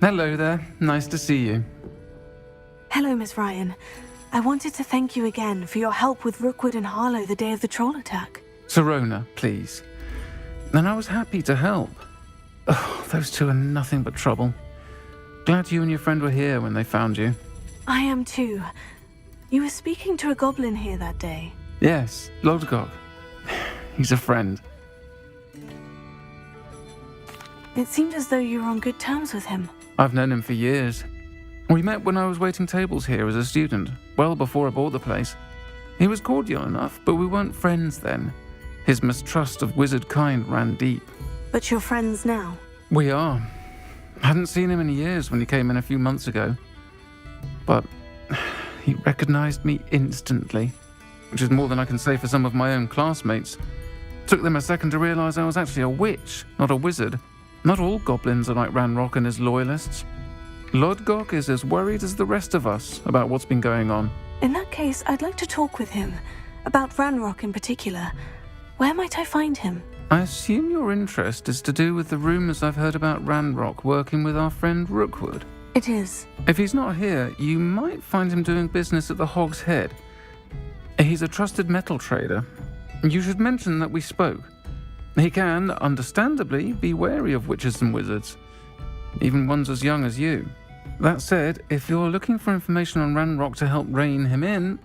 Hello there. Nice to see you. Hello, Miss Ryan. I wanted to thank you again for your help with Rookwood and Harlow the day of the troll attack. Sirona, please. And I was happy to help. Oh, those two are nothing but trouble. Glad you and your friend were here when they found you. I am too. You were speaking to a goblin here that day. Yes, Lodgok. He's a friend. It seemed as though you were on good terms with him. I've known him for years. We met when I was waiting tables here as a student, well before I bought the place. He was cordial enough, but we weren't friends then. His mistrust of wizard kind ran deep. But you're friends now? We are. Hadn't seen him in years when he came in a few months ago. But he recognized me instantly, which is more than I can say for some of my own classmates. Took them a second to realize I was actually a witch, not a wizard. Not all goblins are like Ranrock and his loyalists. Lodgok is as worried as the rest of us about what's been going on. In that case, I'd like to talk with him. About Ranrock in particular. Where might I find him? I assume your interest is to do with the rumors I've heard about Ranrock working with our friend Rookwood. It is. If he's not here, you might find him doing business at the Hog's Head. He's a trusted metal trader. You should mention that we spoke. He can, understandably, be wary of witches and wizards, even ones as young as you. That said, if you're looking for information on Ranrock to help rein him in,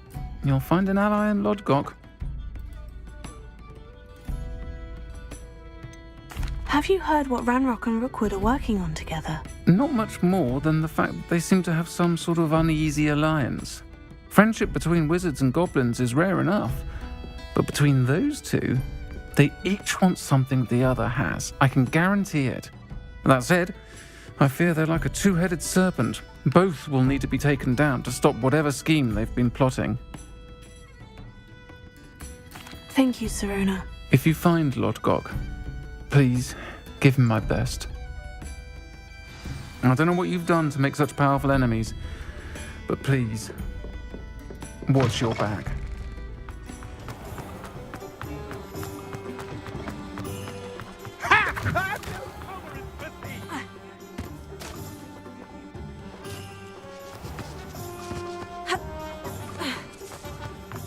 you'll find an ally in Lodgok. Have you heard what Ranrock and Rookwood are working on together? Not much more than the fact that they seem to have some sort of uneasy alliance. Friendship between wizards and goblins is rare enough, but between those two, they each want something the other has. I can guarantee it. That said, I fear they're like a two-headed serpent. Both will need to be taken down to stop whatever scheme they've been plotting. Thank you, Sirona. If you find Lodgok, please give him my best. I don't know what you've done to make such powerful enemies, but please, watch your back.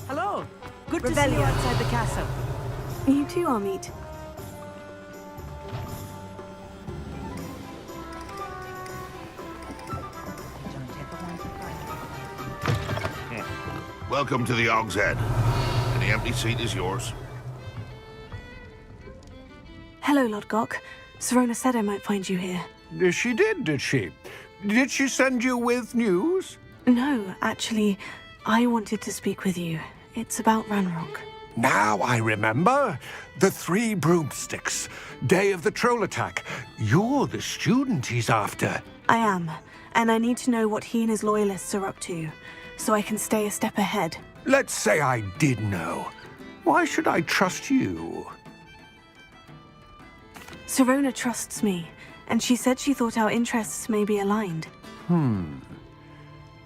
Hello. Good to see you outside the castle. You too, Amit. Welcome to the Hog's Head. Any empty seat is yours. Hello, Lodgok. Sirona said I might find you here. She did she? Did she send you with news? No, actually, I wanted to speak with you. It's about Ranrock. Now I remember. The 3 broomsticks. Day of the troll attack. You're the student he's after. I am, and I need to know what he and his loyalists are up to, so I can stay a step ahead. Let's say I did know. Why should I trust you? Sirona trusts me, and she said she thought our interests may be aligned.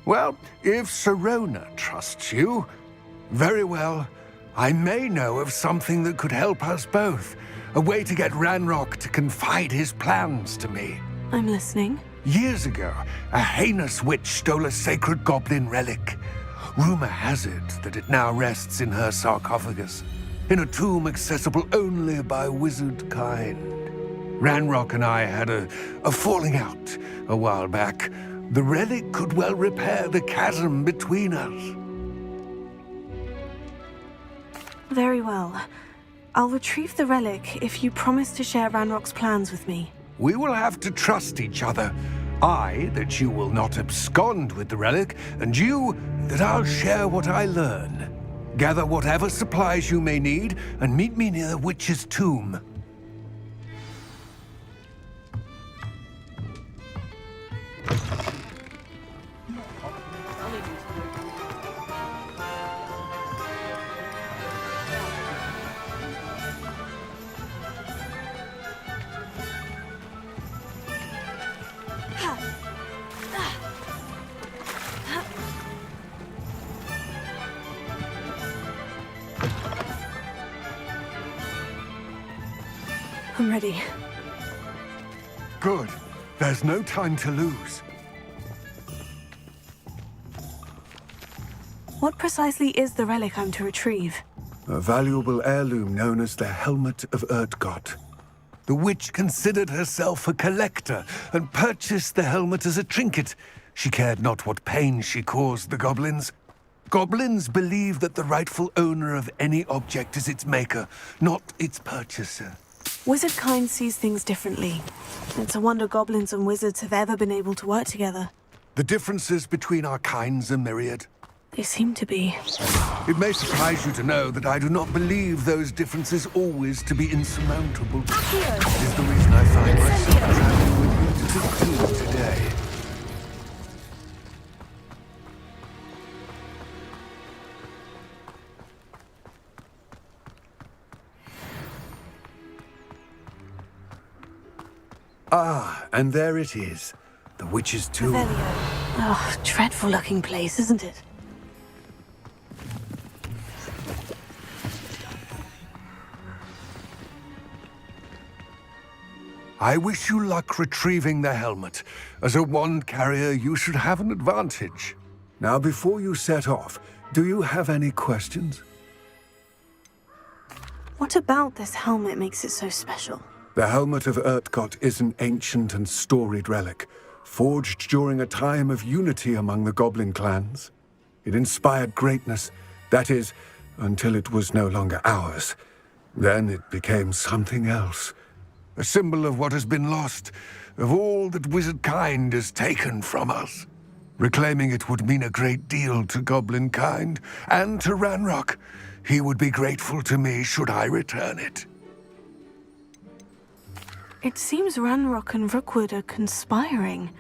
Well, if Sirona trusts you, very well. I may know of something that could help us both. A way to get Ranrock to confide his plans to me. I'm listening. Years ago, a heinous witch stole a sacred goblin relic. Rumor has it that it now rests in her sarcophagus, in a tomb accessible only by wizard kind. Ranrock and I had a falling out a while back. The relic could well repair the chasm between us. Very well. I'll retrieve the relic if you promise to share Ranrock's plans with me. We will have to trust each other. I, that you will not abscond with the relic, and you, that I'll share what I learn. Gather whatever supplies you may need, and meet me near the witch's tomb. I'm ready. Good. There's no time to lose. What precisely is the relic I'm to retrieve? A valuable heirloom known as the Helmet of Urtgott. The witch considered herself a collector and purchased the helmet as a trinket. She cared not what pain she caused the goblins. Goblins believe that the rightful owner of any object is its maker, not its purchaser. Wizard kind sees things differently. It's a wonder goblins and wizards have ever been able to work together. The differences between our kinds are myriad. They seem to be. It may surprise you to know that I do not believe those differences always to be insurmountable. It is the reason I find myself traveling with you to the tomb today. Ah, and there it is. The witch's tomb. Revelio. Oh, dreadful looking place, isn't it? I wish you luck retrieving the helmet. As a wand carrier, you should have an advantage. Now, before you set off, do you have any questions? What about this helmet makes it so special? The Helmet of Urtgott is an ancient and storied relic, forged during a time of unity among the goblin clans. It inspired greatness, that is, until it was no longer ours. Then it became something else. A symbol of what has been lost, of all that wizard kind has taken from us. Reclaiming it would mean a great deal to goblin kind, and to Ranrock. He would be grateful to me should I return it. It seems Ranrock and Rookwood are conspiring.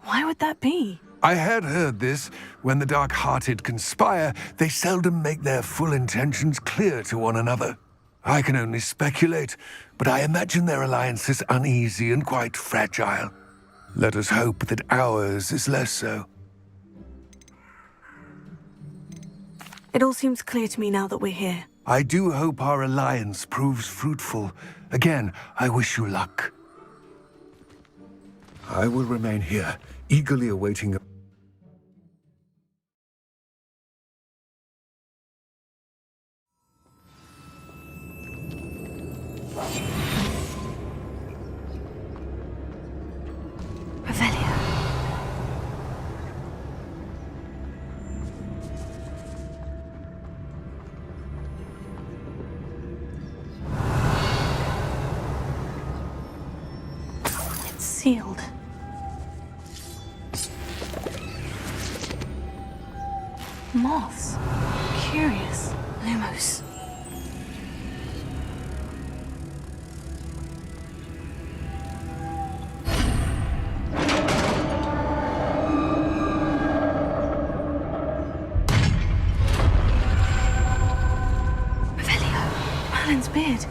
Why would that be? I had heard this. When the dark-hearted conspire, they seldom make their full intentions clear to one another. I can only speculate, but I imagine their alliance is uneasy and quite fragile. Let us hope that ours is less so. It all seems clear to me now that we're here. I do hope our alliance proves fruitful. Again, I wish you luck. I will remain here, eagerly awaiting Revelio. It's sealed. Moths. Curious. Lumos. Merlin's beard.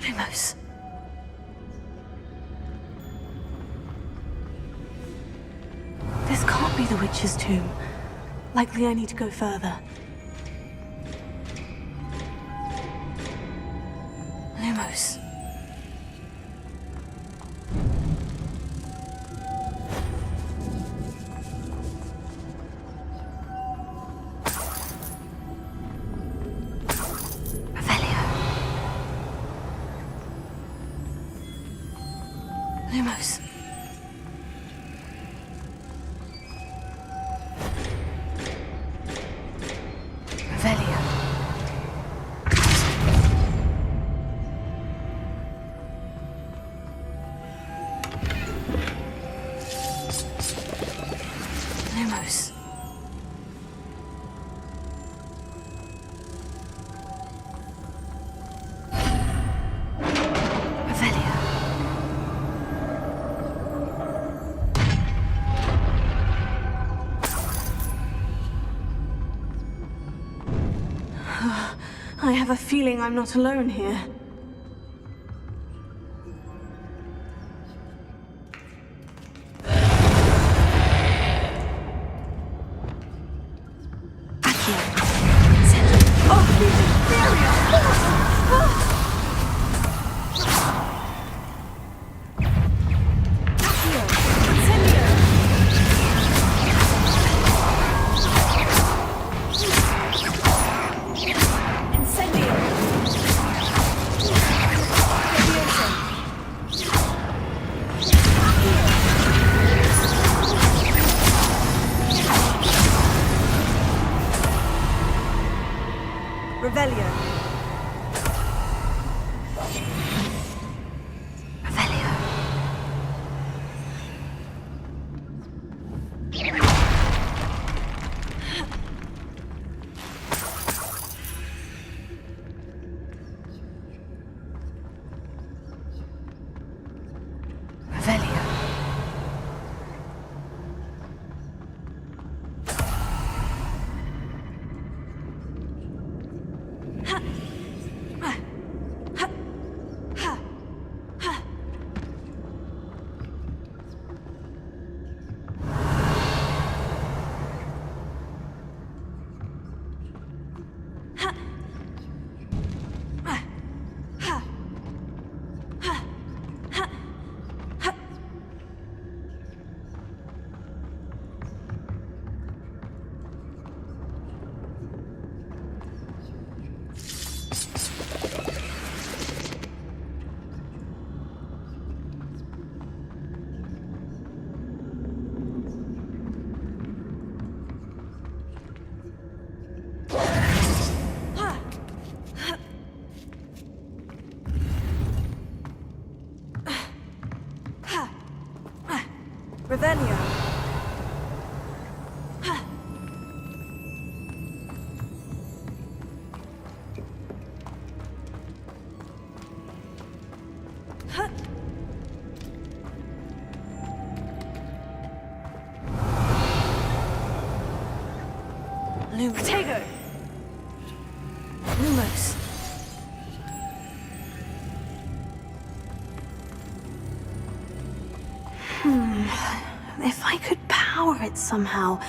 Lumos. This can't be the witch's tomb. Likely I need to go further. Lumos. Lumos. Revelio. Lumos. I have a feeling I'm not alone here. Revelio. Potato! Lumos. If I could power it somehow,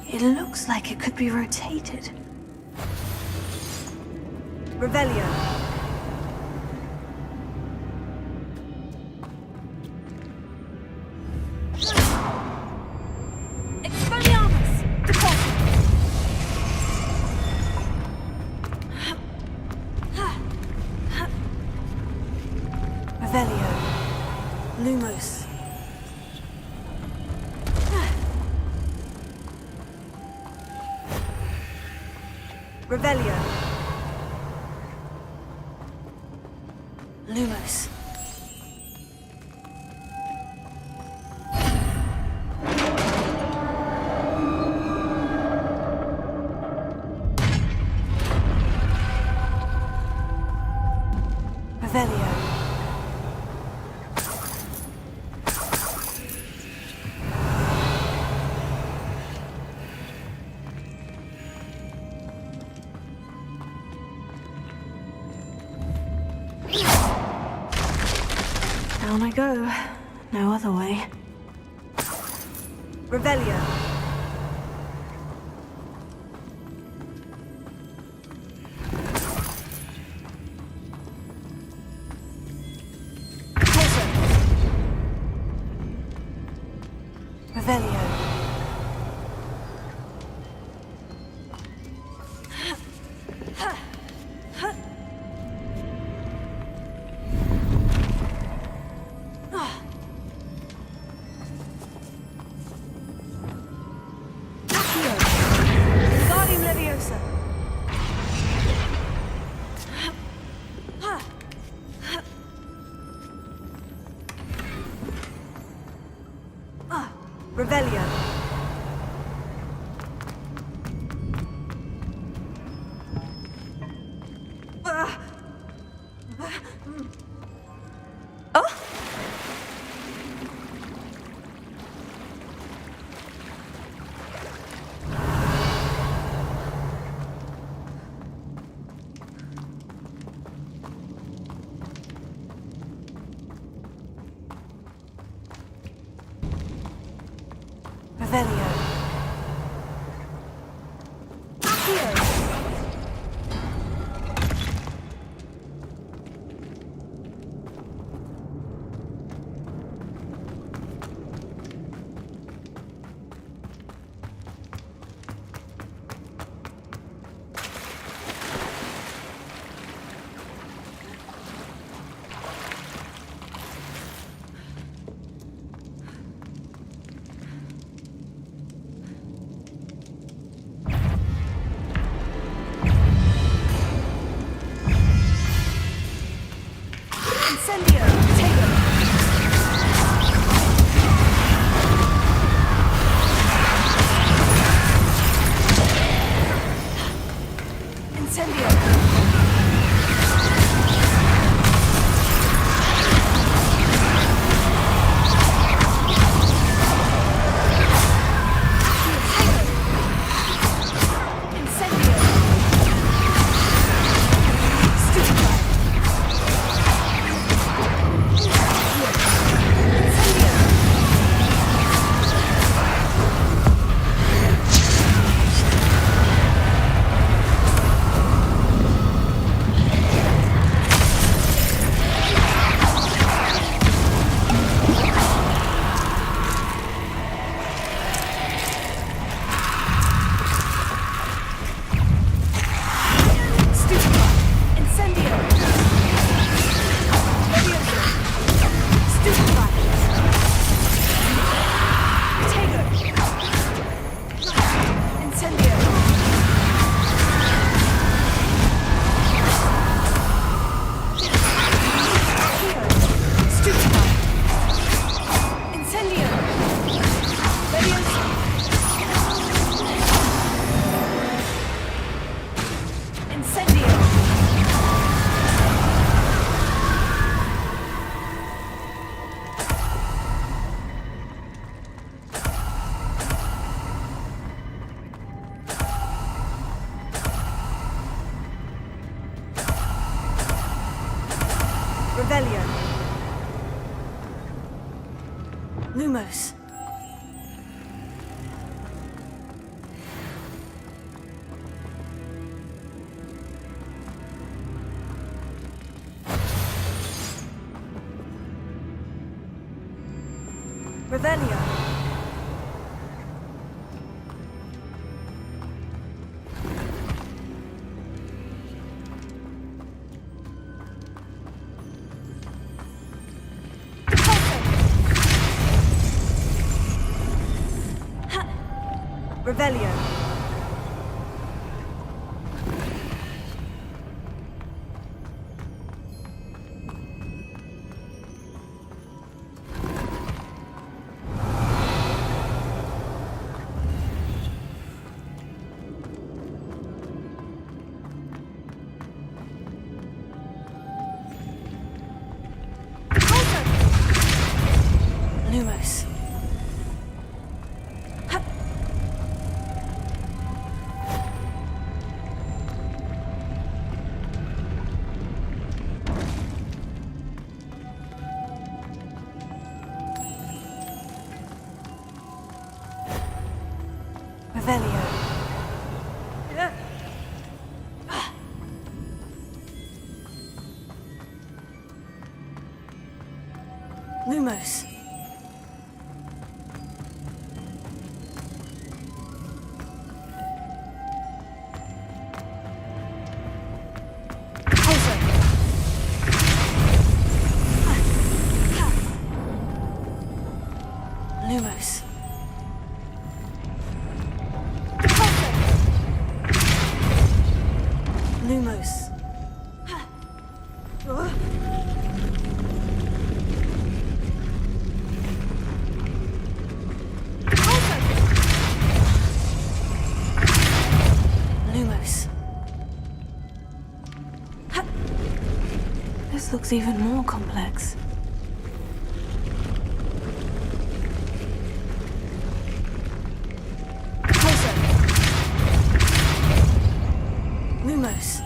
it looks like it could be rotated. Revelio. Expelliarmus! Deposit! Revelio. Lumos. Revelio. Lumos. Revelio. Down I go. No other way. Revelio. Revelio. Revelio. Lumos. Revelio. Revelio. Lumos. Revelio. Lumos. Lumos. Lumos. Lumos. This looks even more complex. Lumos.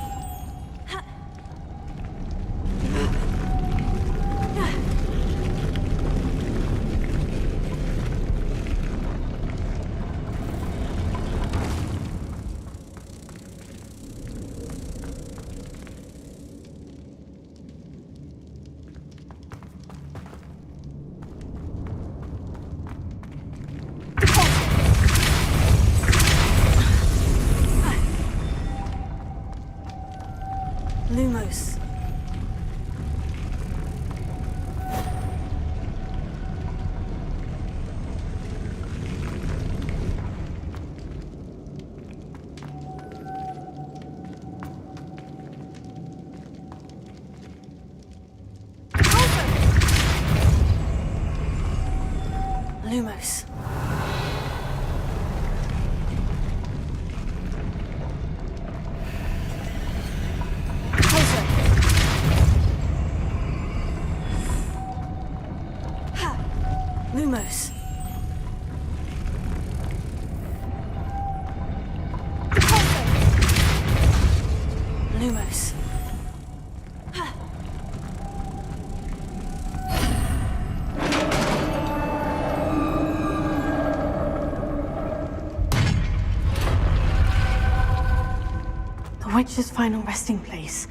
Lumos. Lumos. Lumos. Lumos. The witch's final resting place.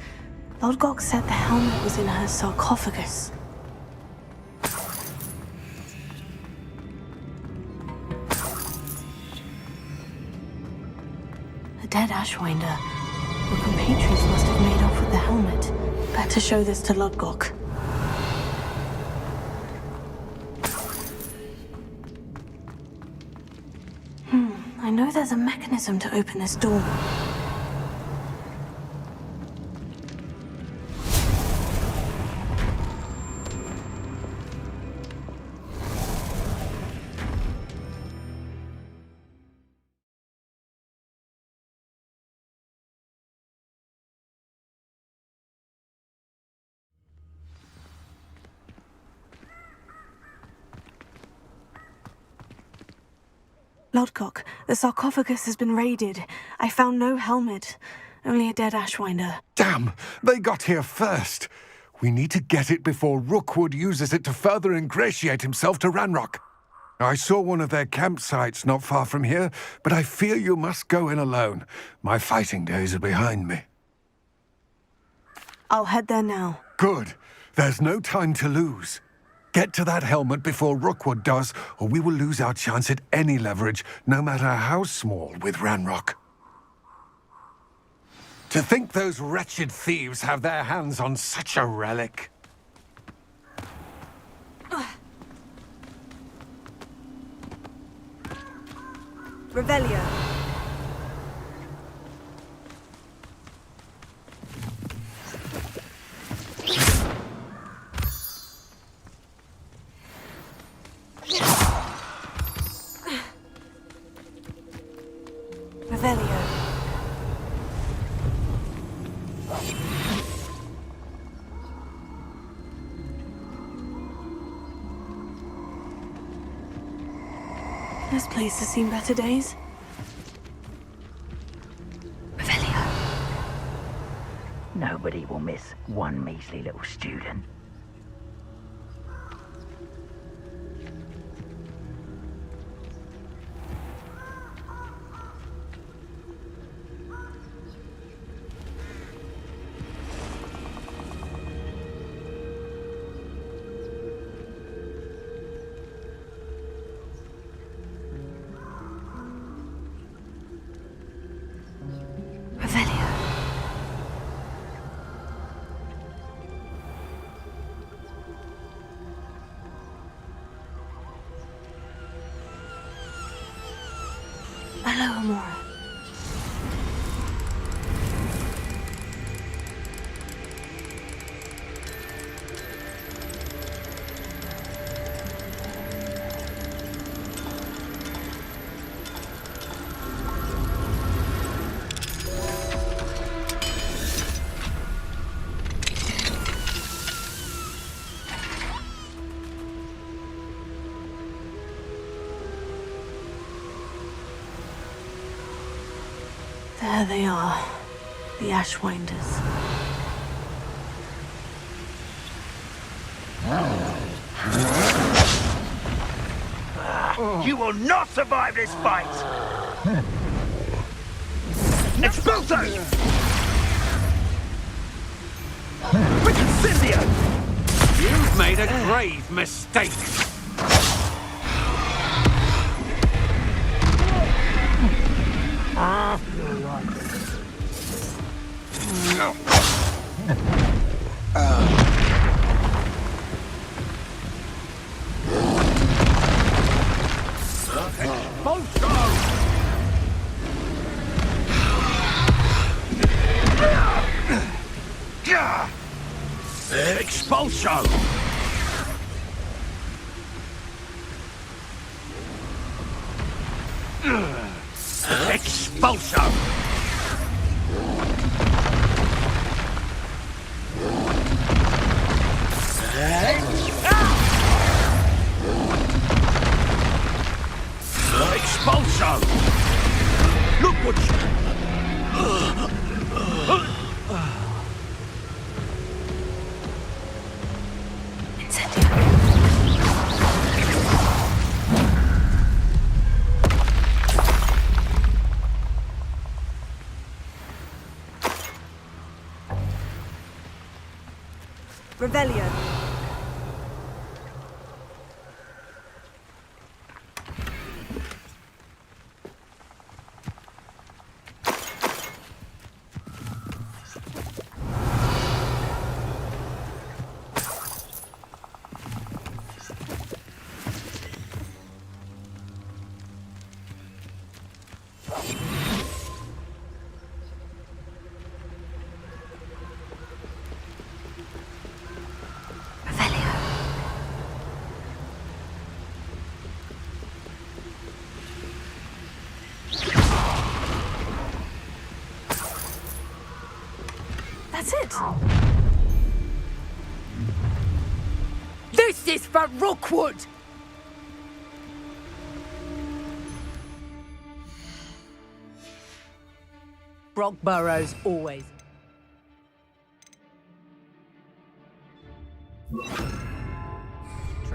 Lodgok said the helmet was in her sarcophagus. A dead Ashwinder. Your compatriots must have made off with the helmet. Better show this to Lodgok. I know there's a mechanism to open this door. Lodgok, the sarcophagus has been raided. I found no helmet, only a dead Ashwinder. Damn! They got here first. We need to get it before Rookwood uses it to further ingratiate himself to Ranrock. I saw one of their campsites not far from here, but I fear you must go in alone. My fighting days are behind me. I'll head there now. Good. There's no time to lose. Get to that helmet before Rookwood does, or we will lose our chance at any leverage, no matter how small, with Ranrock. To think those wretched thieves have their hands on such a relic. Revelio. Revelio. This place has seen better days. Revelio. Nobody will miss one measly little student. Revelio. Hello, Amora. There they are, the Ashwinders. You will not survive this fight! Expulso! Reconcilio! You've made a grave mistake. Expulso! Expulso! Expulso! Look what Revelio. That's it. This is for Rookwood! Brock Burrows always.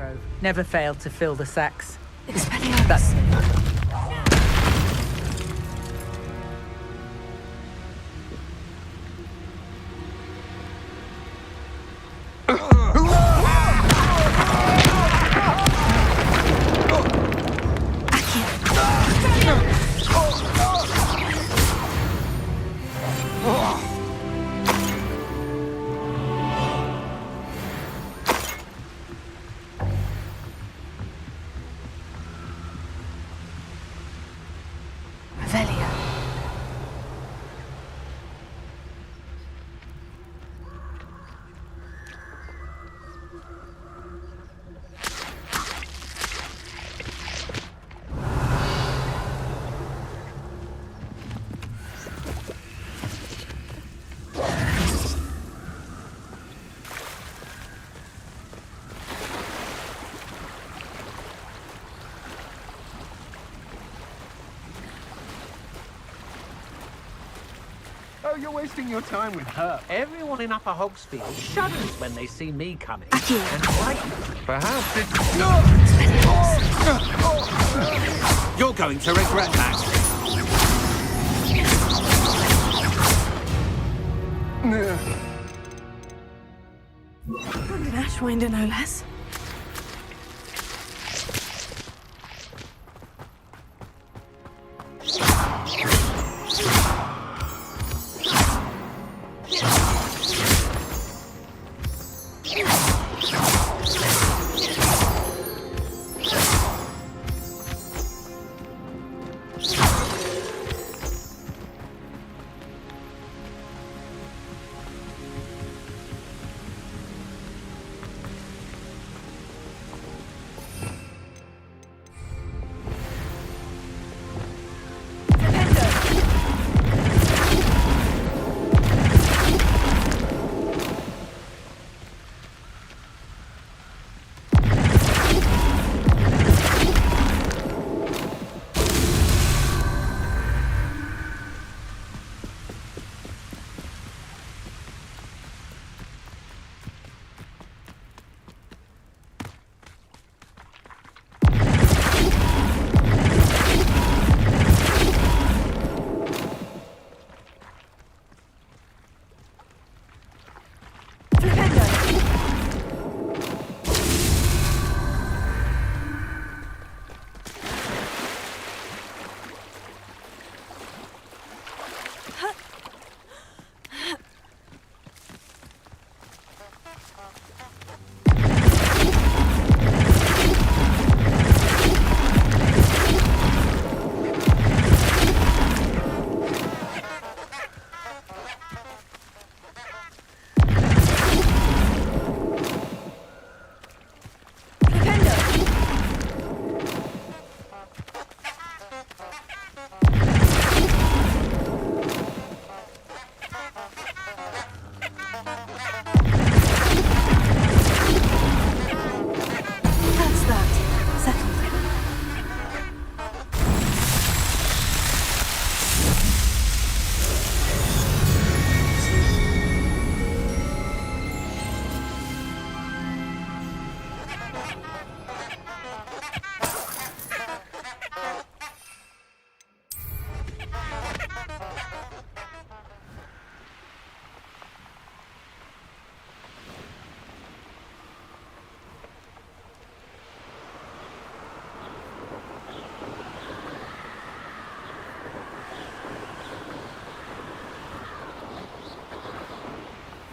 grove. Never failed to fill the sacks. Expelliarmus. That's Revelio. Oh, you're wasting your time with her. Everyone in Upper Hogsfield shudders when they see me coming. Accio. And right, Perhaps it's... you're going to regret that. And an Ashwinder, no less.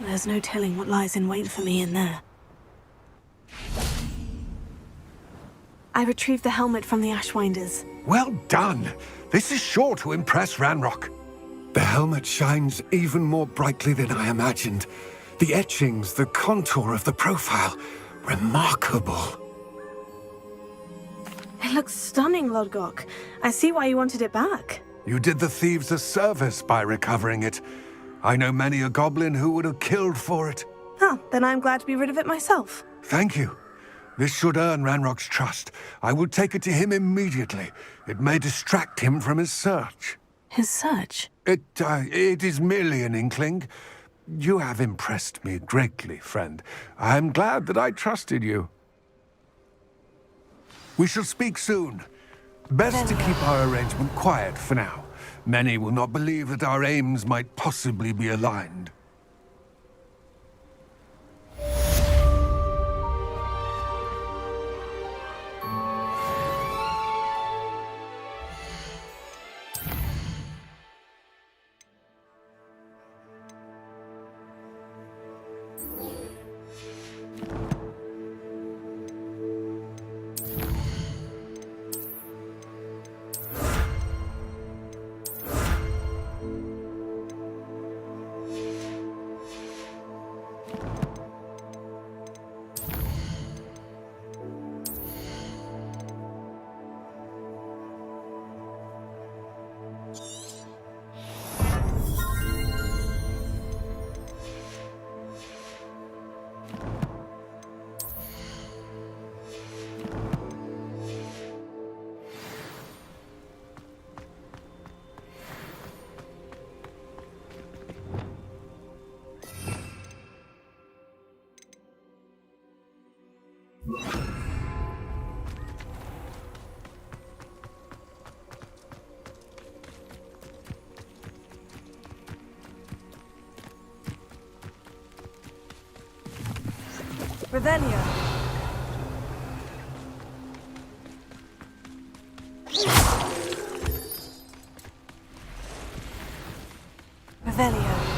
There's no telling what lies in wait for me in there. I retrieved the helmet from the Ashwinders. Well done! This is sure to impress Ranrock. The helmet shines even more brightly than I imagined. The etchings, the contour of the profile, remarkable. It looks stunning, Lodgok. I see why you wanted it back. You did the thieves a service by recovering it. I know many a goblin who would have killed for it. Huh, then I'm glad to be rid of it myself. Thank you. This should earn Ranrock's trust. I will take it to him immediately. It may distract him from his search. His search? It is merely an inkling. You have impressed me greatly, friend. I am glad that I trusted you. We shall speak soon. Best to keep our arrangement quiet for now. Many will not believe that our aims might possibly be aligned. Revelio. Revelio.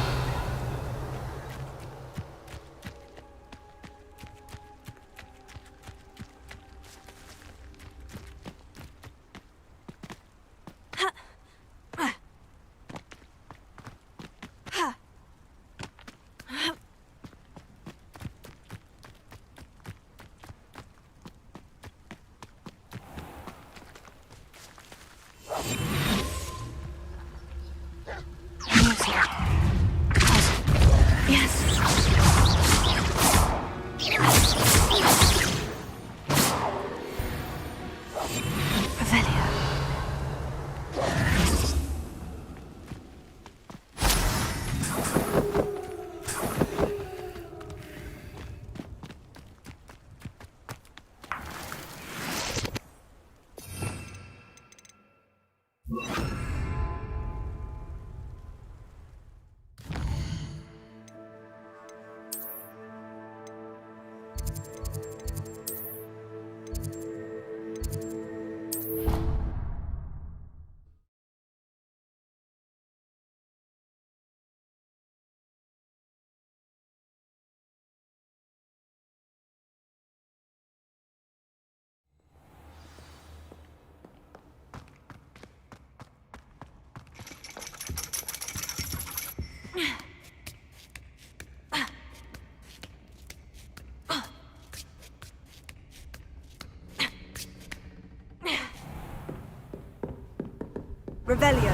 Revelio.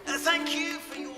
Thank you for your...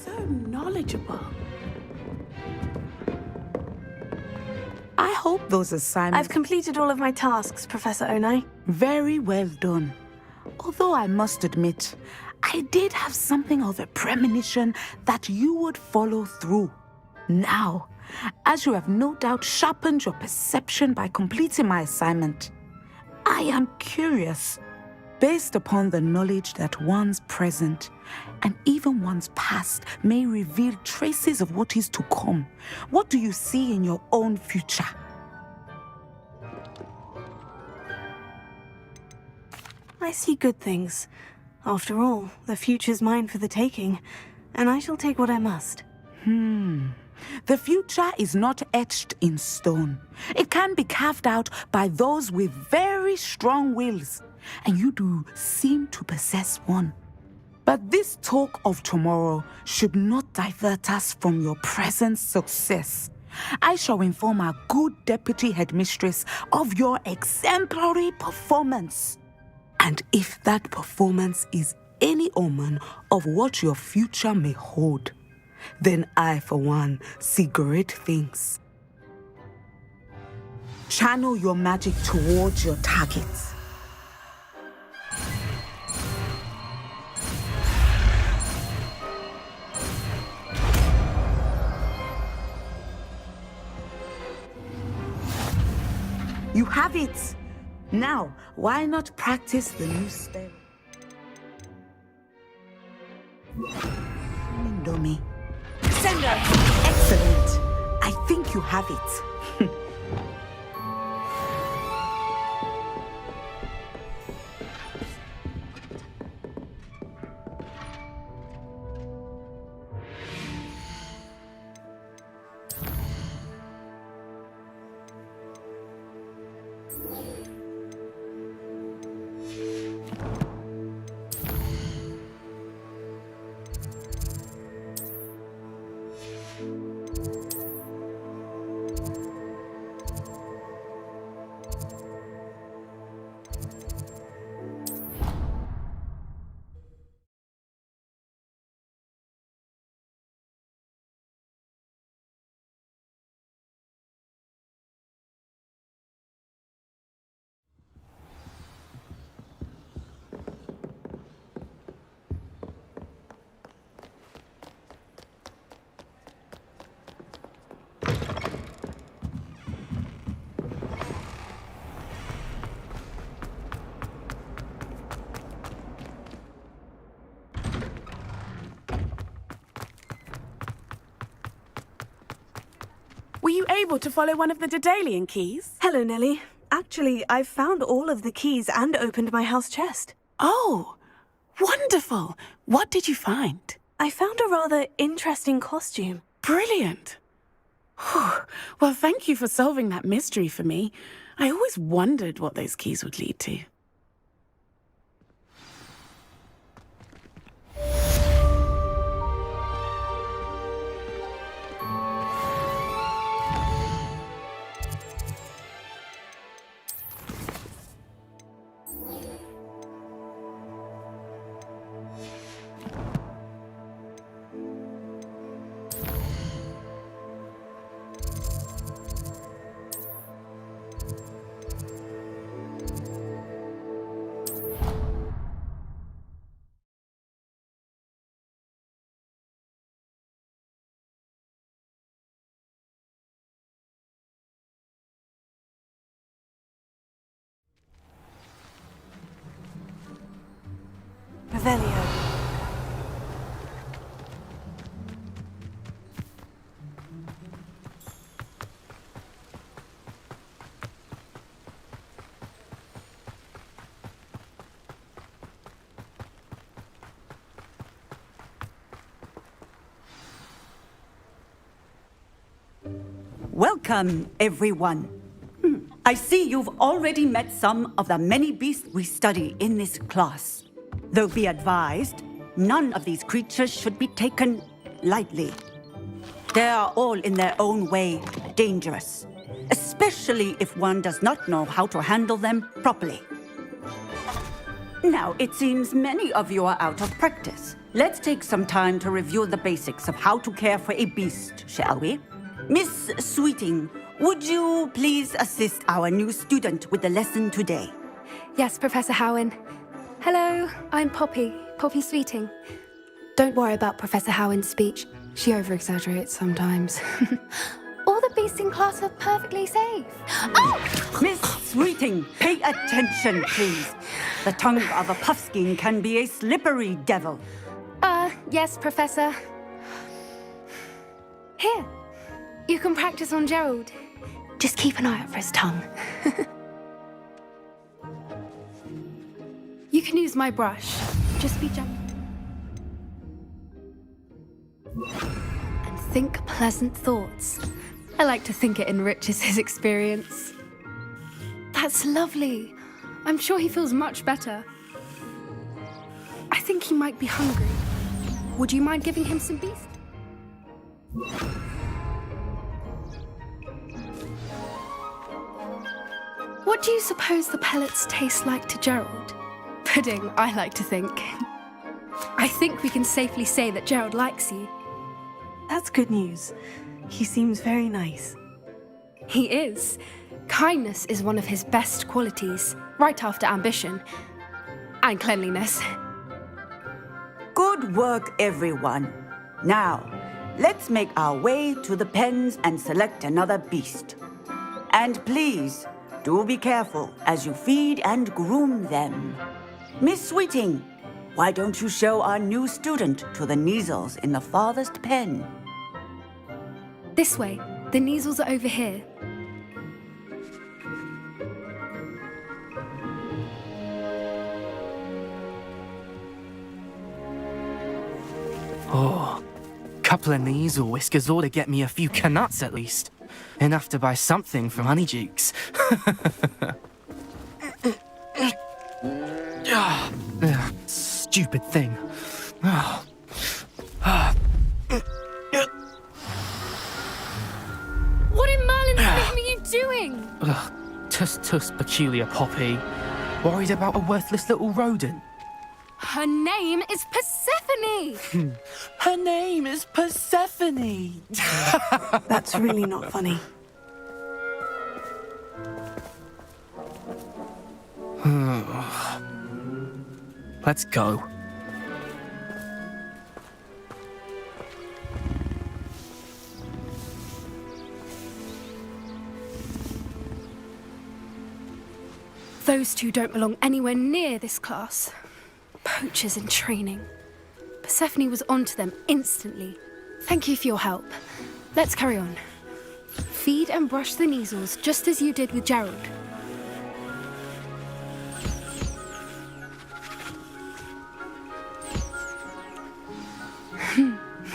So knowledgeable. I hope those assignments... I've completed all of my tasks, Professor Onai. Very well done. Although I must admit, I did have something of a premonition that you would follow through. Now, as you have no doubt sharpened your perception by completing my assignment. I am curious, based upon the knowledge that one's present and even one's past may reveal traces of what is to come. What do you see in your own future? I see good things. After all, the future's mine for the taking, and I shall take what I must. The future is not etched in stone. It can be carved out by those with very strong wills, and you do seem to possess one. But this talk of tomorrow should not divert us from your present success. I shall inform our good deputy headmistress of your exemplary performance. And if that performance is any omen of what your future may hold, then I, for one, see great things. Channel your magic towards your targets. You have it! Now, why not practice the new spell? Indomie. Sender! Excellent! I think you have it. Were you able to follow one of the Daedalian keys? Hello, Nellie. Actually, I've found all of the keys and opened my house chest. Oh, wonderful. What did you find? I found a rather interesting costume. Brilliant. Whew. Well, thank you for solving that mystery for me. I always wondered what those keys would lead to. Revelio. Welcome, everyone. I see you've already met some of the many beasts we study in this class. Though be advised, none of these creatures should be taken lightly. They are all in their own way dangerous, especially if one does not know how to handle them properly. Now, it seems many of you are out of practice. Let's take some time to review the basics of how to care for a beast, shall we? Miss Sweeting, would you please assist our new student with the lesson today? Yes, Professor Howen. Hello, I'm Poppy Sweeting. Don't worry about Professor Howen's speech. She over-exaggerates sometimes. beasts in class are perfectly safe. Oh! Miss Sweeting, pay attention, please. The tongue of a puffskein can be a slippery devil. Yes, Professor. Here, you can practice on Gerald. Just keep an eye out for his tongue. You can use my brush. Just be gentle. And think pleasant thoughts. I like to think it enriches his experience. That's lovely. I'm sure he feels much better. I think he might be hungry. Would you mind giving him some beef? What do you suppose the pellets taste like to Gerald? Pudding, I like to think. I think we can safely say that Gerald likes you. That's good news. He seems very nice. He is. Kindness is one of his best qualities, right after ambition. And cleanliness. Good work, everyone. Now, let's make our way to the pens and select another beast. And please, do be careful as you feed and groom them. Miss Sweeting, why don't you show our new student to the Neasels in the farthest pen? This way. The Neasels are over here. Oh, couple of Neasel whiskers ought to get me a few canuts at least. Enough to buy something from Honeydukes. Stupid thing. What in Merlin's name are you doing? Tuss, peculiar Poppy. Worried about a worthless little rodent? Her name is Persephone! Her name is Persephone! That's really not funny. Let's go. Those two don't belong anywhere near this class. Poachers in training. Persephone was onto them instantly. Thank you for your help. Let's carry on. Feed and brush the Neasels just as you did with Gerald.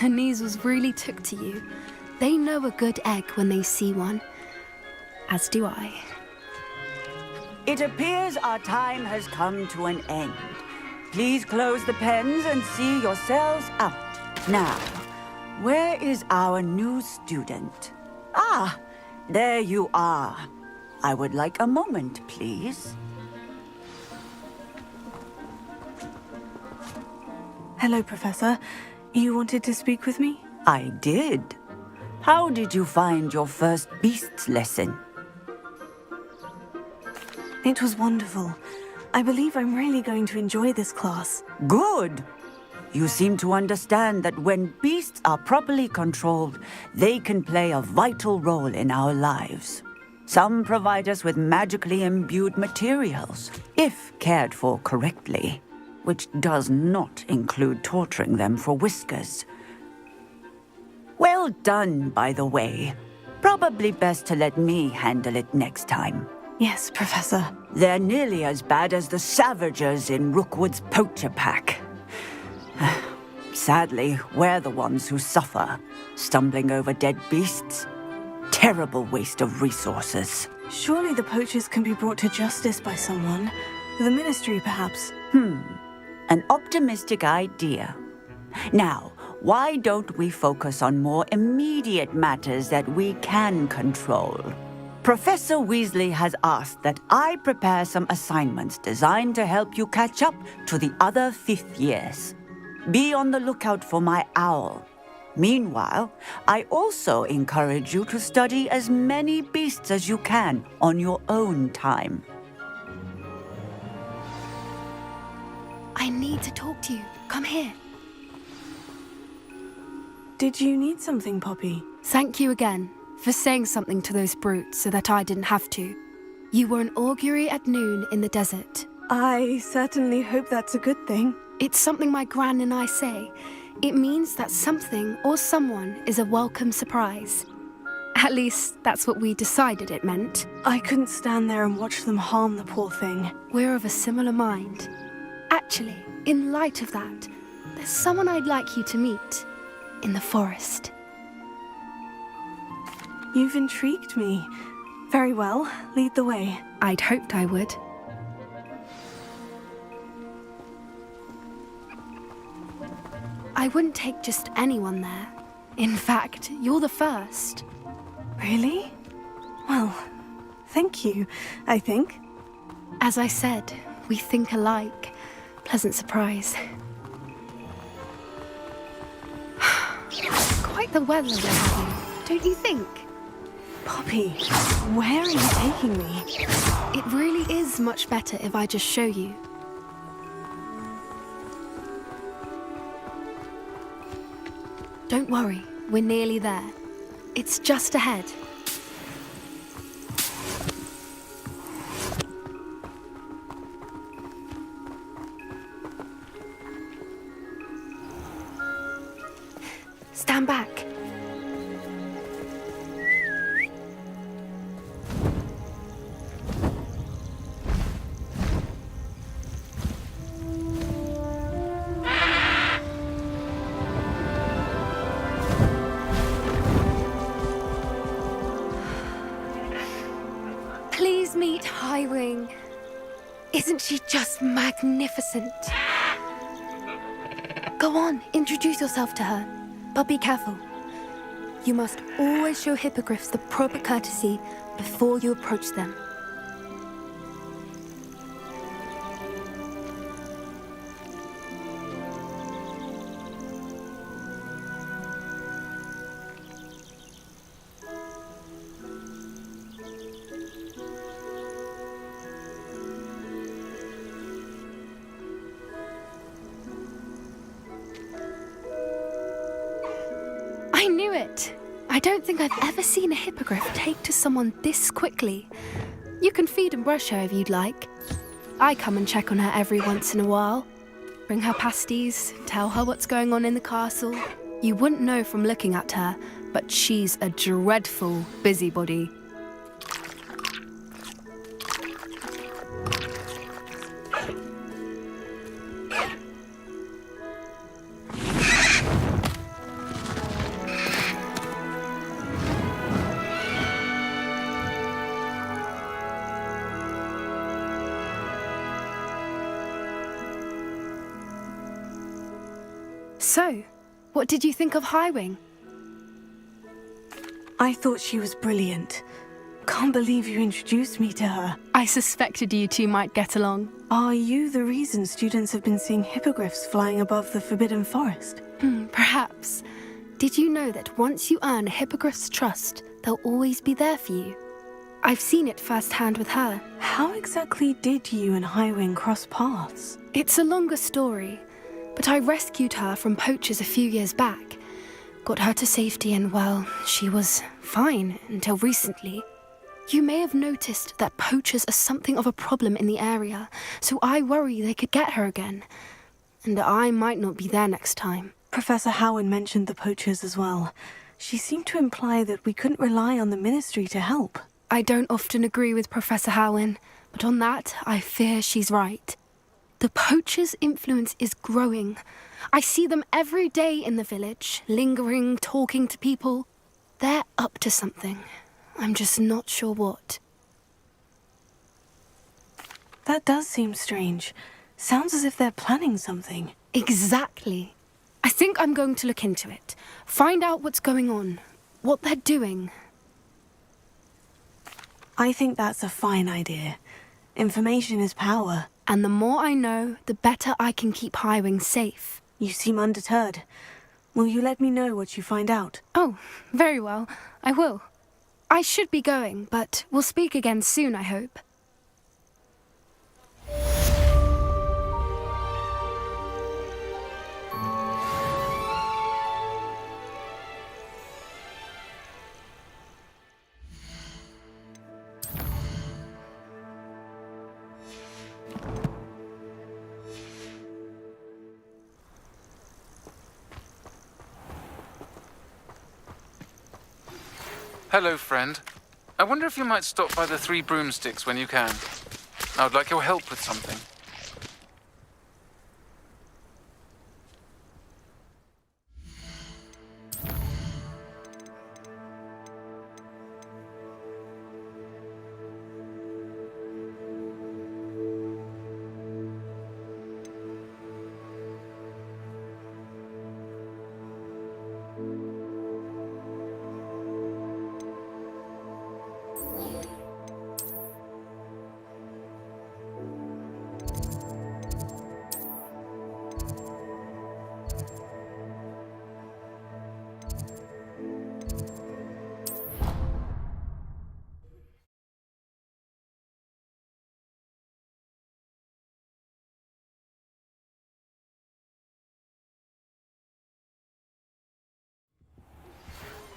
The Neasels really took to you. They know a good egg when they see one. As do I. It appears our time has come to an end. Please close the pens and see yourselves out. Now, where is our new student? Ah, there you are. I would like a moment, please. Hello, Professor. You wanted to speak with me? I did. How did you find your first beasts lesson? It was wonderful. I believe I'm really going to enjoy this class. Good. You seem to understand that when beasts are properly controlled, they can play a vital role in our lives. Some provide us with magically imbued materials, if cared for correctly, which does not include torturing them for whiskers. Well done, by the way. Probably best to let me handle it next time. Yes, Professor. They're nearly as bad as the Savagers in Rookwood's poacher pack. Sadly, we're the ones who suffer, stumbling over dead beasts. Terrible waste of resources. Surely the poachers can be brought to justice by someone. The Ministry, perhaps. An optimistic idea. Now, why don't we focus on more immediate matters that we can control? Professor Weasley has asked that I prepare some assignments designed to help you catch up to the other fifth years. Be on the lookout for my owl. Meanwhile, I also encourage you to study as many beasts as you can on your own time. I need to talk to you. Come here. Did you need something, Poppy? Thank you again. for saying something to those brutes so that I didn't have to. You were an augury at noon in the desert. I certainly hope that's a good thing. It's something my gran and I say. It means that something or someone is a welcome surprise. At least, that's what we decided it meant. I couldn't stand there and watch them harm the poor thing. We're of a similar mind. Actually, in light of that, there's someone I'd like you to meet in the forest. You've intrigued me. Very well, lead the way. I'd hoped I would. I wouldn't take just anyone there. In fact, you're the first. Really? Well, thank you, I think. As I said, we think alike. Pleasant surprise. Quite the weather we're having, don't you think? Poppy, where are you taking me? It really is much better if I just show you. Don't worry, we're nearly there. It's just ahead. Stand back. Please meet Highwing. Isn't she just magnificent? Go on, introduce yourself to her. But be careful. You must always show hippogriffs the proper courtesy before you approach them. I knew it! I don't think I've ever seen a hippogriff take to someone this quickly. You can feed and brush her if you'd like. I come and check on her every once in a while. Bring her pasties, tell her what's going on in the castle. You wouldn't know from looking at her, but she's a dreadful busybody. So, what did you think of Highwing? I thought she was brilliant. Can't believe you introduced me to her. I suspected you two might get along. Are you the reason students have been seeing hippogriffs flying above the Forbidden Forest? Perhaps. Did you know that once you earn a hippogriff's trust, they'll always be there for you? I've seen it firsthand with her. How exactly did you and Highwing cross paths? It's a longer story, but I rescued her from poachers a few years back. Got her to safety and, well, she was fine until recently. You may have noticed that poachers are something of a problem in the area, so I worry they could get her again. And I might not be there next time. Professor Howen mentioned the poachers as well. She seemed to imply that we couldn't rely on the Ministry to help. I don't often agree with Professor Howen, but on that, I fear she's right. The poachers' influence is growing. I see them every day in the village, lingering, talking to people. They're up to something. I'm just not sure what. That does seem strange. Sounds as if they're planning something. Exactly. I think I'm going to look into it. Find out what's going on, what they're doing. I think that's a fine idea. Information is power. And the more I know, the better I can keep Highwing safe. You seem undeterred. Will you let me know what you find out? Oh, very well. I will. I should be going, but we'll speak again soon, I hope. Hello, friend. I wonder if you might stop by the Three Broomsticks when you can. I would like your help with something.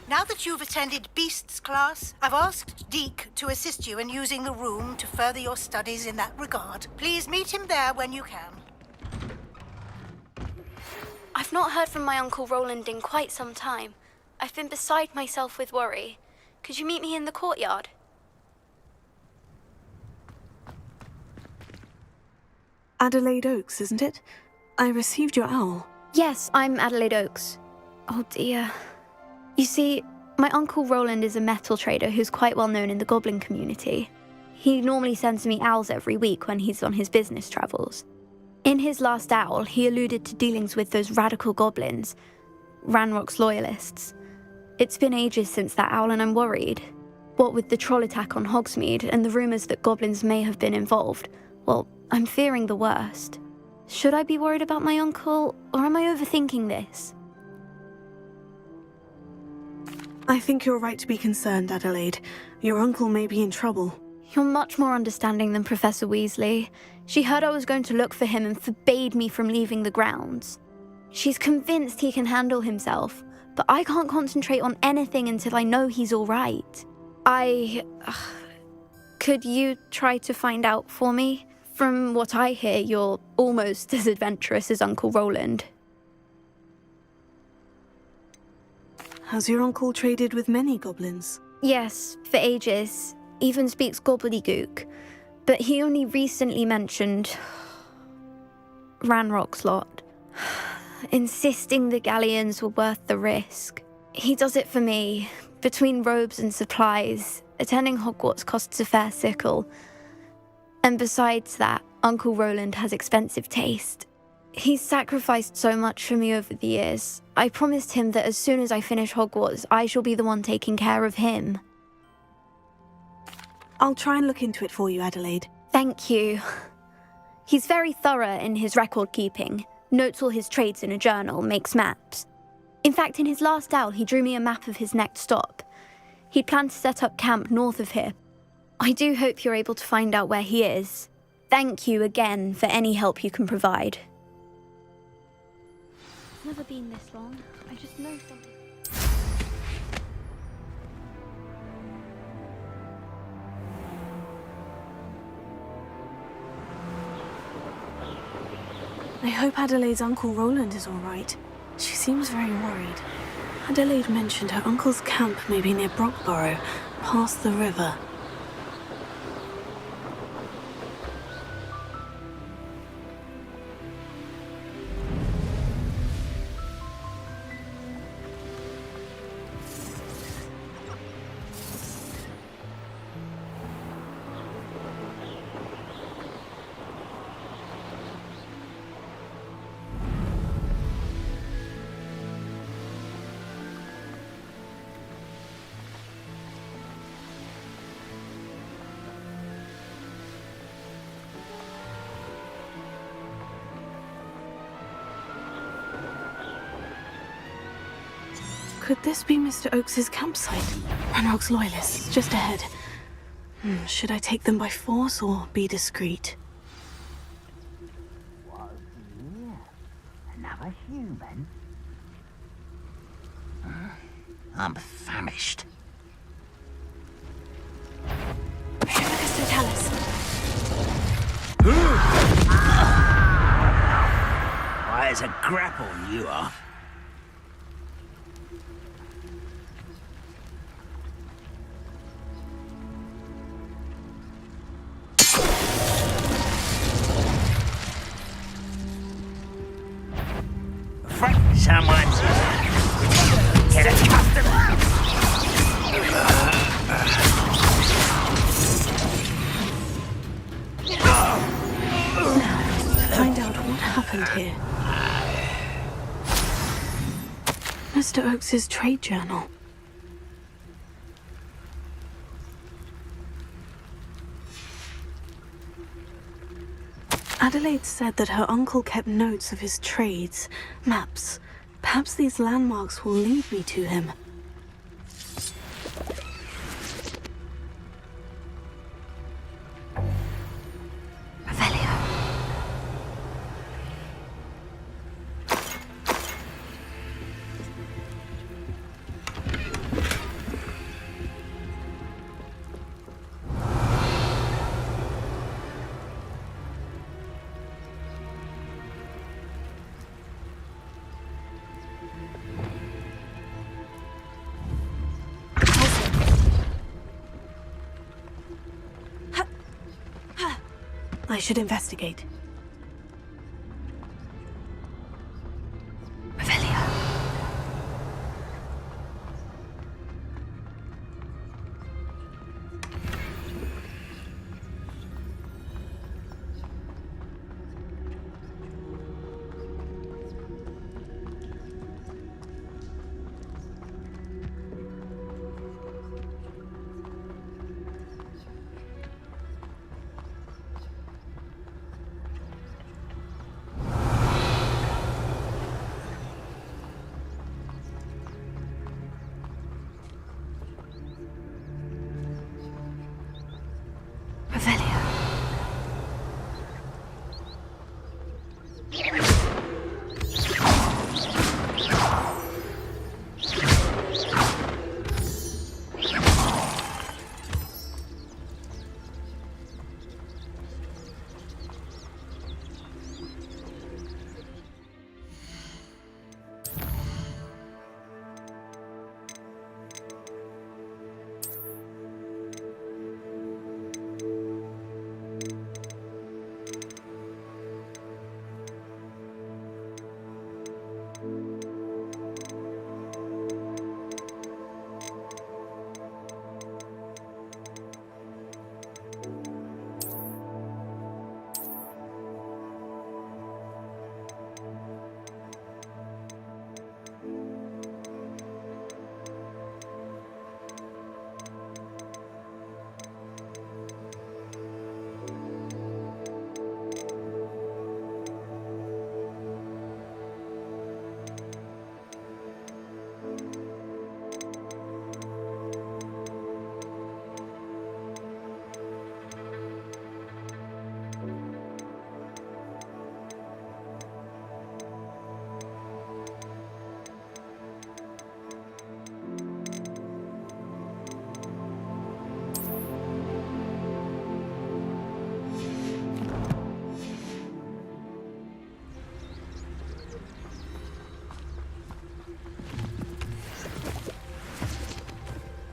Now that you've attended Beasts class, I've asked Deke to assist you in using the room to further your studies in that regard. Please meet him there when you can. I've not heard from my Uncle Roland in quite some time. I've been beside myself with worry. Could you meet me in the courtyard? Adelaide Oaks, isn't it? I received your owl. Yes, I'm Adelaide Oaks. Oh dear. You see, my Uncle Roland is a metal trader who's quite well known in the goblin community. He normally sends me owls every week when he's on his business travels. In his last owl, he alluded to dealings with those radical goblins, Ranrock's loyalists. It's been ages since that owl and I'm worried. What with the troll attack on Hogsmeade and the rumours that goblins may have been involved, well, I'm fearing the worst. Should I be worried about my uncle, or am I overthinking this? I think you're right to be concerned, Adelaide. Your uncle may be in trouble. You're much more understanding than Professor Weasley. She heard I was going to look for him and forbade me from leaving the grounds. She's convinced he can handle himself, but I can't concentrate on anything until I know he's all right. Could you try to find out for me? From what I hear, you're almost as adventurous as Uncle Roland. Has your uncle traded with many goblins? Yes, for ages. Even speaks gobbledygook. But he only recently mentioned Ranrock's lot, insisting the galleons were worth the risk. He does it for me. Between robes and supplies, attending Hogwarts costs a fair sickle. And besides that, Uncle Roland has expensive taste. He's sacrificed so much for me over the years. I promised him that as soon as I finish Hogwarts, I shall be the one taking care of him. I'll try and look into it for you, Adelaide. Thank you. He's very thorough in his record keeping, notes all his trades in a journal, makes maps. In fact, in his last owl, he drew me a map of his next stop. He planned to set up camp north of here. I do hope you're able to find out where he is. Thank you again for any help you can provide. It's never been this long. I just know something. I hope Adelaide's Uncle Roland is all right. She seems very worried. Adelaide mentioned her uncle's camp may be near Brockborough, past the river. Could this be Mr. Oakes's campsite? Ranrock's loyalists, just ahead. Should I take them by force or be discreet? Another human? I'm famished. Aristotelis. Why, it's a grapple, you are. frighten someone. Get a customer. Find out what happened here. Mr. Oakes's trade journal. Adelaide said that her uncle kept notes of his trades, maps. Perhaps these landmarks will lead me to him. I should investigate.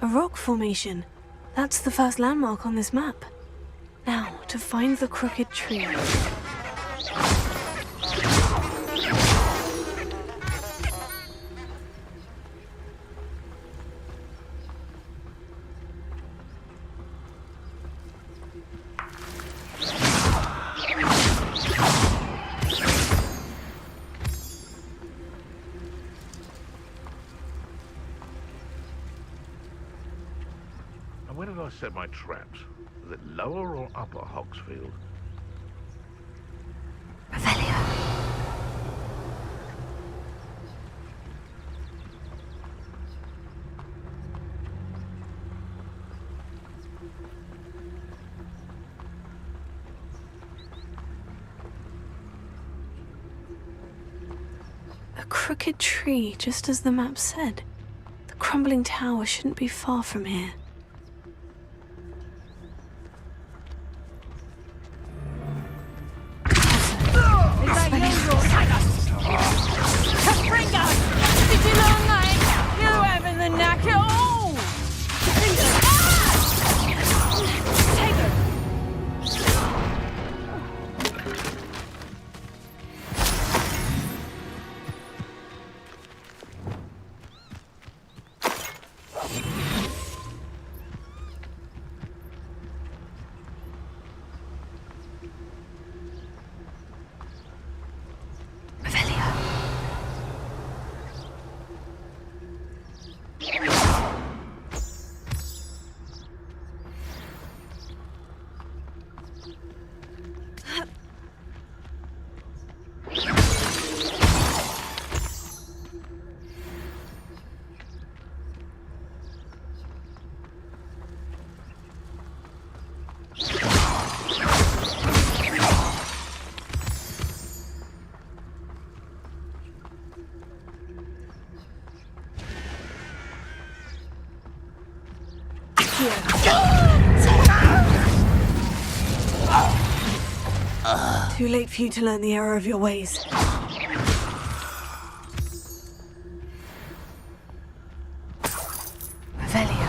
A rock formation. That's the first landmark on this map. Now, to find the crooked tree. Where did I set my traps? Was it lower or upper Hogsfield? A crooked tree, just as the map said. The crumbling tower shouldn't be far from here. Too late for you to learn the error of your ways. Revelio.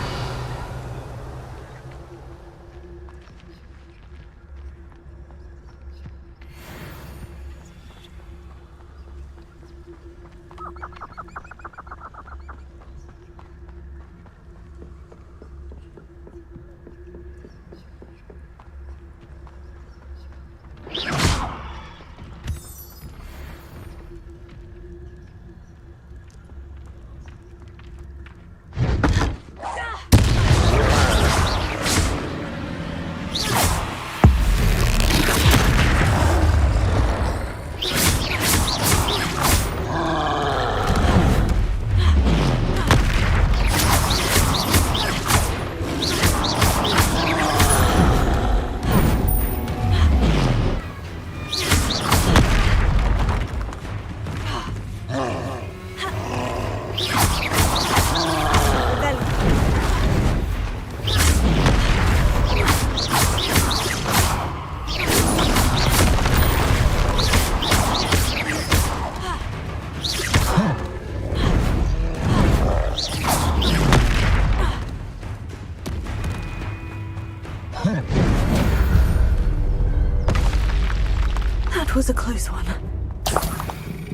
That was a close one.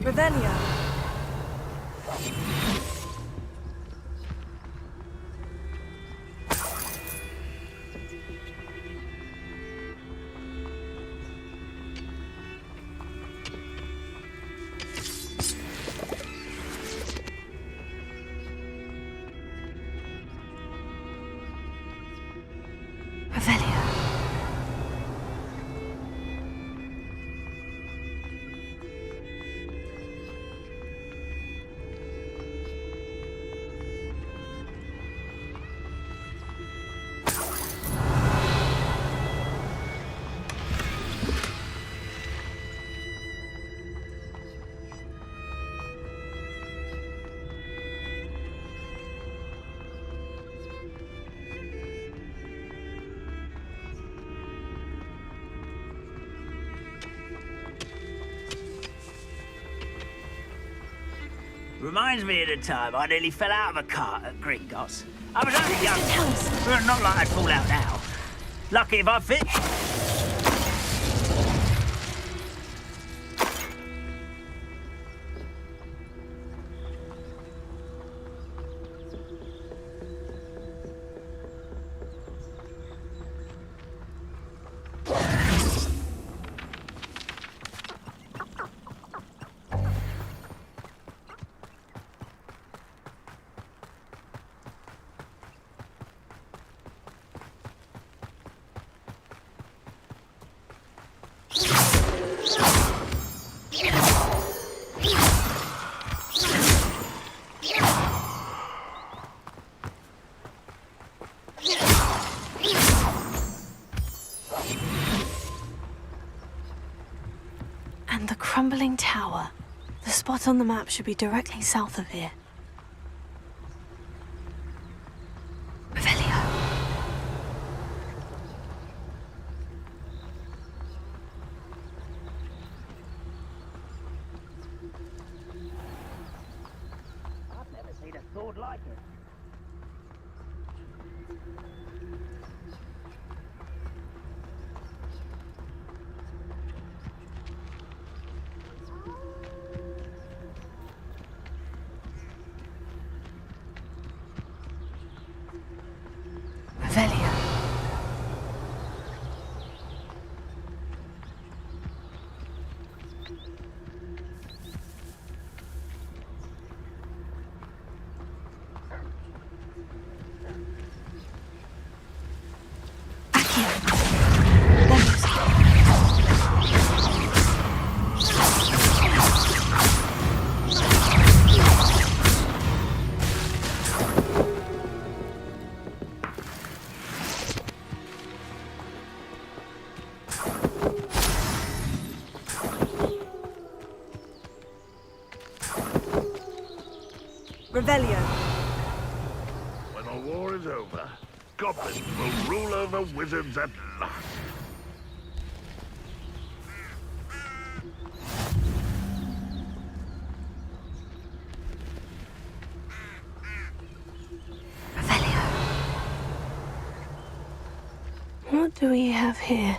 Revelio. Revelio. Reminds me of the time I nearly fell out of a cart at Gringotts. I was only young. Well, not like I'd fall out now. Lucky if I fit. And the crumbling tower. The spot on the map should be directly south of here. Revelio. I've never seen a sword like it. Revelio. Revelio. When the war is over, goblins will rule over wizards at last. What do we have here?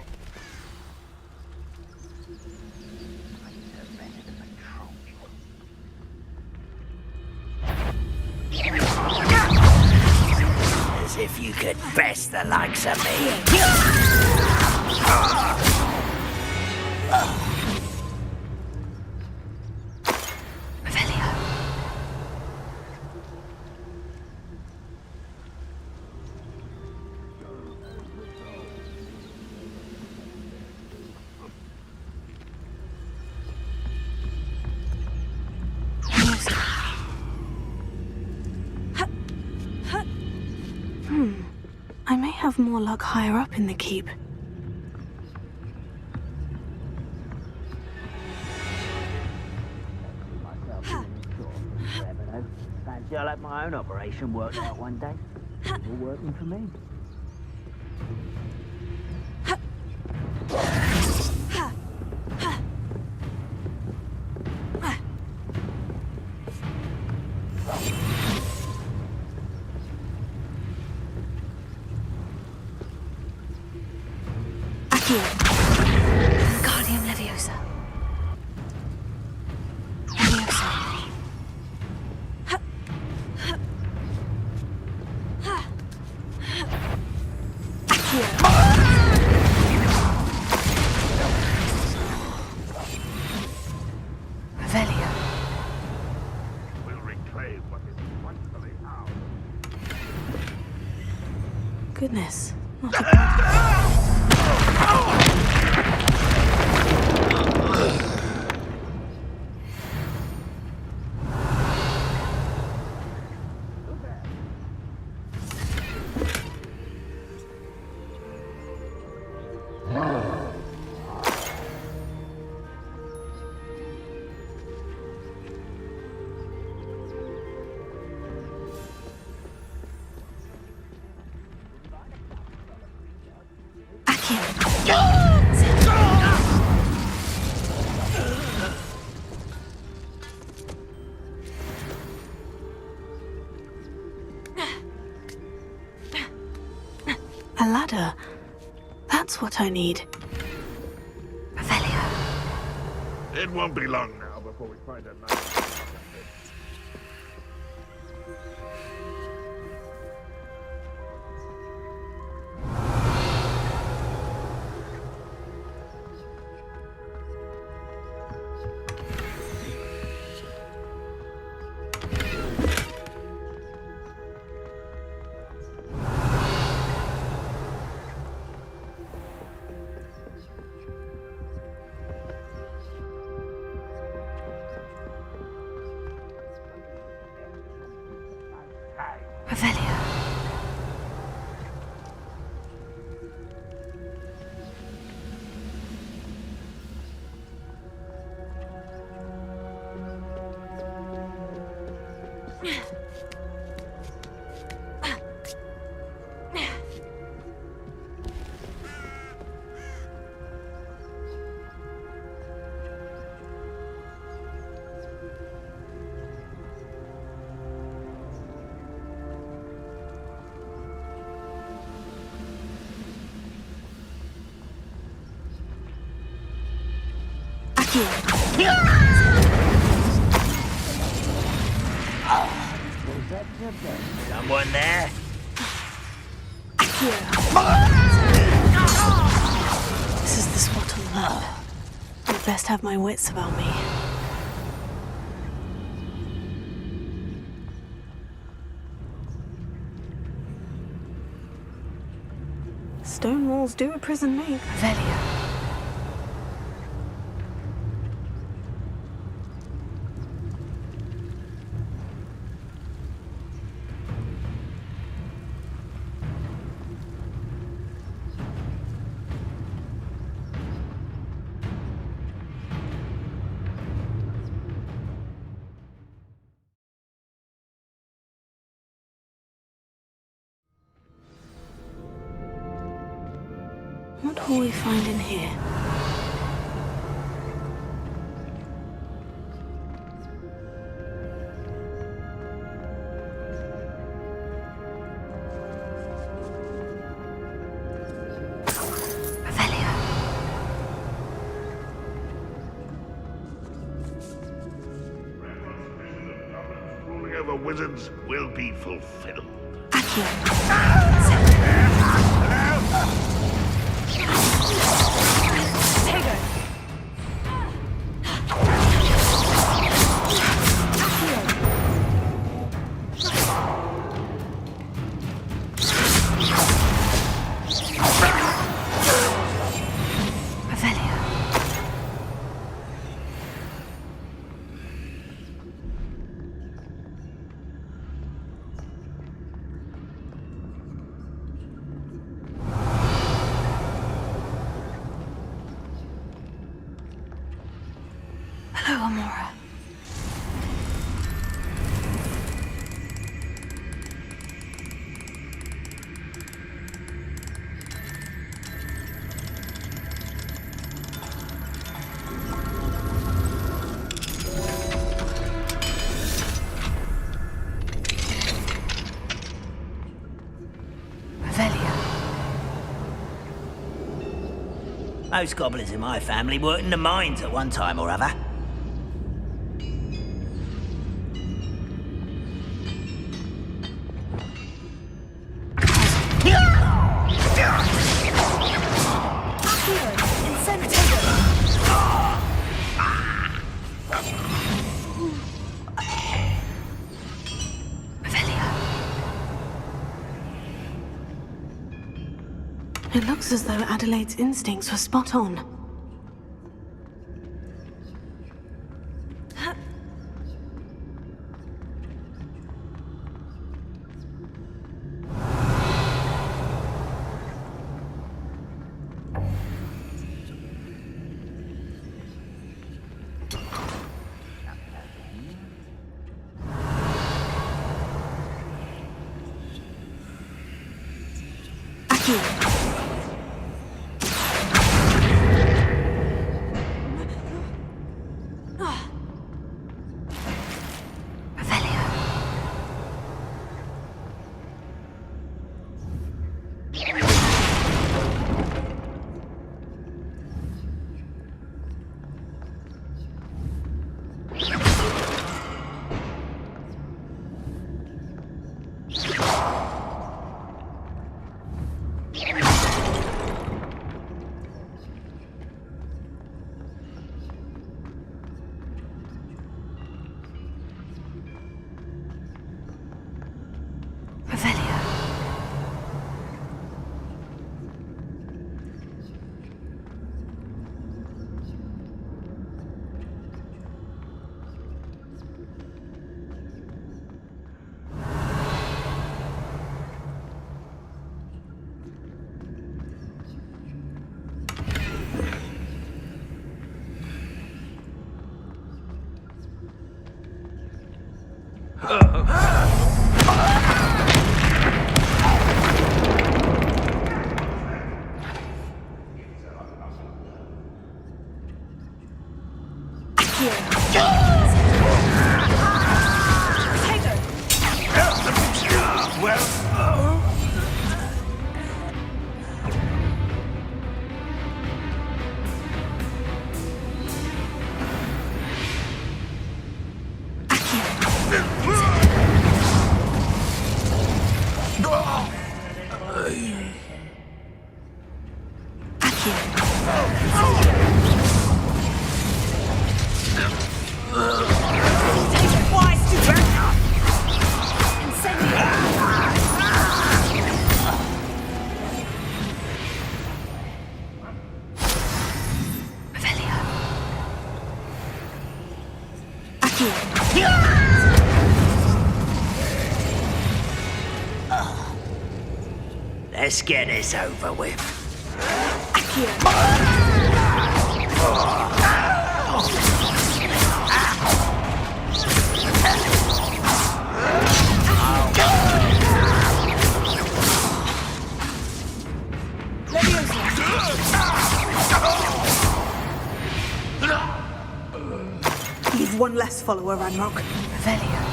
As if you could best the likes of me. I may have more luck higher up in the keep. Fancy I'll have my own operation worked out one day. It's all working for me. Guardium Leviosa. Leviosa. Revelio. We'll reclaim what is rightfully ours. Goodness, not a bad. A ladder. That's what I need. Revelio. It won't be long now before we find a nice... Revelio. Someone there? This is the spot on the map. I'd best have my wits about me. Stone walls do a prison make. Revelio. What will we find in here? Ruling over wizards will be fulfilled. Hello, Amora. Most goblins in my family worked in the mines at one time or other. It looks as though Adelaide's instincts were spot on. Let's get this over with. follower, Ranrock. Revelio.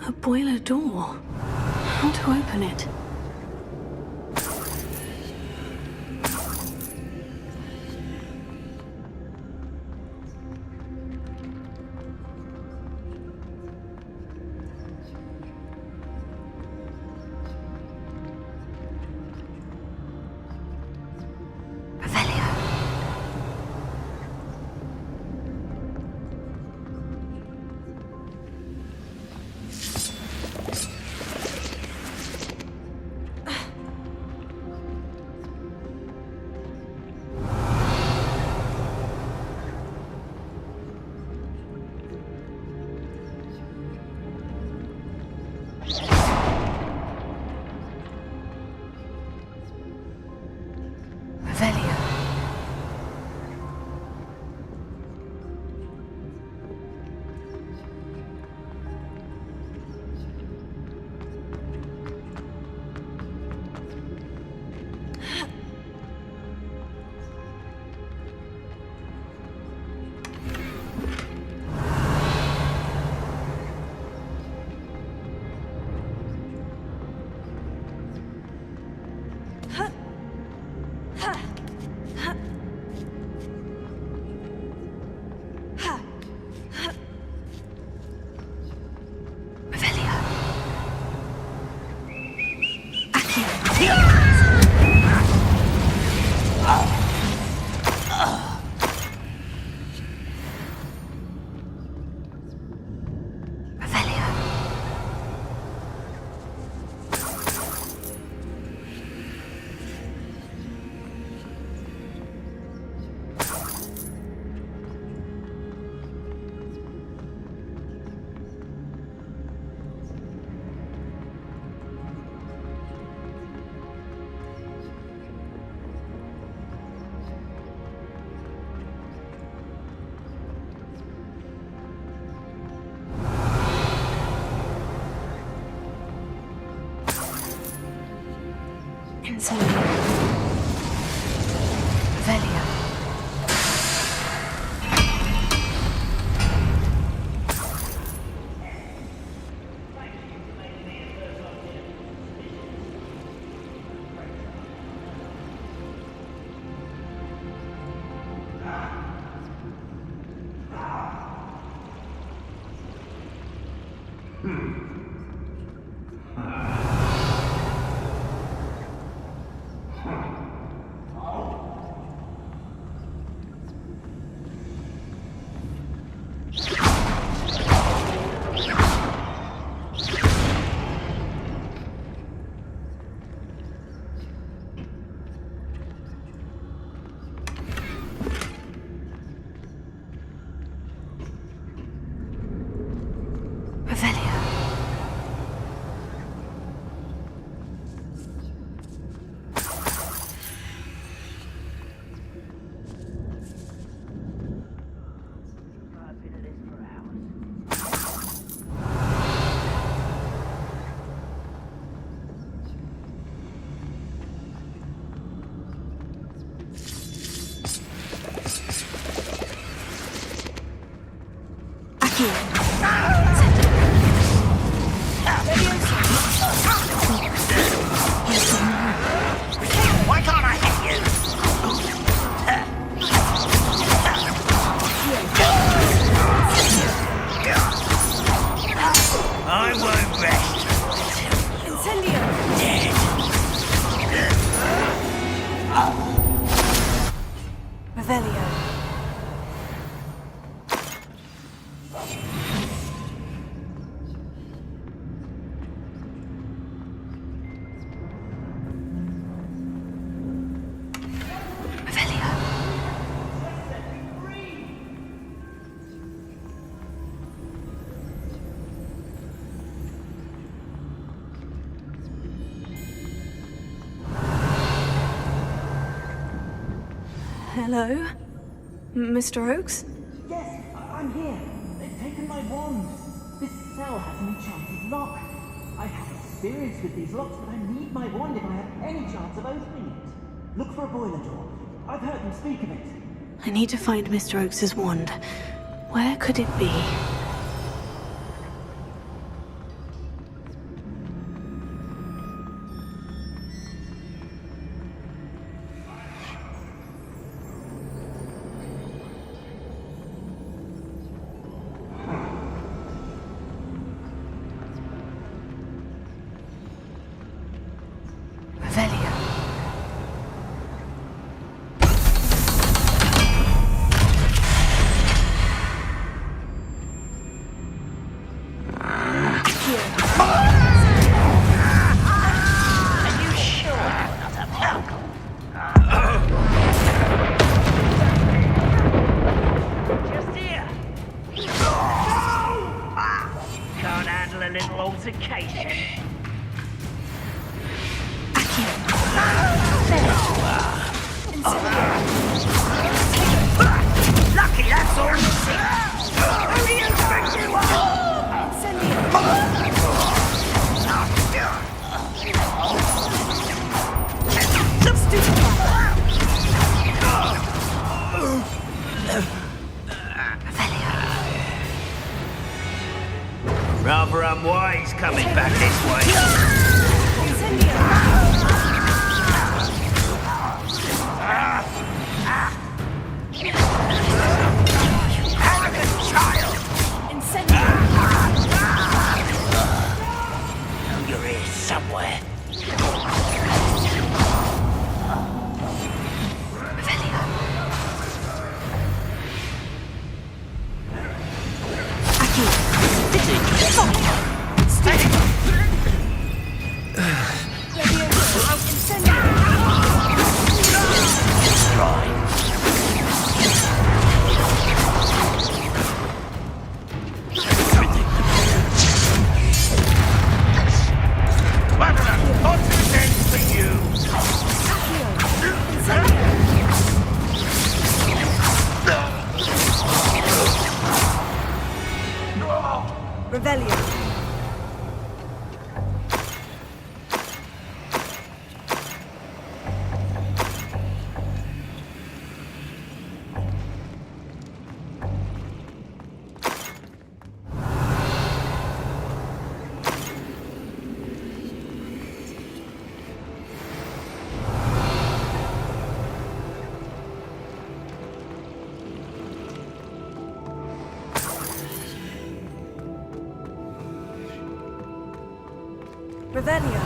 A boiler door. How to open it? Revelio. Hello? Mr. Oakes? Yes, I'm here. They've taken my wand. This cell has an enchanted lock. I have experience with these locks, but I need my wand if I have any chance of opening it. Look for a boiler door. I've heard them speak of it. I need to find Mr. Oakes' wand. Where could it be? Rather unwise coming back this way. Arrogant child! Know you're here somewhere. Revelio. Revelio.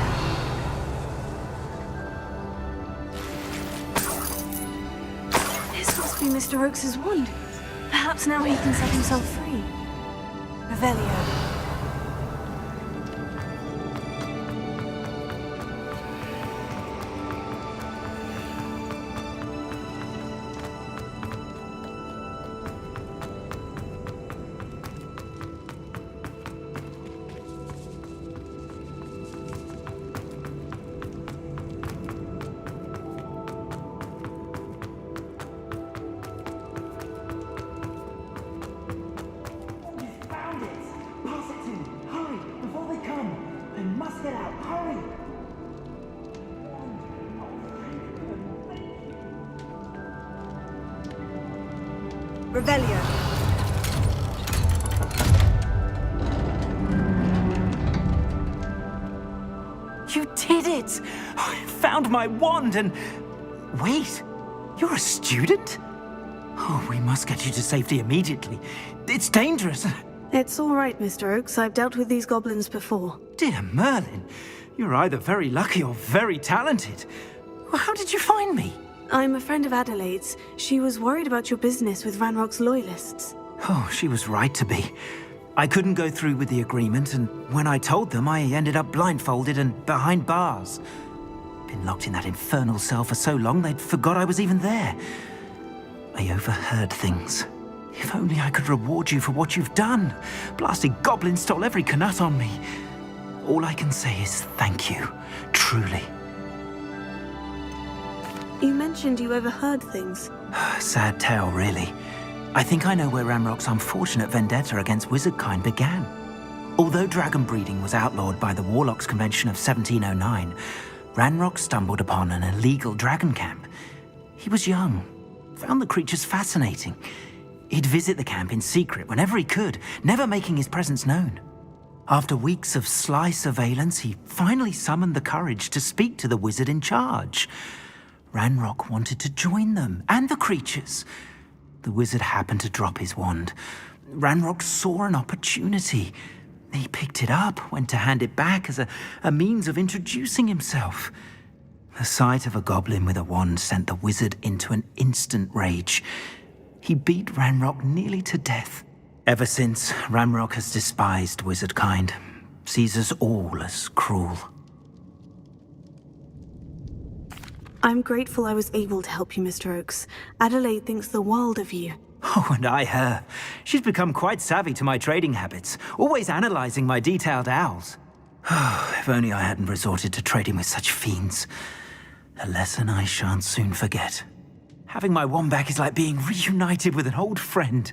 Revelio. This must be Mr. Oakes' wand. Perhaps now he can set himself free. Revelio. Revelio. You did it! I found my wand and... Wait, you're a student? Oh, we must get you to safety immediately. It's dangerous. It's all right, Mr. Oakes. I've dealt with these goblins before. Dear Merlin, you're either very lucky or very talented. How did you find me? I'm a friend of Adelaide's. She was worried about your business with Ranrock's loyalists. Oh, she was right to be. I couldn't go through with the agreement, and when I told them, I ended up blindfolded and behind bars. Been locked in that infernal cell for so long, they'd forgot I was even there. I overheard things. If only I could reward you for what you've done. Blasted goblins stole every Knut on me. All I can say is thank you, truly. You mentioned you overheard things. Sad tale, really. I think I know where Ranrock's unfortunate vendetta against wizardkind began. Although dragon breeding was outlawed by the Warlocks Convention of 1709, Ranrock stumbled upon an illegal dragon camp. He was young, found the creatures fascinating. He'd visit the camp in secret whenever he could, never making his presence known. After weeks of sly surveillance, he finally summoned the courage to speak to the wizard in charge. Ranrock wanted to join them, and the creatures. The wizard happened to drop his wand. Ranrock saw an opportunity. He picked it up, went to hand it back as a means of introducing himself. The sight of a goblin with a wand sent the wizard into an instant rage. He beat Ranrock nearly to death. Ever since, Ranrock has despised wizardkind, sees us all as cruel. I'm grateful I was able to help you, Mr. Oakes. Adelaide thinks the world of you. Oh, and I her. She's become quite savvy to my trading habits, always analyzing my detailed owls. If only I hadn't resorted to trading with such fiends. A lesson I shan't soon forget. Having my wand back is like being reunited with an old friend.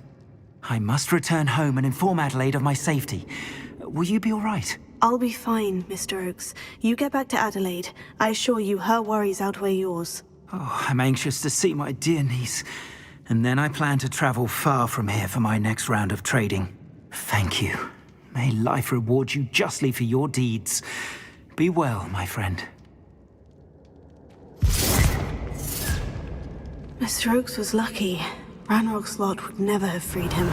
I must return home and inform Adelaide of my safety. Will you be all right? I'll be fine, Mr. Oakes. You get back to Adelaide. I assure you her worries outweigh yours. Oh, I'm anxious to see my dear niece. And then I plan to travel far from here for my next round of trading. Thank you. May life reward you justly for your deeds. Be well, my friend. Mr. Oakes was lucky. Ranrock's lot would never have freed him.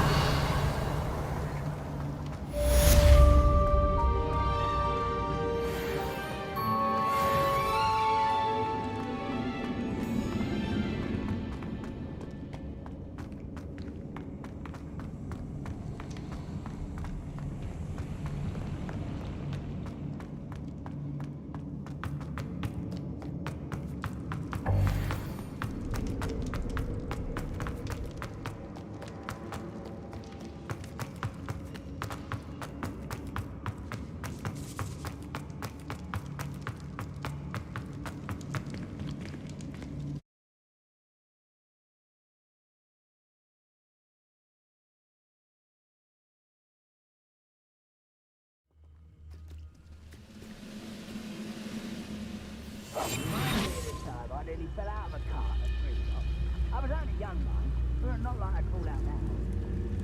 I nearly fell out of a cart at Gringotts. I was only a young man, but not like I'd fall out now.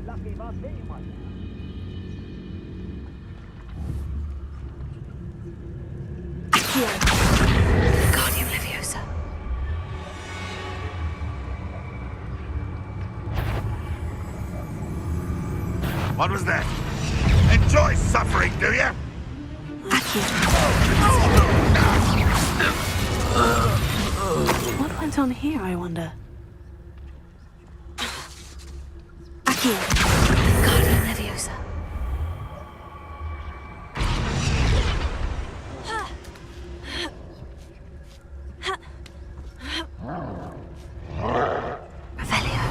Lucky if I was hitting one now. Guardian Leviosa. What was that? Enjoy suffering, do you? What went on here, I wonder? Accio. Guardian Leviosa. Revelio.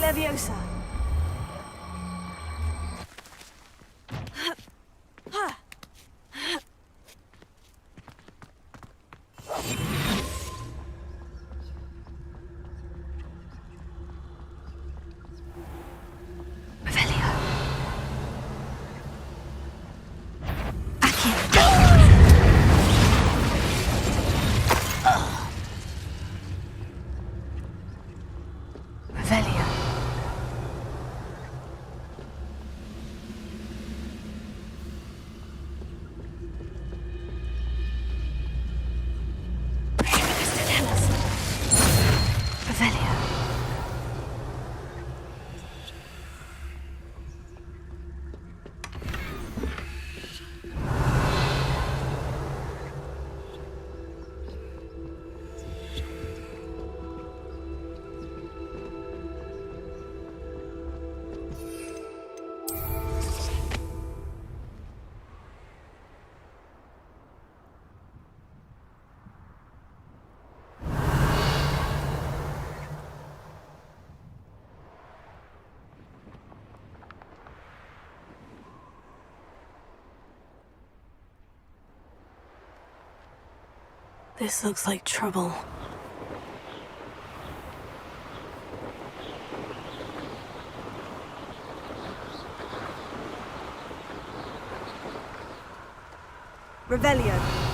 Leviosa. This looks like trouble. Revelio.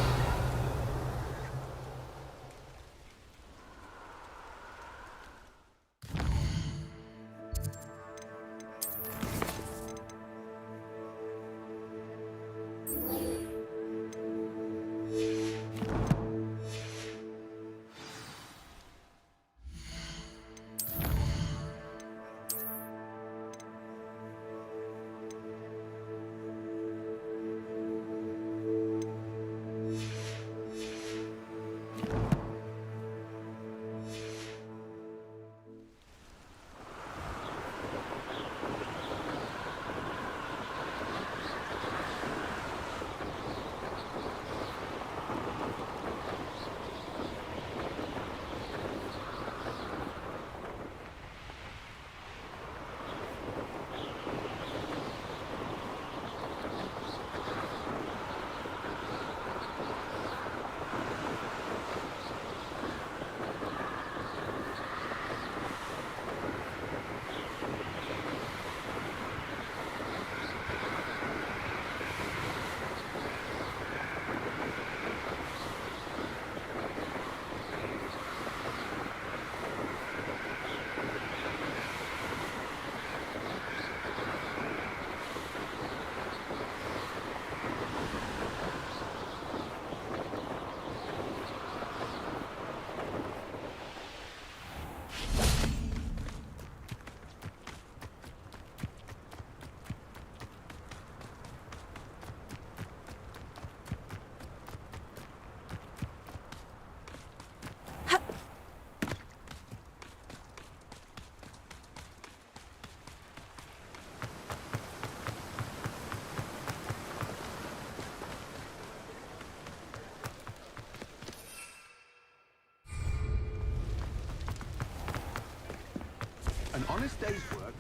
An honest day's work.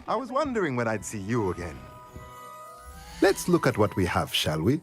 I was wondering when I'd see you again. Let's look at what we have, shall we?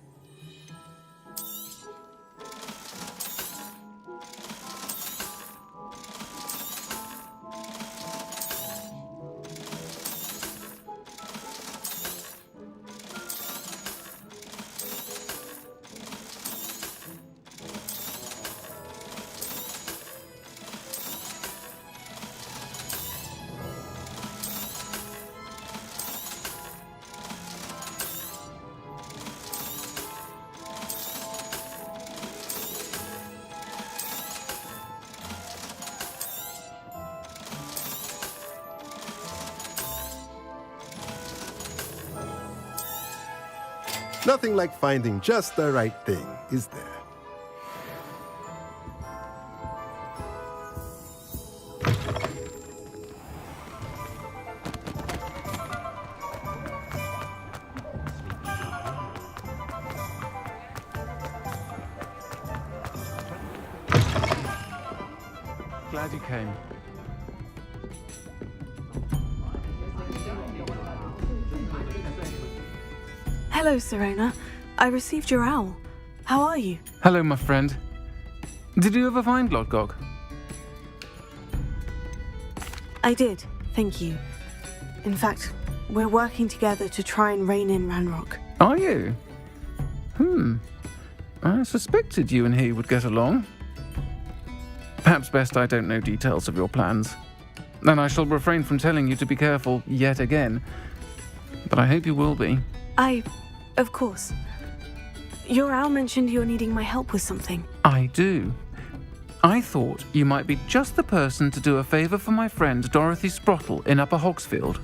Nothing like finding just the right thing, is there? Glad you came. Hello, Serena. I received your owl. How are you? Hello, my friend. Did you ever find Lodgok? I did, thank you. In fact, we're working together to try and rein in Ranrock. Are you? I suspected you and he would get along. Perhaps best I don't know details of your plans. And I shall refrain from telling you to be careful yet again. But I hope you will be. Of course. Your owl mentioned you're needing my help with something. I do. I thought you might be just the person to do a favor for my friend Dorothy Sprottle in Upper Hogsfield.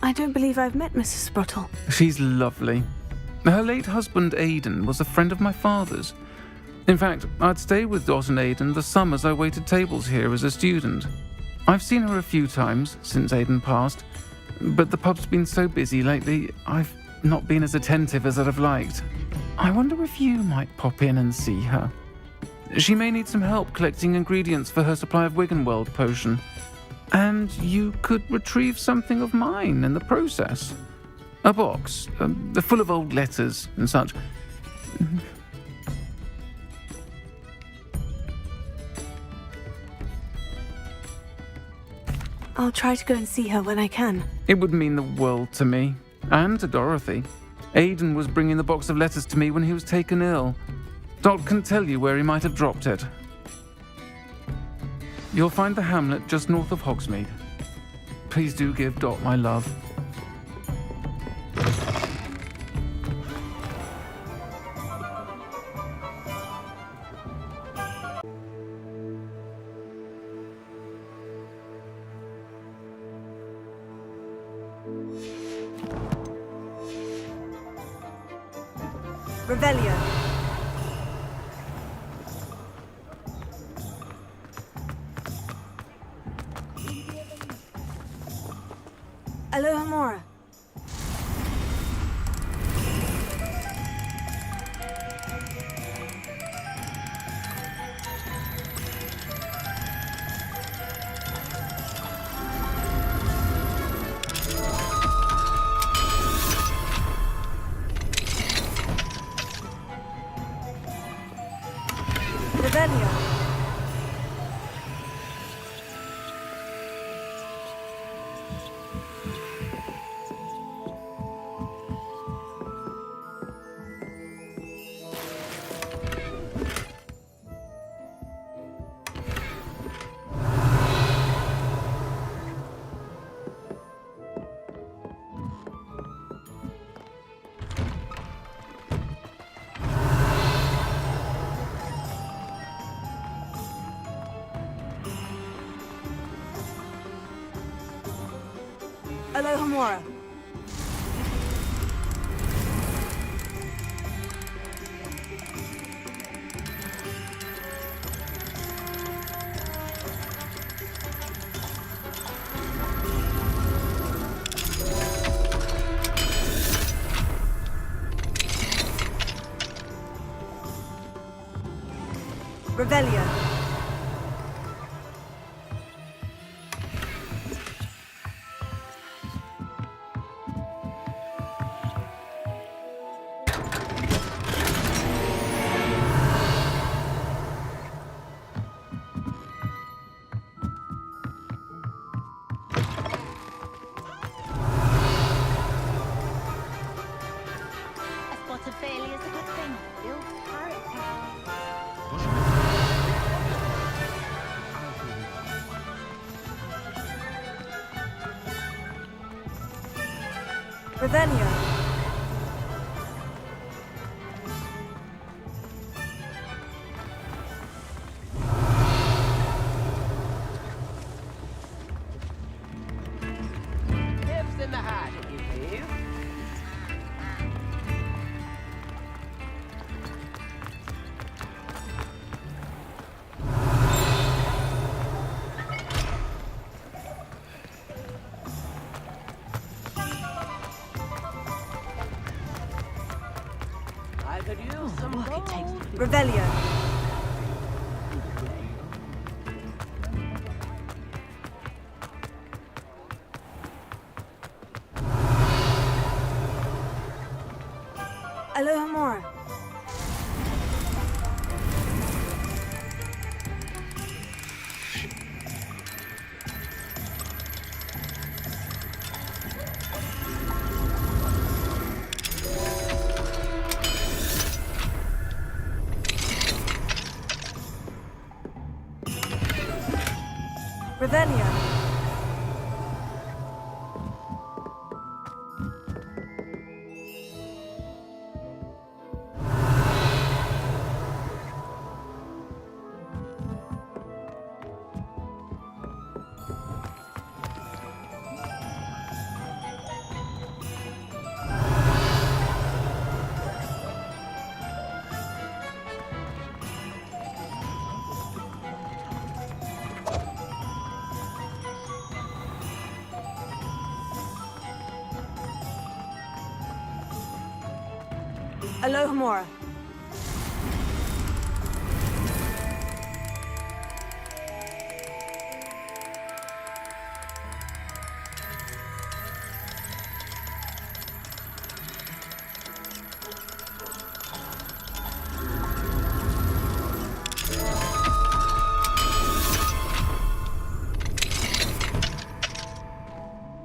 I don't believe I've met Mrs. Sprottle. She's lovely. Her late husband Aidan was a friend of my father's. In fact, I'd stayed with Dot and Aidan the summers I waited tables here as a student. I've seen her a few times since Aidan passed, but the pub's been so busy lately, I've not been as attentive as I'd have liked. I wonder if you might pop in and see her. She may need some help collecting ingredients for her supply of Wiggenweld potion. And you could retrieve something of mine in the process. A box, full of old letters and such. I'll try to go and see her when I can. It would mean the world to me, and to Dorothy. Aidan was bringing the box of letters to me when he was taken ill. Dot can tell you where he might have dropped it. You'll find the hamlet just north of Hogsmeade. Please do give Dot my love. Revelio. Alohomora. Revelio. Alohomora. Revelio. Revelio. Tips in the hat, if you please. I could use some Look, it takes gold. Revelio. Alohomora. Revelio. Alohomora.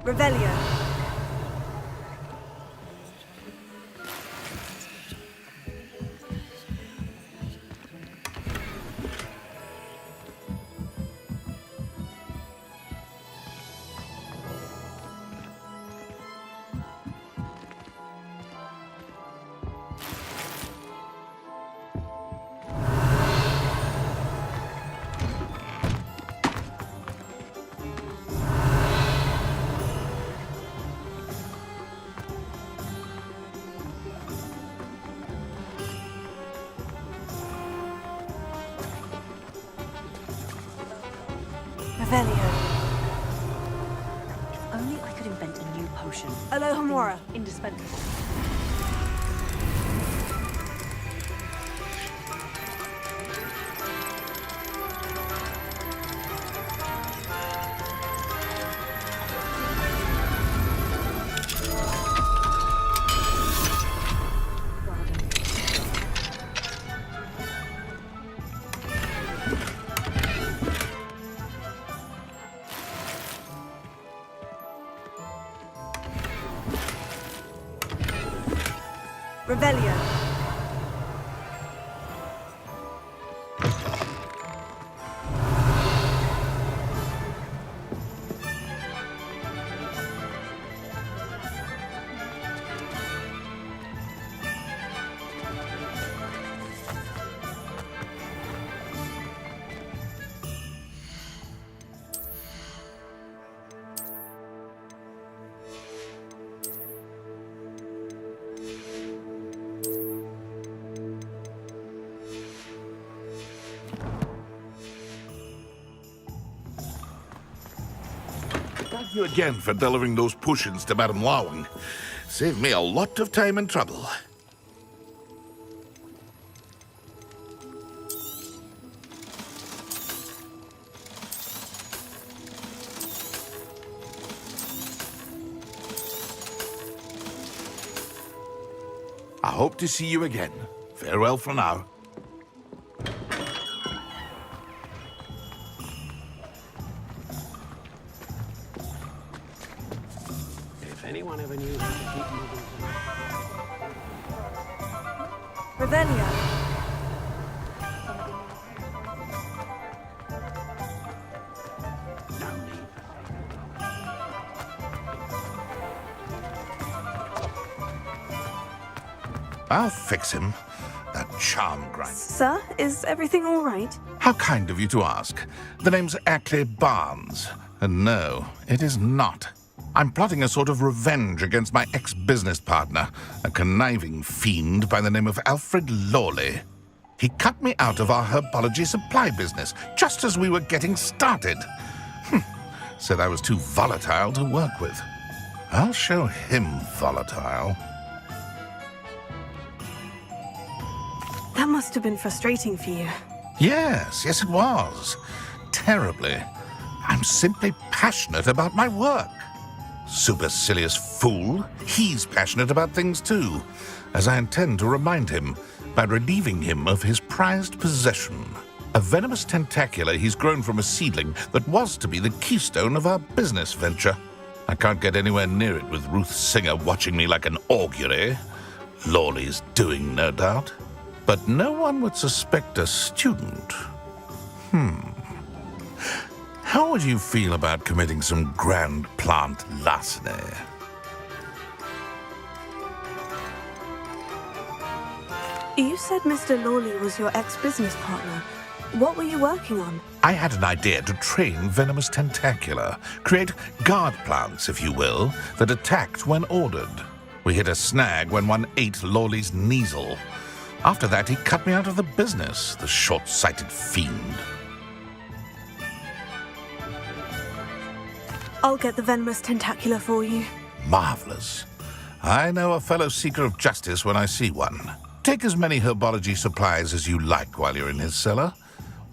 Revelio. Revelio. If only I could invent a new potion. Alohomora. Indispensable. Revelio. Thank you again for delivering those potions to Madame Lawing. Saved me a lot of time and trouble. I hope to see you again. Farewell for now. Anyone ever knew how to keep moving? Revelio. I'll fix him. That charm grinder. Sir, is everything all right? How kind of you to ask. The name's Ackley Barnes. And no, it is not. I'm plotting a sort of revenge against my ex-business partner, a conniving fiend by the name of Alfred Lawley. He cut me out of our herbology supply business just as we were getting started. Said I was too volatile to work with. I'll show him volatile. That must have been frustrating for you. Yes, it was. Terribly. I'm simply passionate about my work. supercilious fool. He's passionate about things too, as I intend to remind him by relieving him of his prized possession. A venomous tentacula he's grown from a seedling that was to be the keystone of our business venture. I can't get anywhere near it with Ruth Singer watching me like an augury. Lawley's doing, no doubt. But no one would suspect a student. How would you feel about committing some grand plant larceny? You said Mr. Lawley was your ex-business partner. What were you working on? I had an idea to train venomous tentacula, create guard plants, if you will, that attacked when ordered. We hit a snag when one ate Lawley's Kneasel. After that, he cut me out of the business, the short-sighted fiend. I'll get the venomous tentacula for you. Marvelous. I know a fellow seeker of justice when I see one. Take as many herbology supplies as you like while you're in his cellar.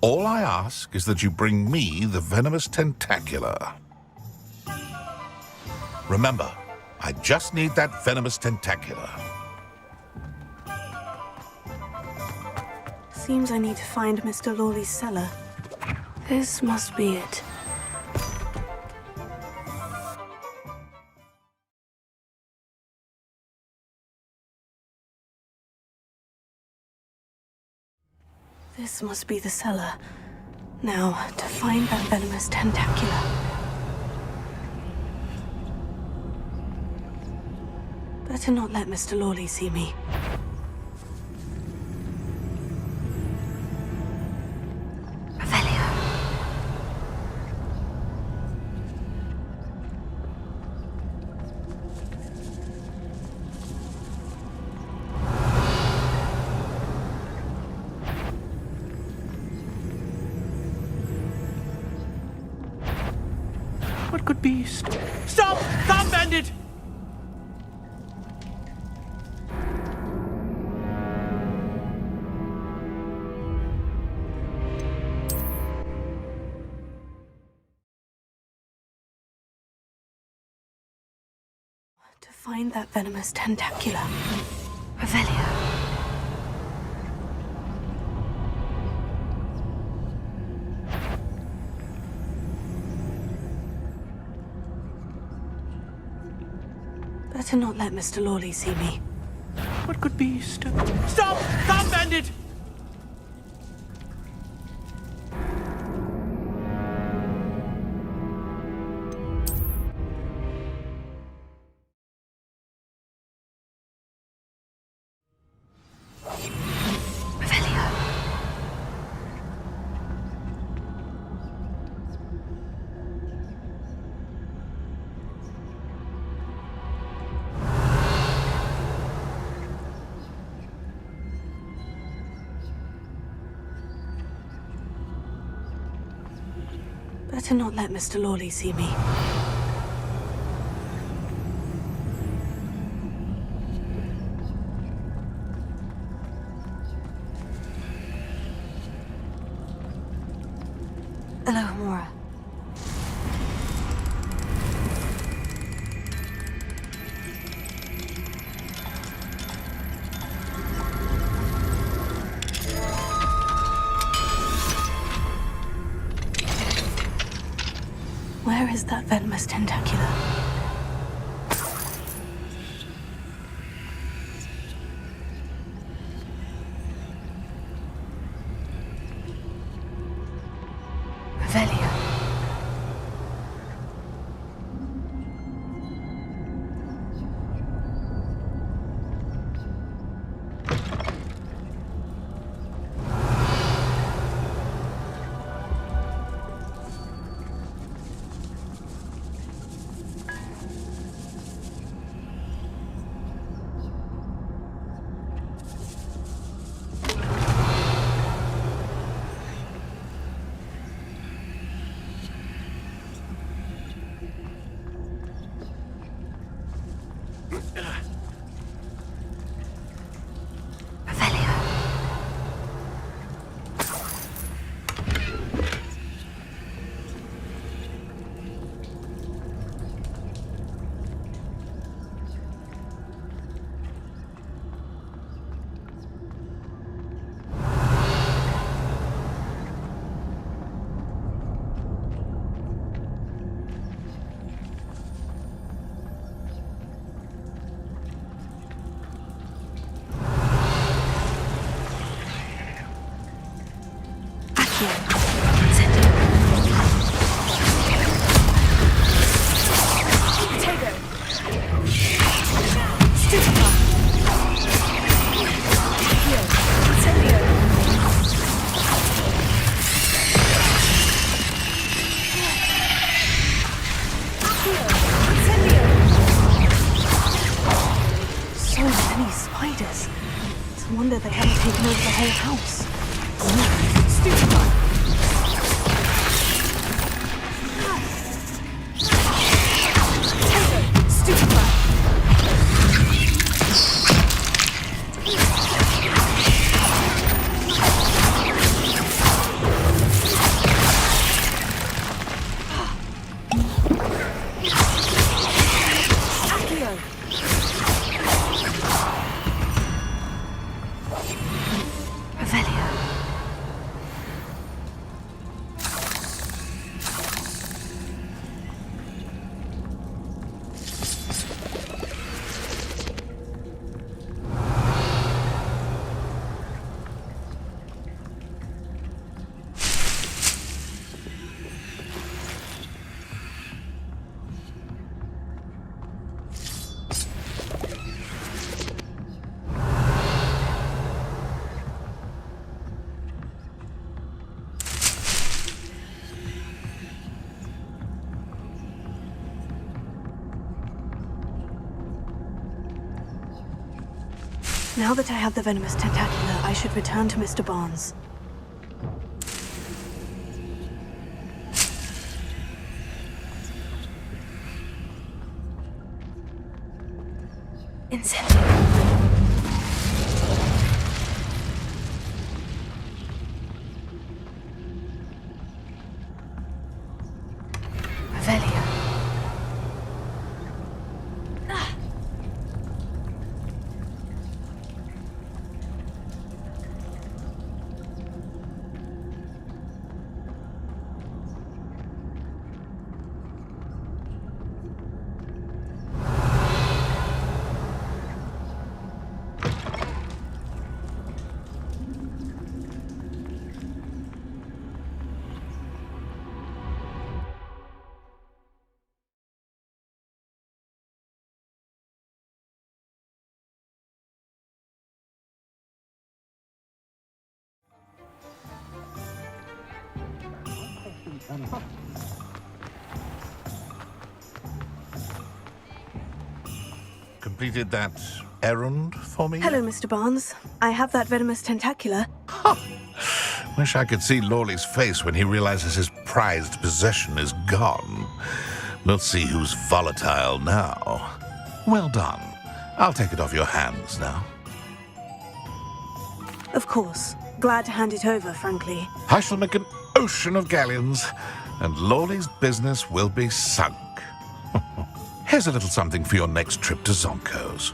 All I ask is that you bring me the venomous tentacula. Remember, I just need that venomous tentacula. Seems I need to find Mr. Lawley's cellar. This must be it. This must be the cellar. Now, to find that venomous tentacula. Better not let Mr. Lawley see me. What good beast? Stop! Stop, bandit! To find that venomous tentacula. Revelio. Better not let Mr. Lawley see me. What could be? Stop! Stop, bandit! Better not let Mr. Lawley see me. Alohomora. Where is that venomous tentacula? Revelio. spiders. It's a wonder they haven't taken over the whole house. Now that I have the venomous tentacula, I should return to Mr. Barnes. Incendio. Revelio. Completed that errand for me? Hello, Mr. Barnes. I have that venomous tentacula. Wish I could see Lawley's face when he realizes his prized possession is gone. We'll see who's volatile now. Well done. I'll take it off your hands now. Of course. Glad to hand it over, frankly. I shall make an ocean of galleons, and Lawley's business will be sunk. Here's a little something for your next trip to Zonko's.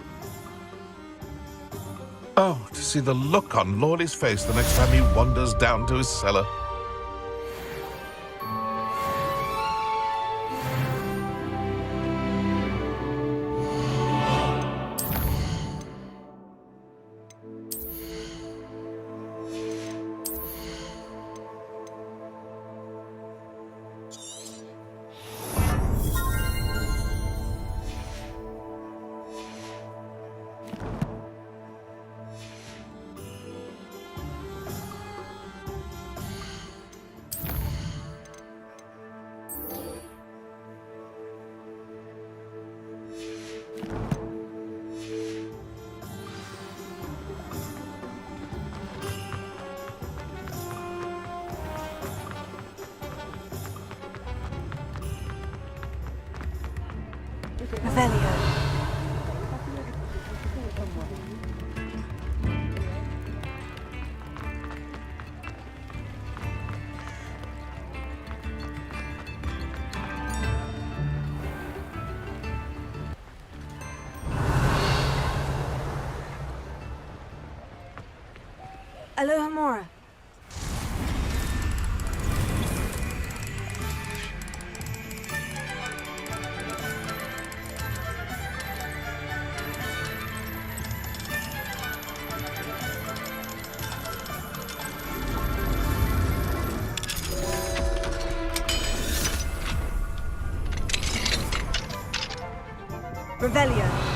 Oh, to see the look on Lawley's face the next time he wanders down to his cellar. Revelio. Aloha Mora. Revelio.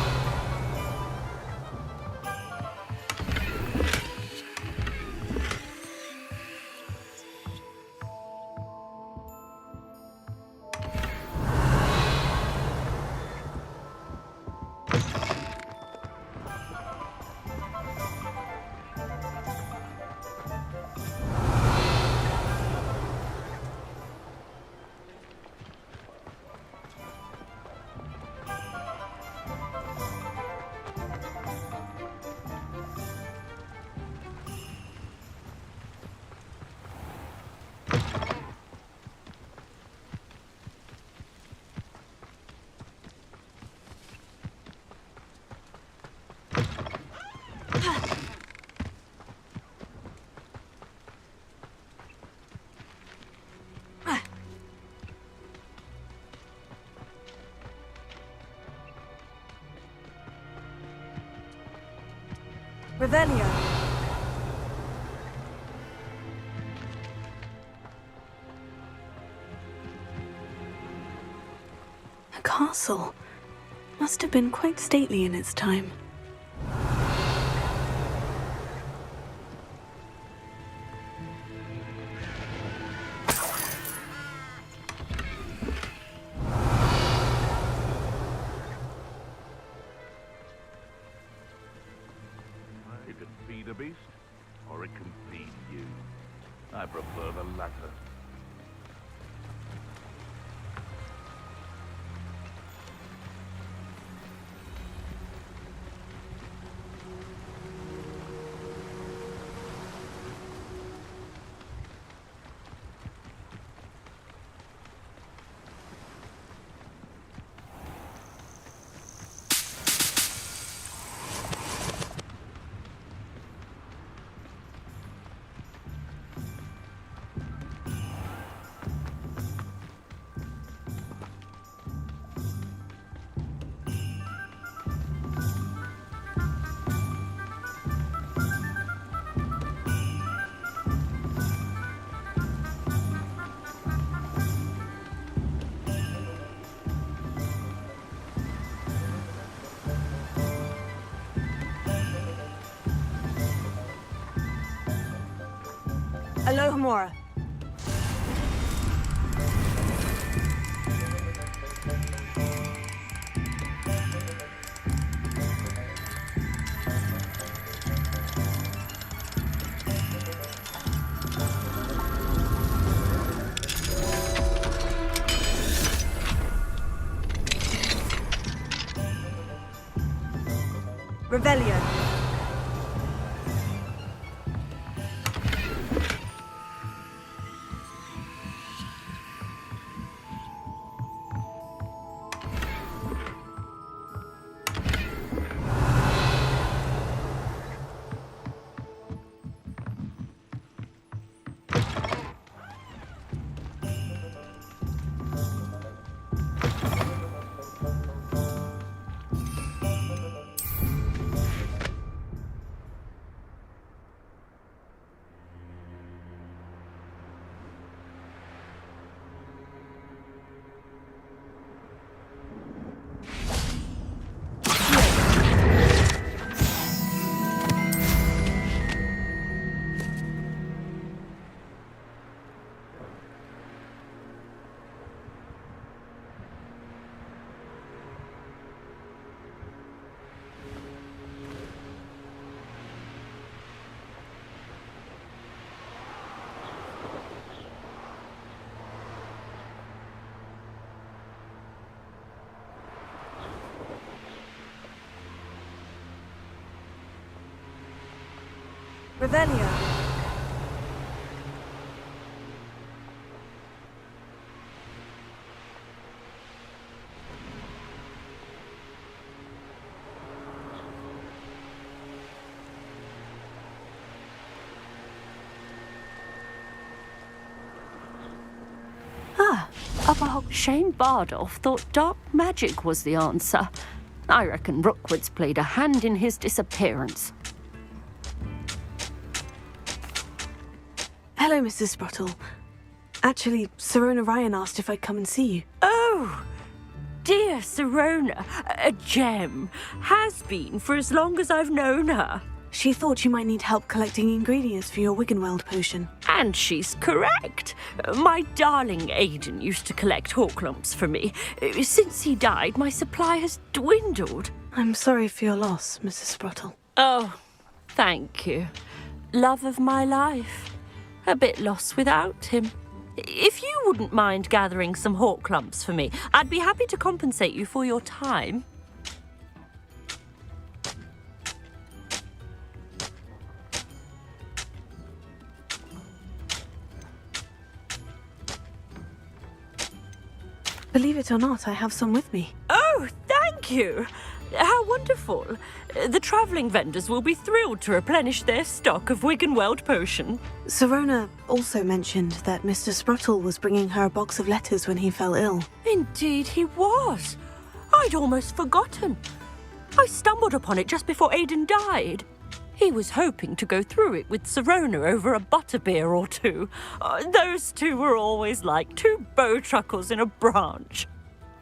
Revelio. A castle. Must have been quite stately in its time. It can feed a beast, or it can feed you. I prefer the latter. Alohomora. Revelio. Revelio. Shane Bardolph thought dark magic was the answer. I reckon Rookwood's played a hand in his disappearance. Hello, Mrs. Sprottle. Actually, Sirona Ryan asked if I'd come and see you. Oh, dear Sirona, a gem. Has been for as long as I've known her. She thought you might need help collecting ingredients for your Wiggenweld potion. And she's correct. My darling Aidan used to collect Hawklumps for me. Since he died, my supply has dwindled. I'm sorry for your loss, Mrs. Sprottle. Oh, thank you. Love of my life. A bit lost without him. If you wouldn't mind gathering some Hawklumps for me, I'd be happy to compensate you for your time. Believe it or not, I have some with me. Oh, thank you. How wonderful. The travelling vendors will be thrilled to replenish their stock of Wiggenweld potion. Sirona also mentioned that Mr. Sprottle was bringing her a box of letters when he fell ill. Indeed he was. I'd almost forgotten. I stumbled upon it just before Aidan died. He was hoping to go through it with Sirona over a butterbeer or two. Those two were always like two bowtruckles in a branch.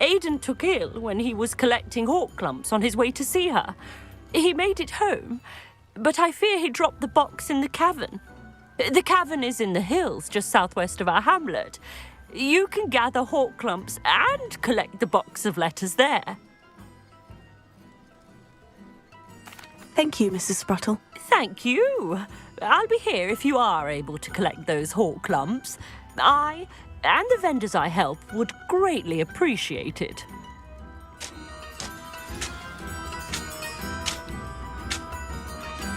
Aidan took ill when he was collecting hawk clumps on his way to see her. He made it home, but I fear he dropped the box in the cavern. The cavern is in the hills just southwest of our hamlet. You can gather hawk clumps and collect the box of letters there. Thank you, Mrs. Spruttle. Thank you. I'll be here if you are able to collect those hawk clumps. I and the vendors I help would greatly appreciate it.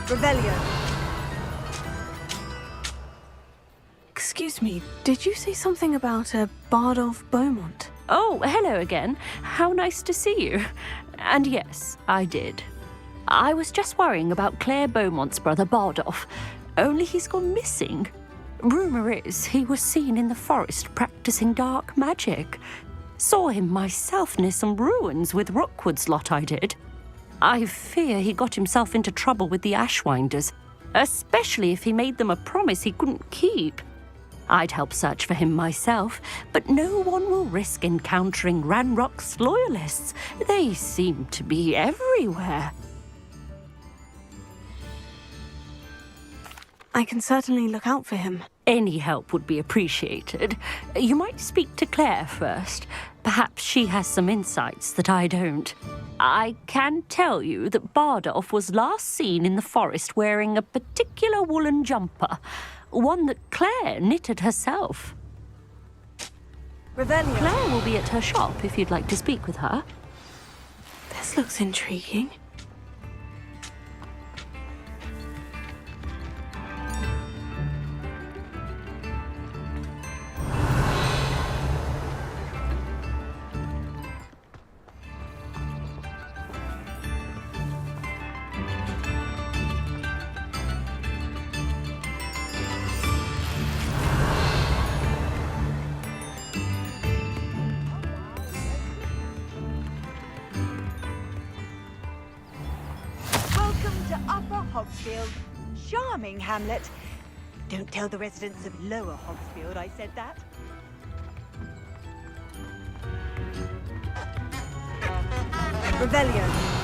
Revelio. Excuse me, did you say something about a Bardolph Beaumont? Oh, hello again. How nice to see you. And yes, I did. I was just worrying about Claire Beaumont's brother Bardolph, only he's gone missing. Rumour is he was seen in the forest practicing dark magic. Saw him myself near some ruins with Rookwood's lot I did. I fear he got himself into trouble with the Ashwinders, especially if he made them a promise he couldn't keep. I'd help search for him myself, but no one will risk encountering Ranrock's loyalists. They seem to be everywhere. I can certainly look out for him. Any help would be appreciated. You might speak to Claire first. Perhaps she has some insights that I don't. I can tell you that Bardolph was last seen in the forest wearing a particular woolen jumper, one that Claire knitted herself. Revelio. Claire will be at her shop if you'd like to speak with her. This looks intriguing. Hogsfield. Charming hamlet. Don't tell the residents of Lower Hogsfield I said that. Revelio.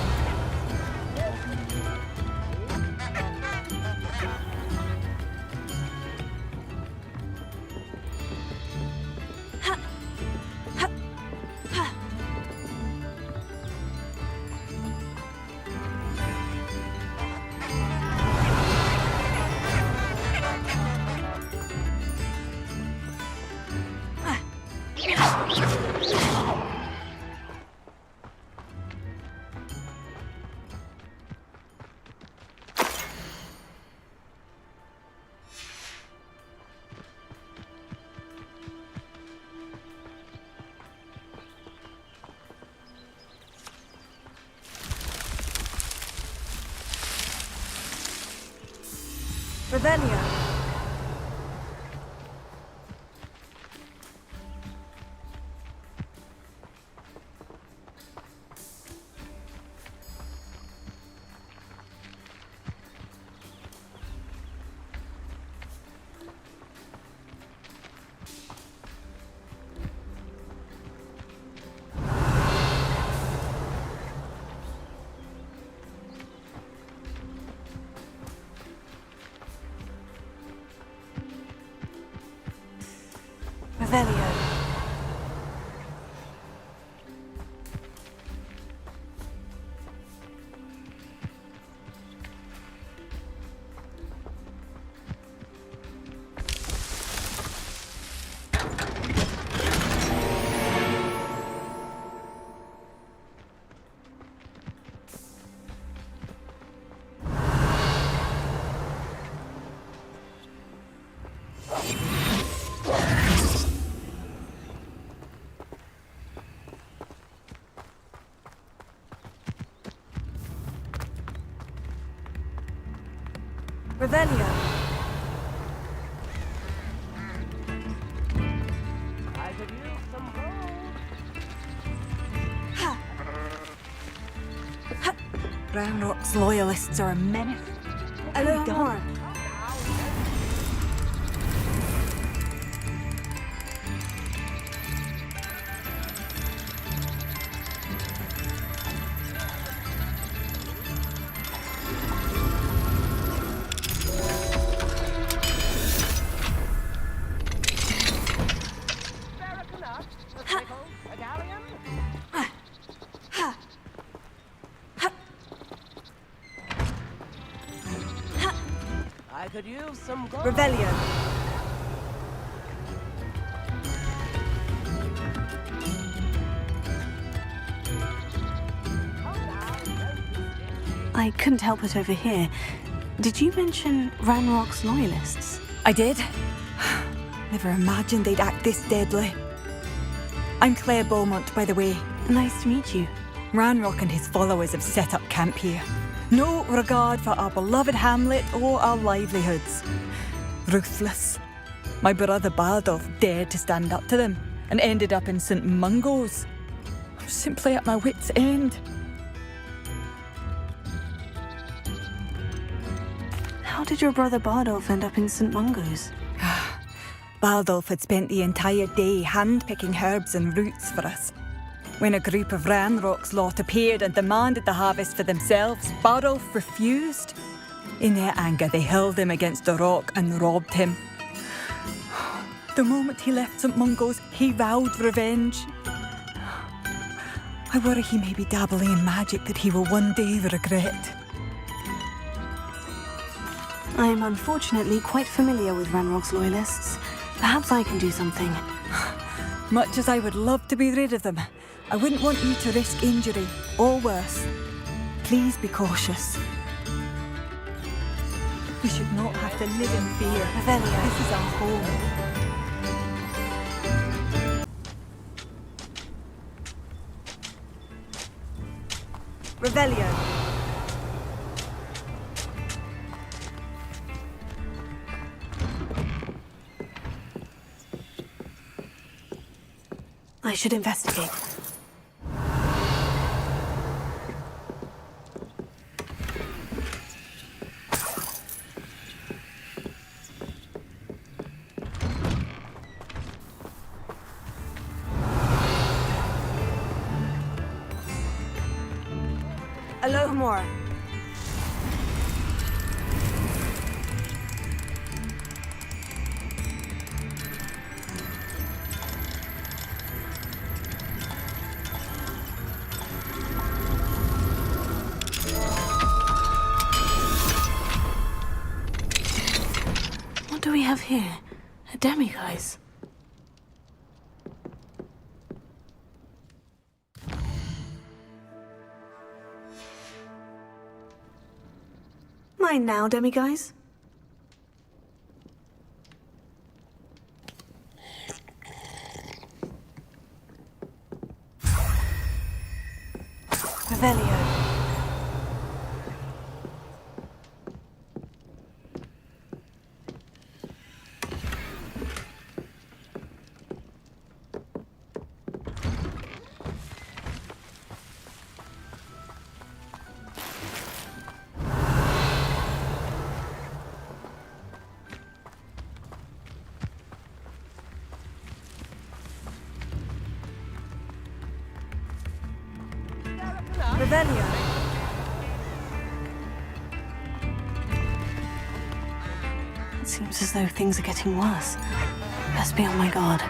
Revelio. Revelio. Revelio. I could use some gold. Ranrock's loyalists are a menace. Hello, more. I could use some gold. Rebellion. I couldn't help but overhear. Did you mention Ranrock's loyalists? I did. Never imagined they'd act this deadly. I'm Claire Beaumont, by the way. Nice to meet you. Ranrock and his followers have set up camp here. No regard for our beloved hamlet or our livelihoods. Ruthless. My brother Bardolph dared to stand up to them and ended up in St. Mungo's. I'm simply at my wit's end. How did your brother Bardolph end up in St. Mungo's? Bardolph had spent the entire day hand-picking herbs and roots for us. When a group of Ranrock's lot appeared and demanded the harvest for themselves, Bardolph refused. In their anger, they hurled him against a rock and robbed him. The moment he left St. Mungo's, he vowed revenge. I worry he may be dabbling in magic that he will one day regret. I am unfortunately quite familiar with Ranrock's loyalists. Perhaps I can do something. Much as I would love to be rid of them, I wouldn't want you to risk injury, or worse. Please be cautious. We should not have to live in fear. Revelio. This is our home. Revelio. I should investigate. Alohomora. What do we have here? A demiguise. Mine now, demiguise. Revelio. Revelio. It seems as though things are getting worse. Best be on my guard.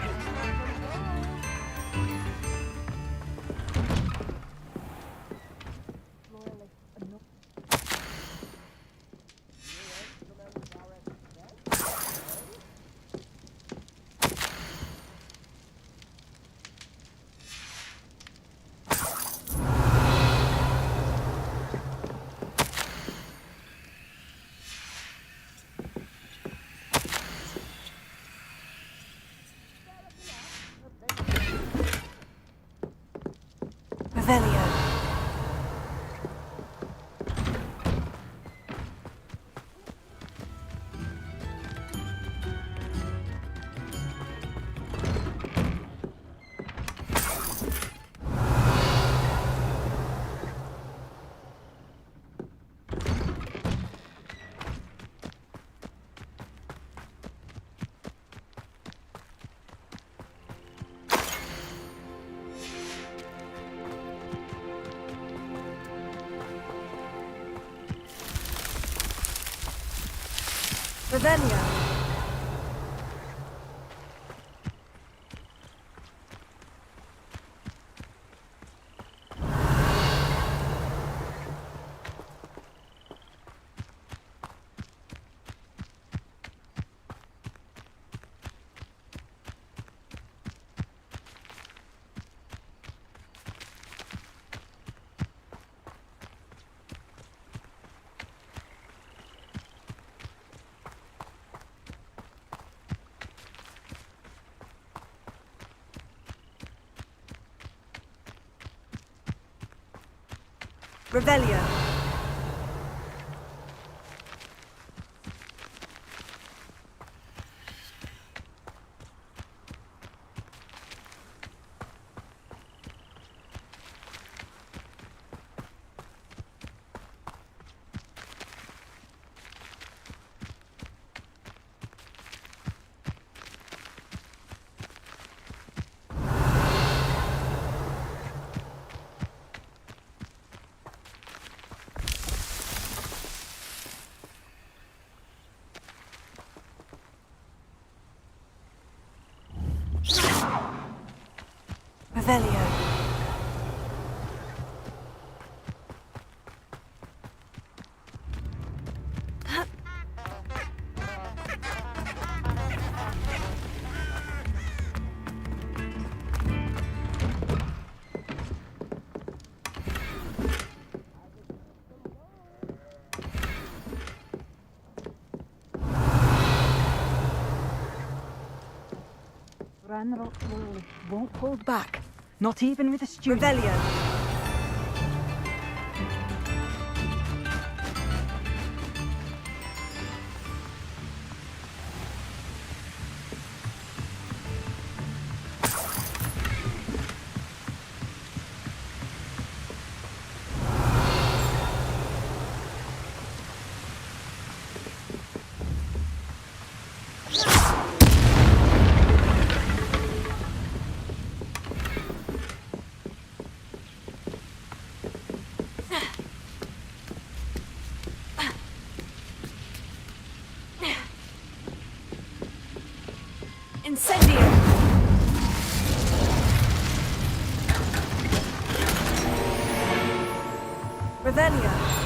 Revelio. Revelio. Revelio. Ranrock won't hold back. Not even with a student. Revelio. Incendio! Revelio.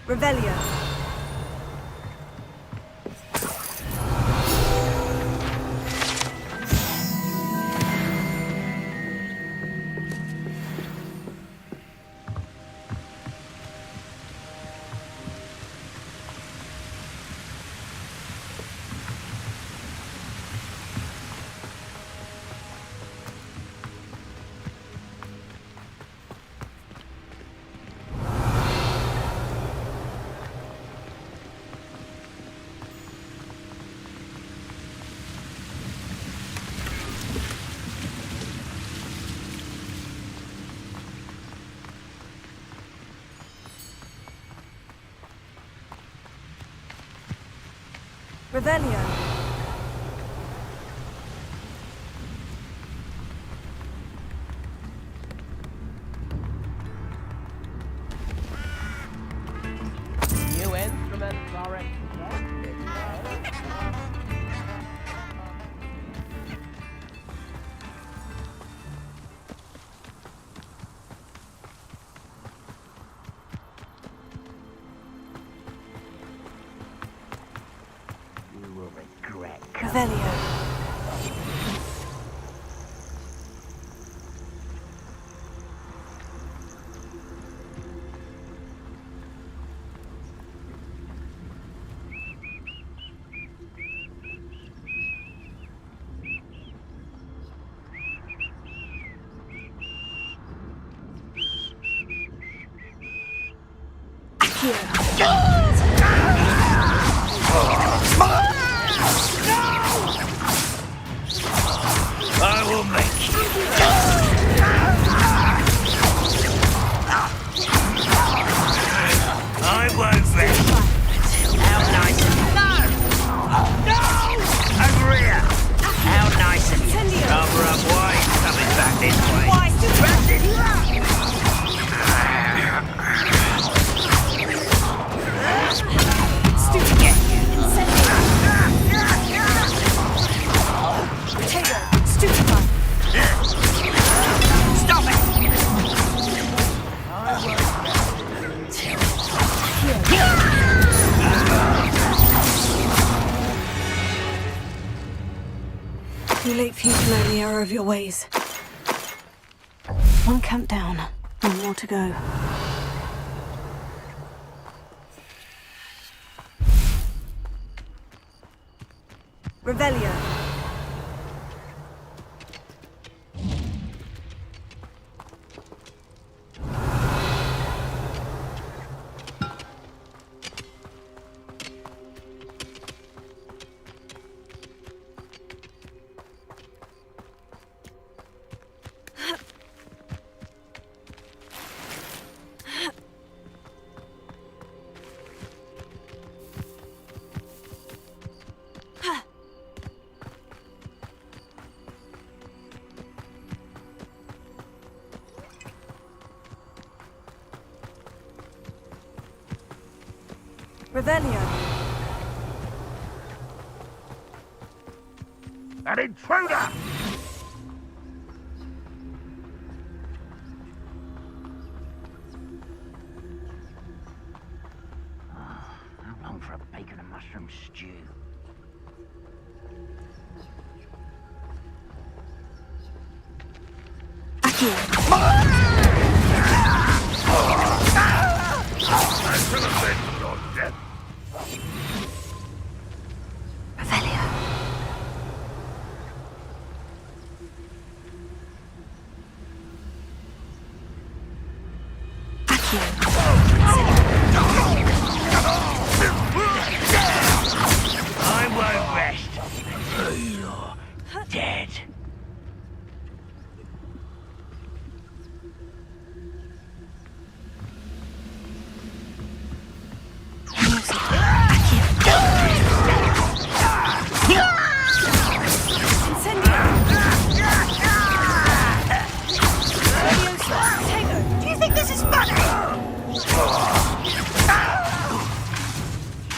Revelio. Revelio. New instruments are expected. You will regret. Revelio. No! Too late for you to know the error of your ways. One camp down, one more to go. Revelio. Revelio. An intruder! How long for a bacon and mushroom stew? I won't rest. You're dead. Do you think this is funny?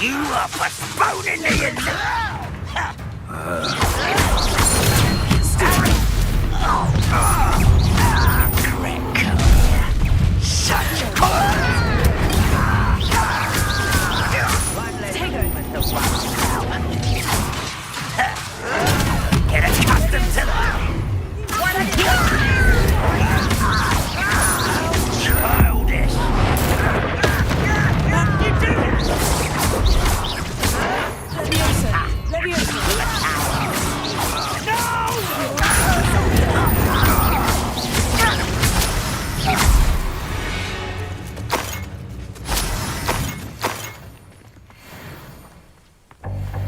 You are postponing the Get accustomed to that. Childish. You do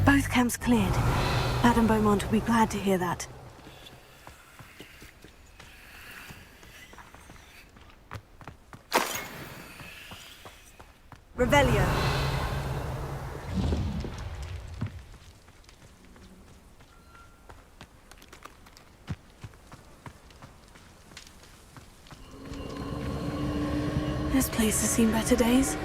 Both camps cleared. Madame Beaumont will be glad to hear that. Revelio. This place has seen better days.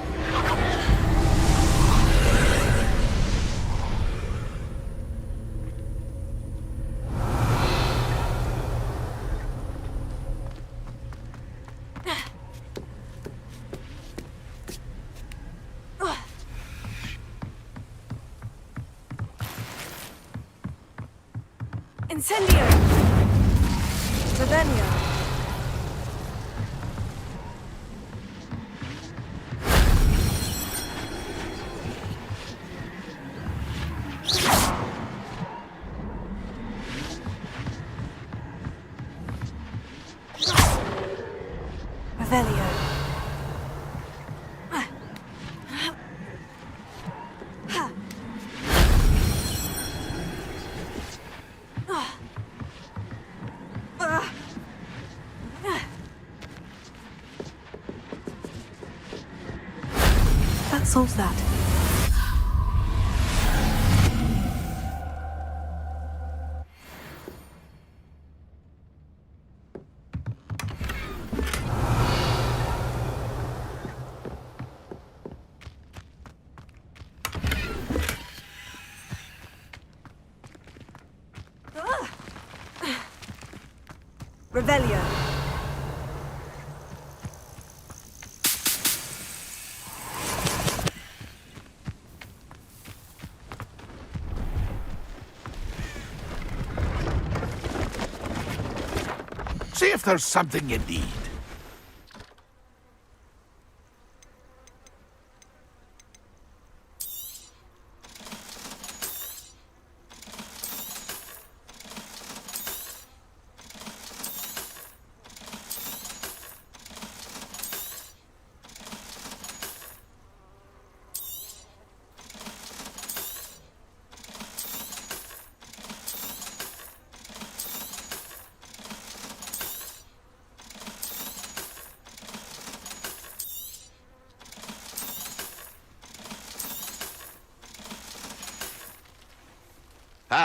Incendio. Revelio. Revelio. That solves that. Revelio. See if there's something you need.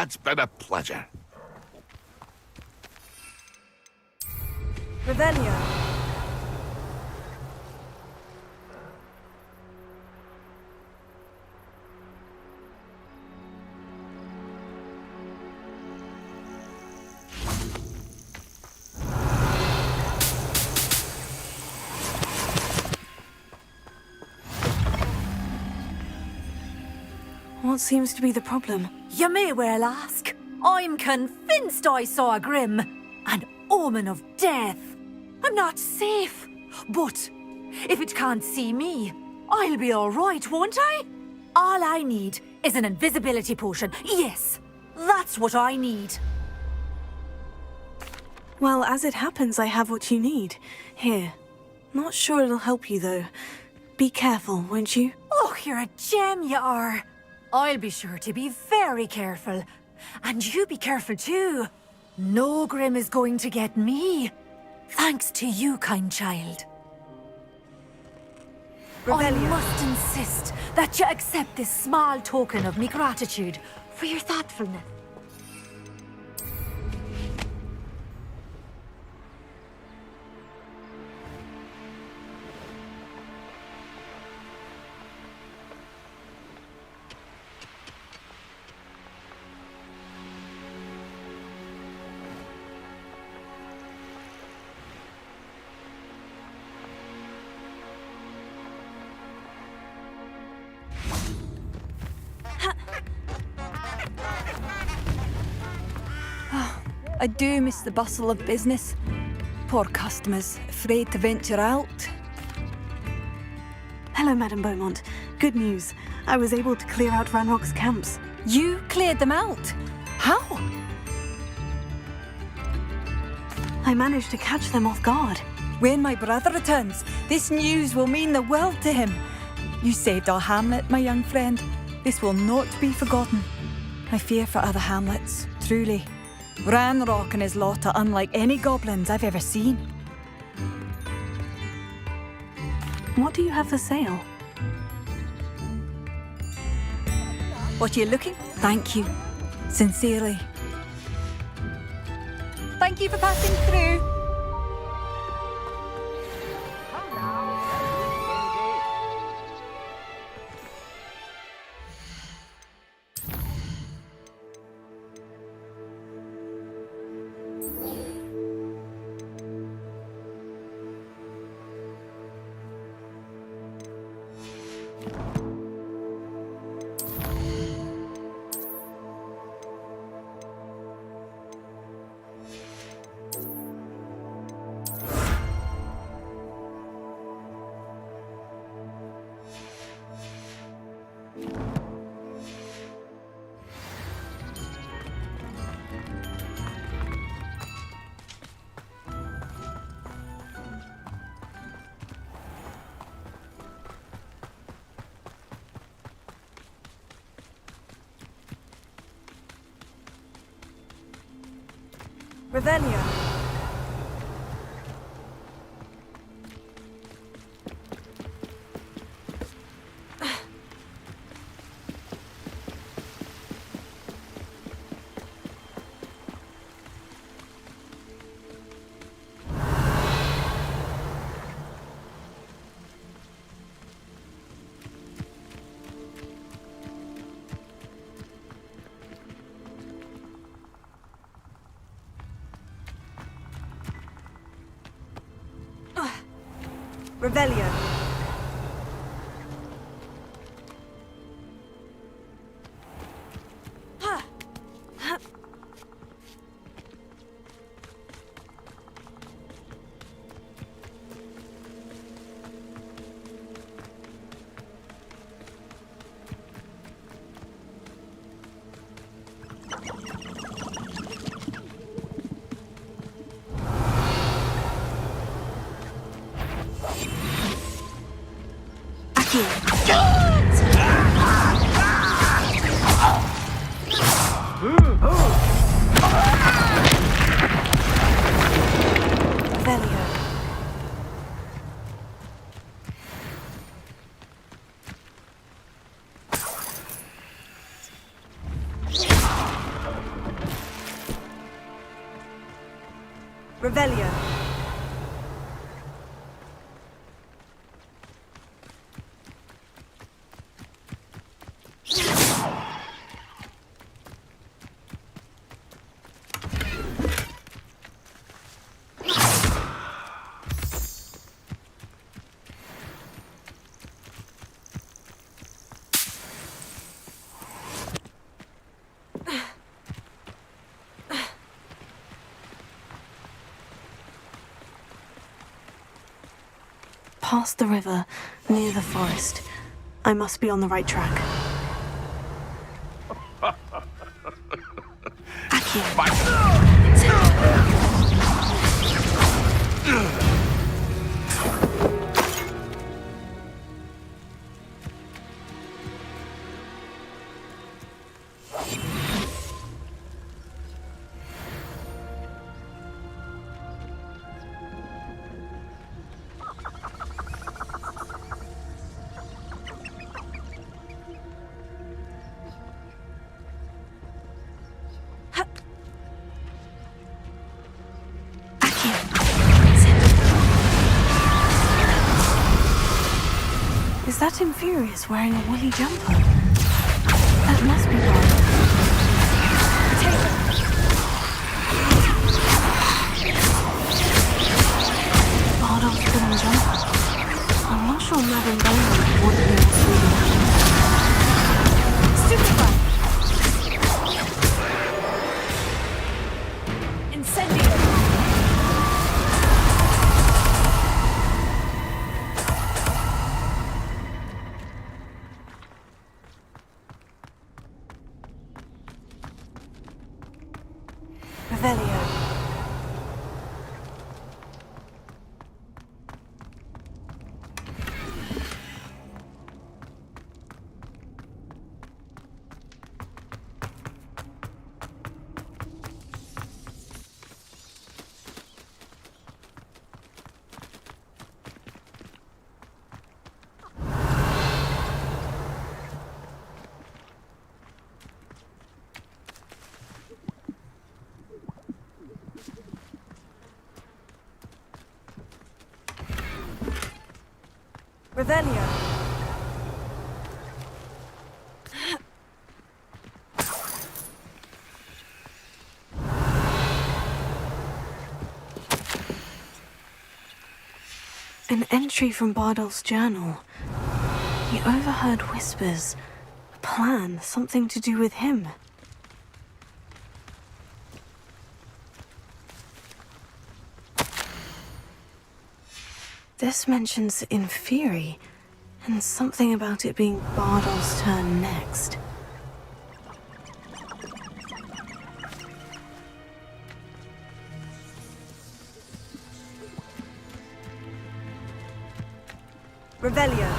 It's been a pleasure. Revelio. What seems to be the problem? You may well ask. I'm convinced I saw a grim, an omen of death. I'm not safe. But if it can't see me, I'll be all right, won't I? All I need is an invisibility potion. Yes, that's what I need. Well, as it happens, I have what you need. Here. Not sure it'll help you, though. Be careful, won't you? Oh, you're a gem, you are. I'll be sure to be very careful. And you be careful too. No grim is going to get me. Thanks to you, kind child. I must insist that you accept this small token of me gratitude for your thoughtfulness. I do miss the bustle of business. Poor customers, afraid to venture out. Hello, Madame Beaumont. Good news. I was able to clear out Ranrock's camps. You cleared them out? How? I managed to catch them off guard. When my brother returns, this news will mean the world to him. You saved our hamlet, my young friend. This will not be forgotten. I fear for other hamlets, truly. Ranrock and his lot are unlike any goblins I've ever seen. What do you have for sale? What are you looking? Thank you. Sincerely. Thank you for passing through. Revelio. Revelio. Revelio. Revelio. Past the river, near the forest. I must be on the right track. Is that Infurious wearing a woolly jumper? That must be Bard. Bardolph's woolen jumper. I'm not sure Madame Bowman would want me else reading that. Stupefy! Incendio! Revelio. Revelio. An entry from Bardolph's journal. He overheard whispers. A plan, something to do with him. This mentions Inferi, and something about it being Bardolph's turn next. Revelio.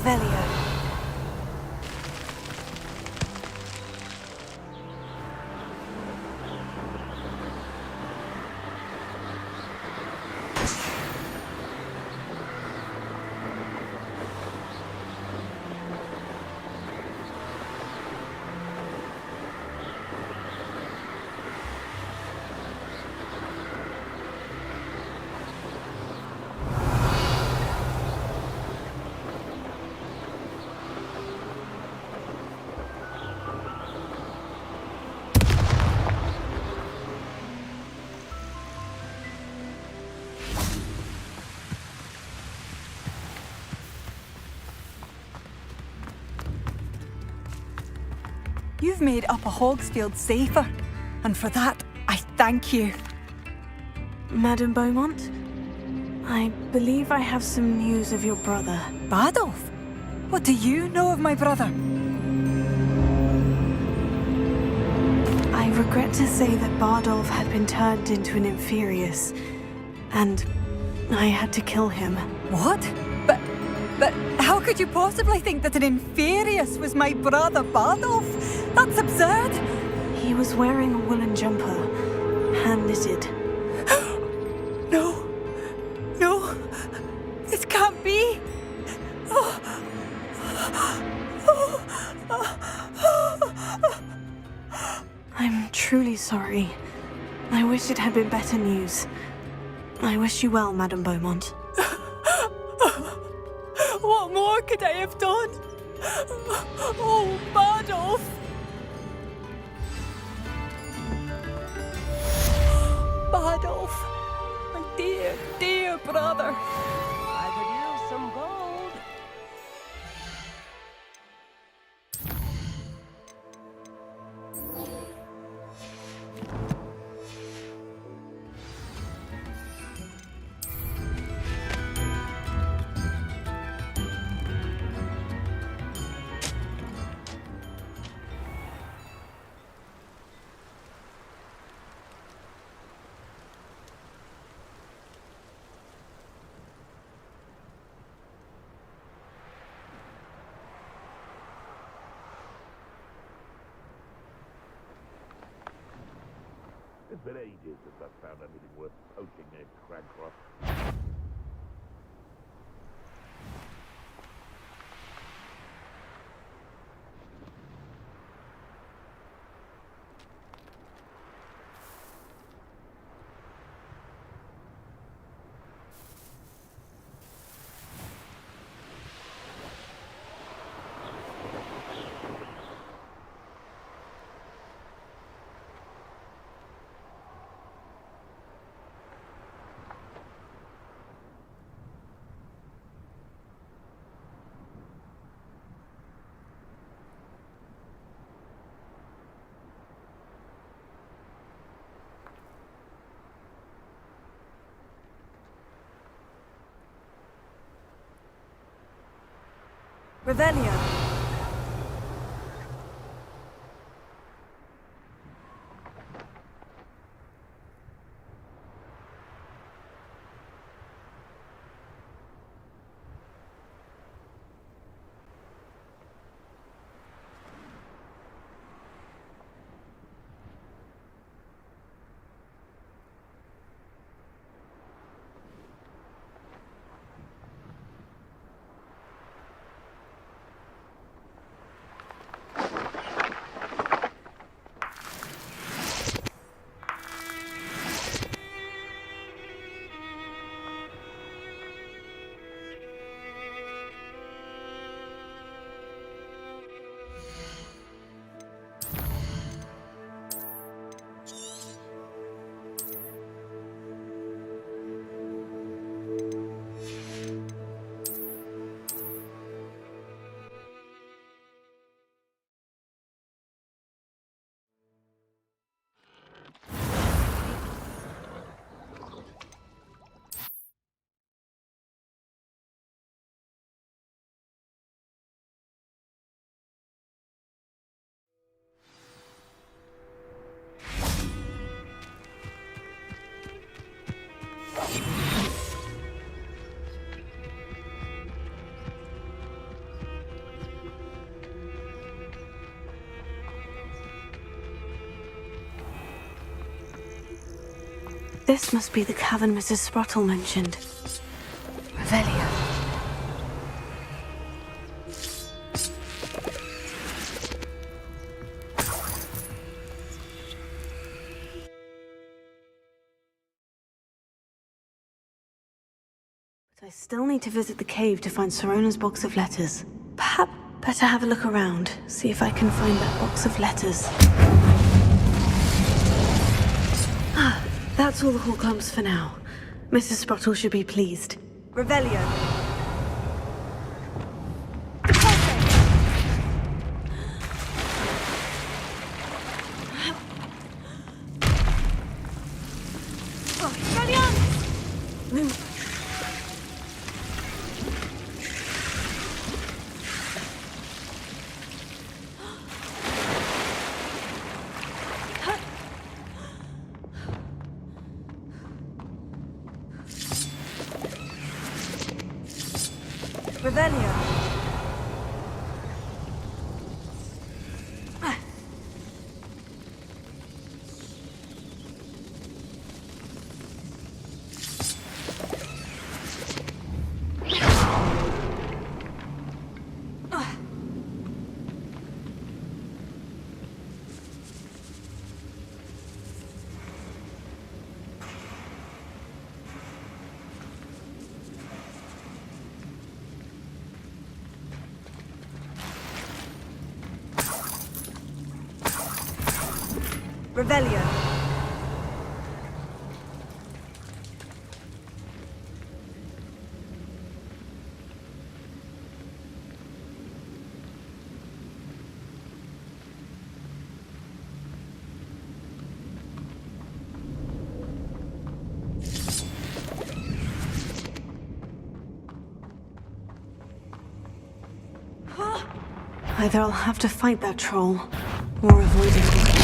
Revelio. You've made Upper Hogsfield safer, and for that, I thank you. Madame Beaumont, I believe I have some news of your brother. Bardolph? What do you know of my brother? I regret to say that Bardolph had been turned into an Inferius, and I had to kill him. What? But how could you possibly think that an Inferius was my brother Bardolph? That's absurd! He was wearing a woolen jumper, hand-knitted. No! No! This can't be! I'm truly sorry. I wish it had been better news. I wish you well, Madame Beaumont. What more could I have done? Oh, Bardolph! Bardolph, my dear, dear brother. I could use some gold. It's been ages since I've found anything worth poking a crank across. Revelio. This must be the cavern Mrs. Sprottle mentioned. Revelio. But I still need to visit the cave to find Sorona's box of letters. Perhaps better have a look around, see if I can find that box of letters. Ah, that's all the Horklumps for now. Mrs. Sprottle should be pleased. Revelio. Revelio. Revelio. Either I'll have to fight that troll, or avoid it.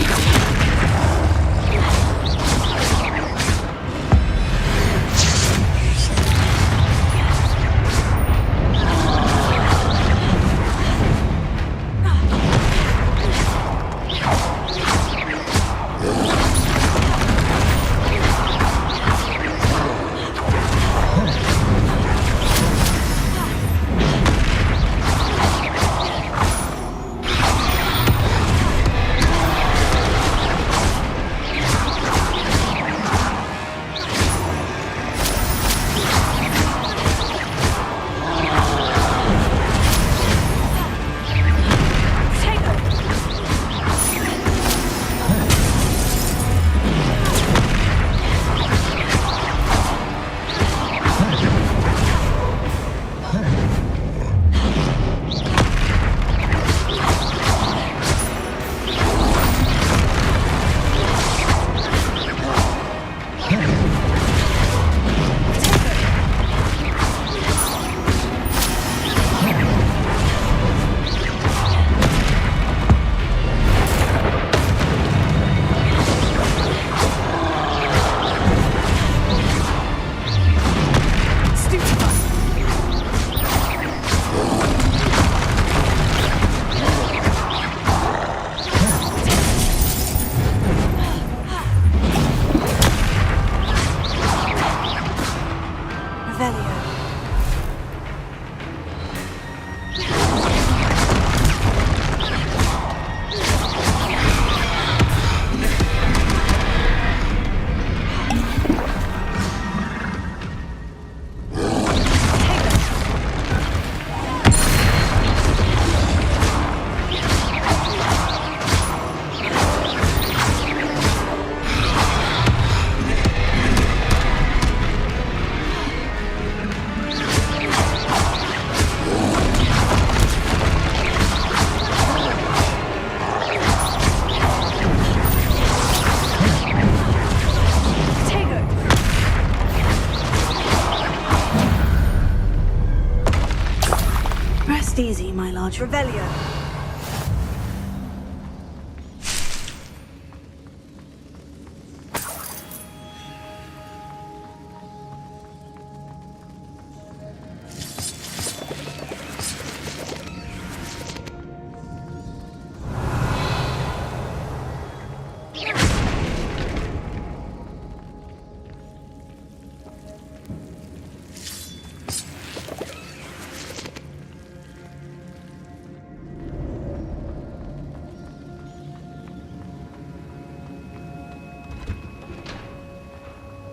Easy, my large Revelio.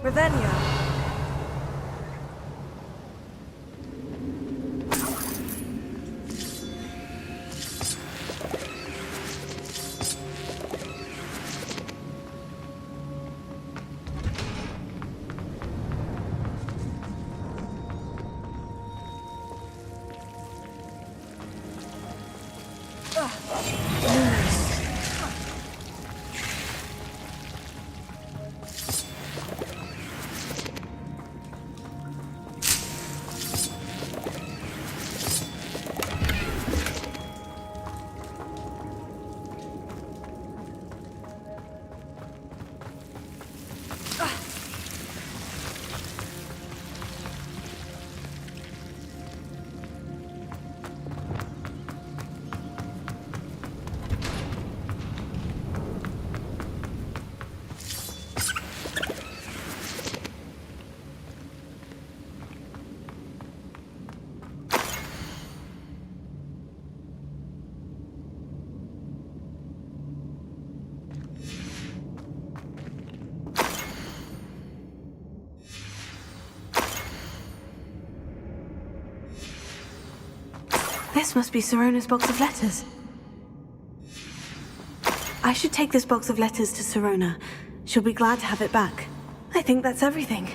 Revelio. This must be Sirona's box of letters. I should take this box of letters to Sirona. She'll be glad to have it back. I think that's everything.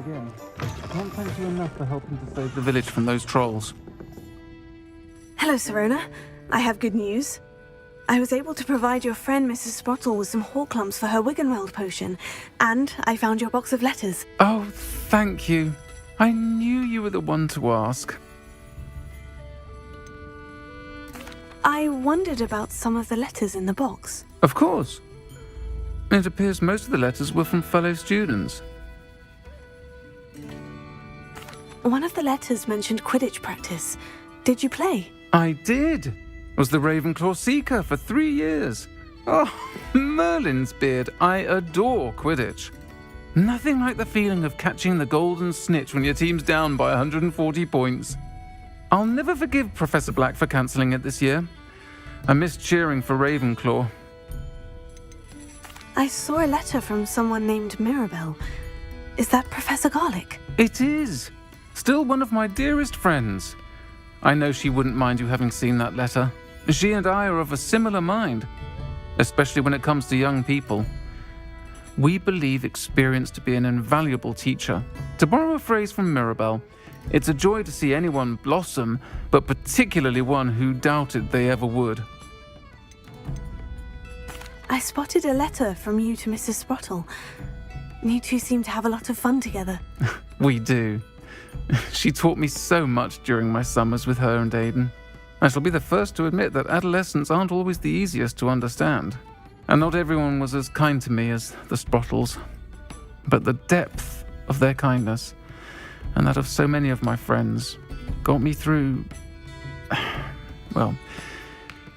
Again. I can't thank you enough for helping to save the village from those trolls. Hello, Sirona. I have good news. I was able to provide your friend Mrs. Sprottle with some Horklumps for her Wiggenweld potion, and I found your box of letters. Oh, thank you. I knew you were the one to ask. I wondered about some of the letters in the box. Of course. It appears most of the letters were from fellow students. One of the letters mentioned Quidditch practice. Did you play? I did. Was the Ravenclaw Seeker for 3 years. Oh, Merlin's beard. I adore Quidditch. Nothing like the feeling of catching the golden snitch when your team's down by 140 points. I'll never forgive Professor Black for cancelling it this year. I missed cheering for Ravenclaw. I saw a letter from someone named Mirabelle. Is that Professor Garlick? It is. Still one of my dearest friends. I know she wouldn't mind you having seen that letter. She and I are of a similar mind, especially when it comes to young people. We believe experience to be an invaluable teacher. To borrow a phrase from Mirabelle, it's a joy to see anyone blossom, but particularly one who doubted they ever would. I spotted a letter from you to Mrs. Sprottle. You two seem to have a lot of fun together. We do. She taught me so much during my summers with her and Aidan. I shall be the first to admit that adolescents aren't always the easiest to understand. And not everyone was as kind to me as the Sprottles. But the depth of their kindness, and that of so many of my friends, got me through well,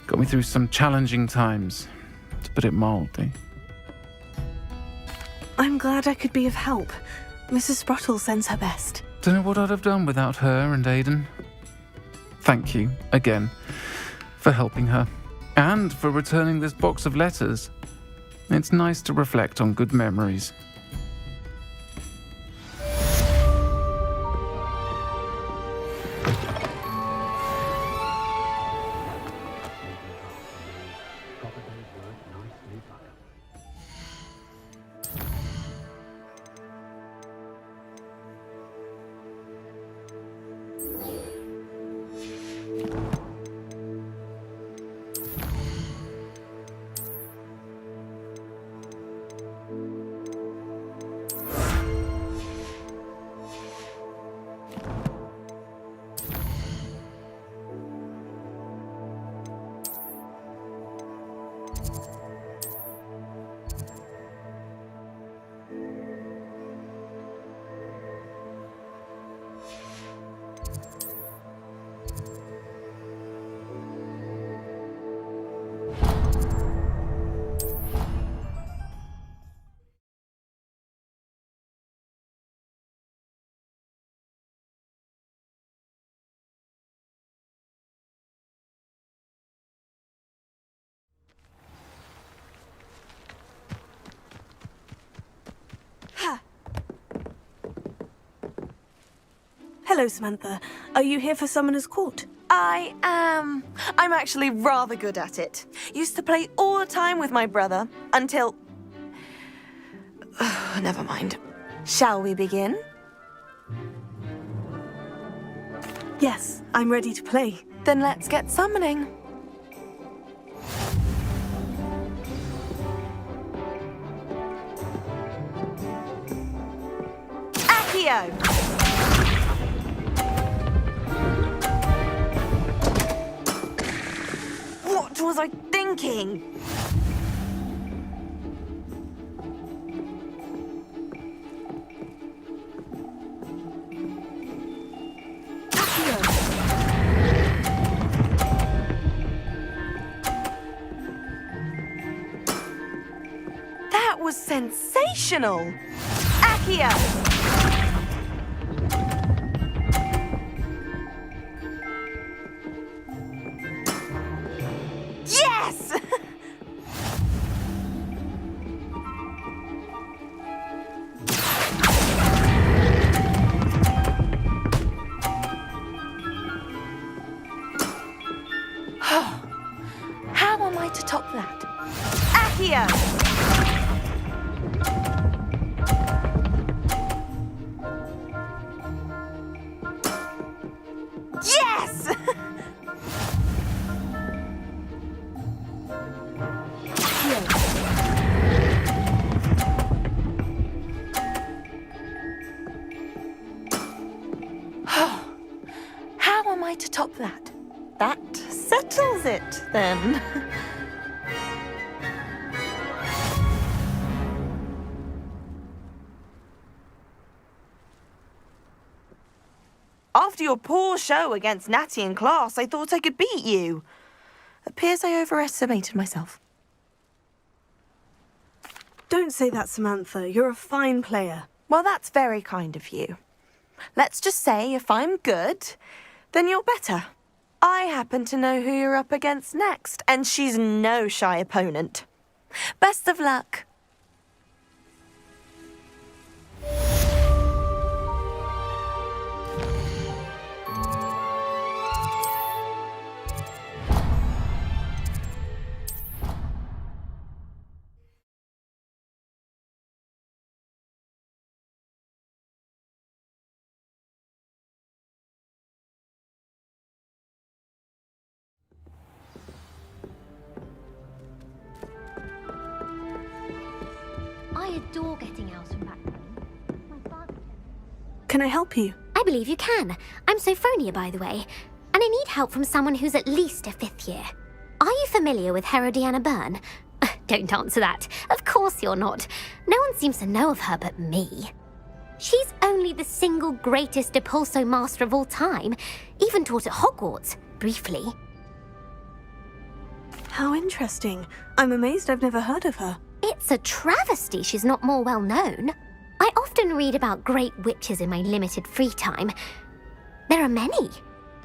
got me through some challenging times, to put it mildly. I'm glad I could be of help. Mrs. Sprottle sends her best. Don't know what I'd have done without her and Aidan. Thank you, again, for helping her, and for returning this box of letters. It's nice to reflect on good memories. Hello, Samantha. Are you here for Summoner's Court? I am. I'm actually rather good at it. Used to play all the time with my brother until... Never mind. Shall we begin? Yes, I'm ready to play. Then let's get summoning. Accio! What was I thinking? That was sensational! Accio! Yes! How am I to top that? Accio! Yes! How am I to top that? That settles it, then. After your poor show against Natty in class, I thought I could beat you. Appears I overestimated myself. Don't say that, Samantha. You're a fine player. Well, that's very kind of you. Let's just say if I'm good, then you're better. I happen to know who you're up against next, and she's no shy opponent. Best of luck. I adore getting out and back home. My father... Can I help you? I believe you can. I'm Sophronia, by the way, and I need help from someone who's at least a 5th year. Are you familiar with Herodiana Byrne? Don't answer that. Of course you're not. No one seems to know of her but me. She's only the single greatest Depulso master of all time, even taught at Hogwarts, briefly. How interesting. I'm amazed I've never heard of her. It's a travesty she's not more well known. I often read about great witches in my limited free time. There are many.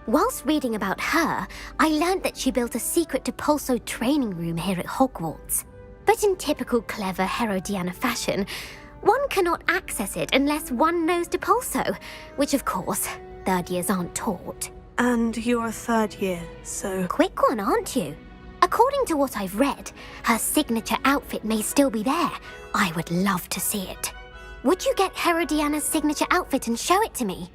Whilst reading about her, I learned that she built a secret Depulso training room here at Hogwarts. But in typical clever Herodiana fashion, one cannot access it unless one knows Depulso, which of course, third years aren't taught. And you're a third year, so... Quick one, aren't you? According to what I've read, her signature outfit may still be there. I would love to see it. Would you get Herodiana's signature outfit and show it to me?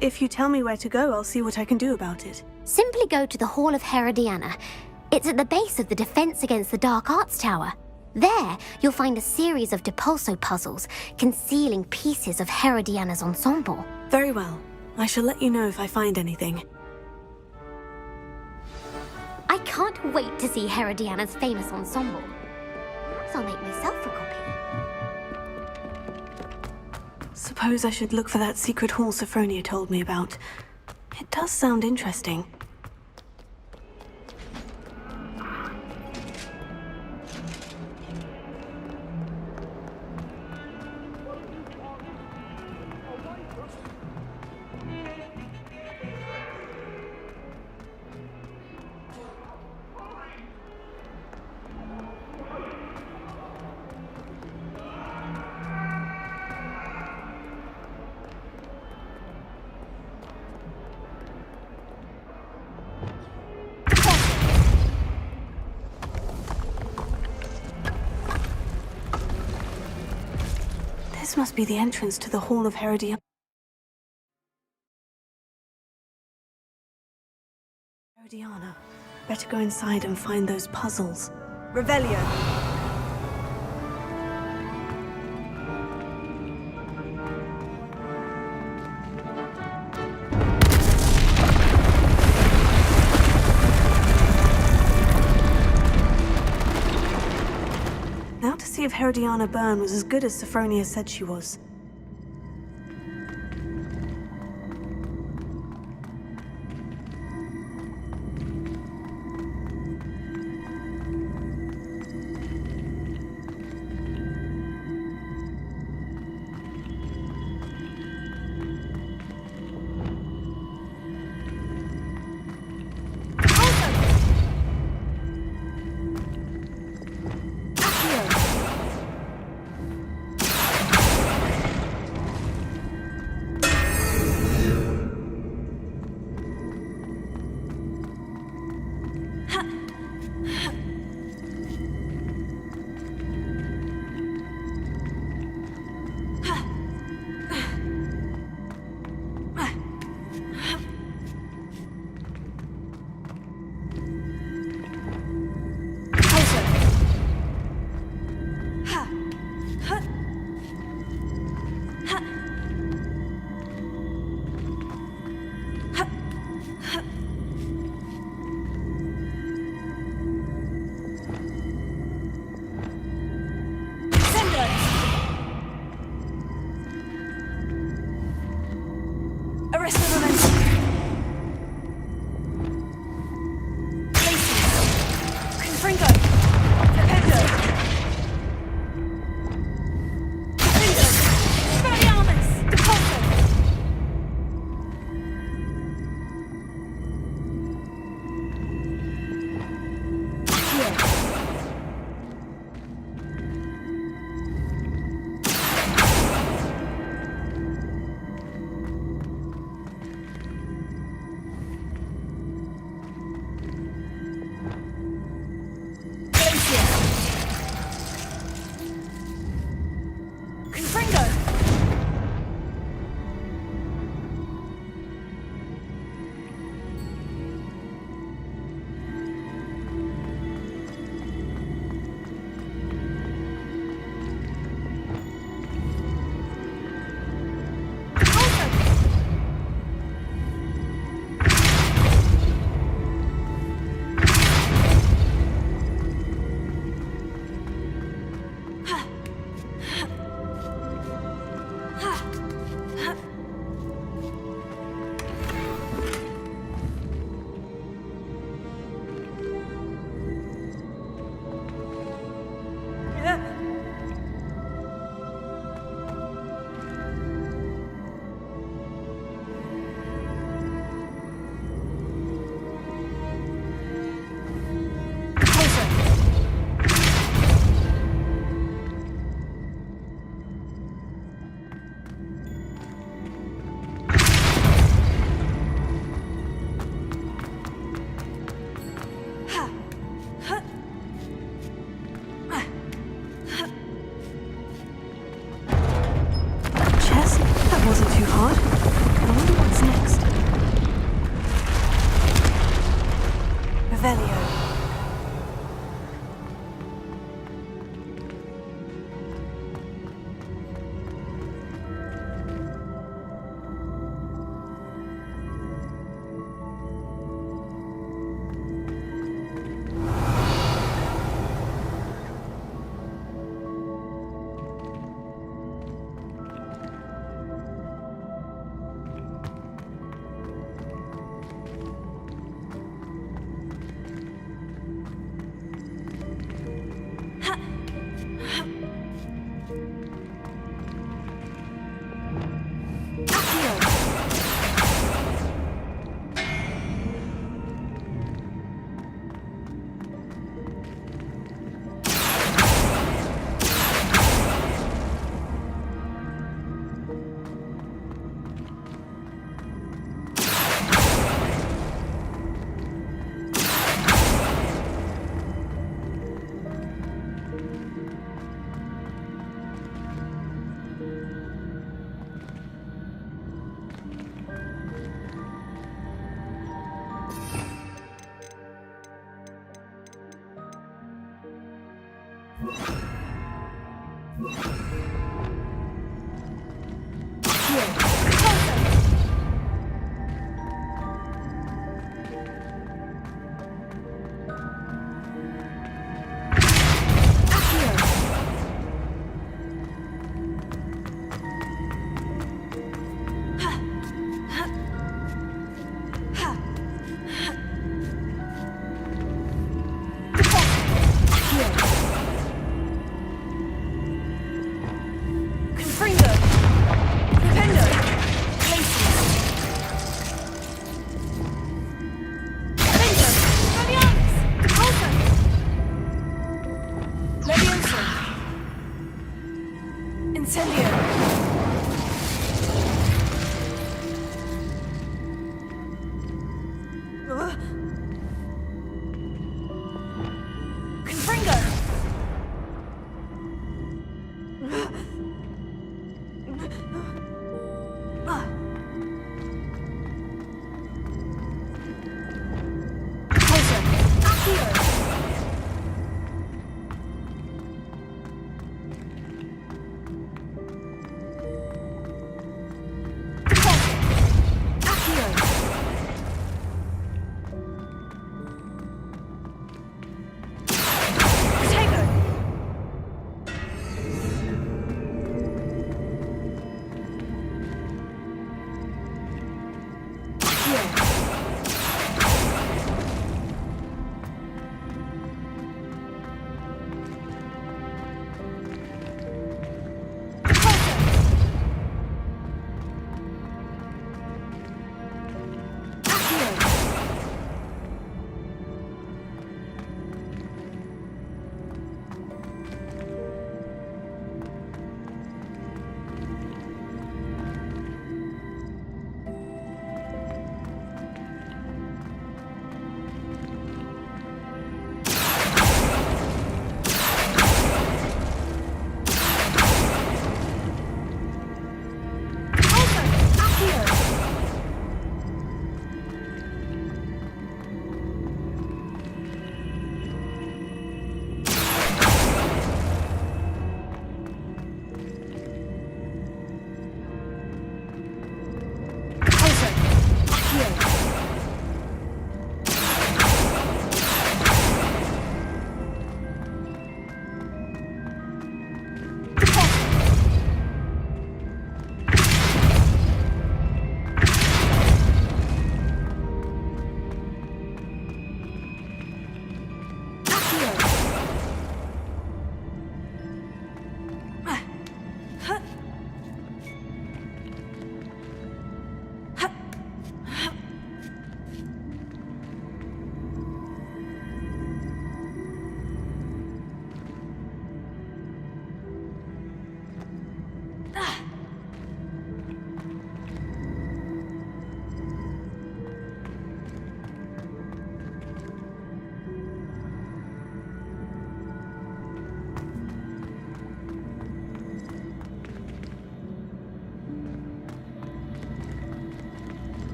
If you tell me where to go, I'll see what I can do about it. Simply go to the Hall of Herodiana. It's at the base of the Defense Against the Dark Arts Tower. There, you'll find a series of Depulso puzzles concealing pieces of Herodiana's ensemble. Very well. I shall let you know if I find anything. I can't wait to see Herodiana's famous ensemble. Perhaps I'll make myself a copy. Suppose I should look for that secret hall Sophronia told me about. It does sound interesting. This must be the entrance to the Hall of Herodiana. Herodiana. Better go inside and find those puzzles. Revelio. Now to see if Herodiana Byrne was as good as Sophronia said she was.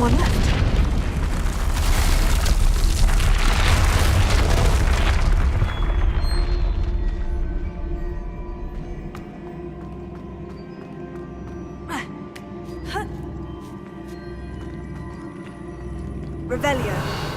one left. Revelio.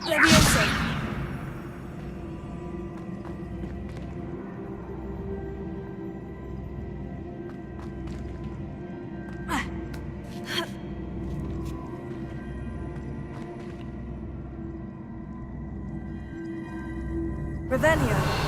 Leviosa. Revelio.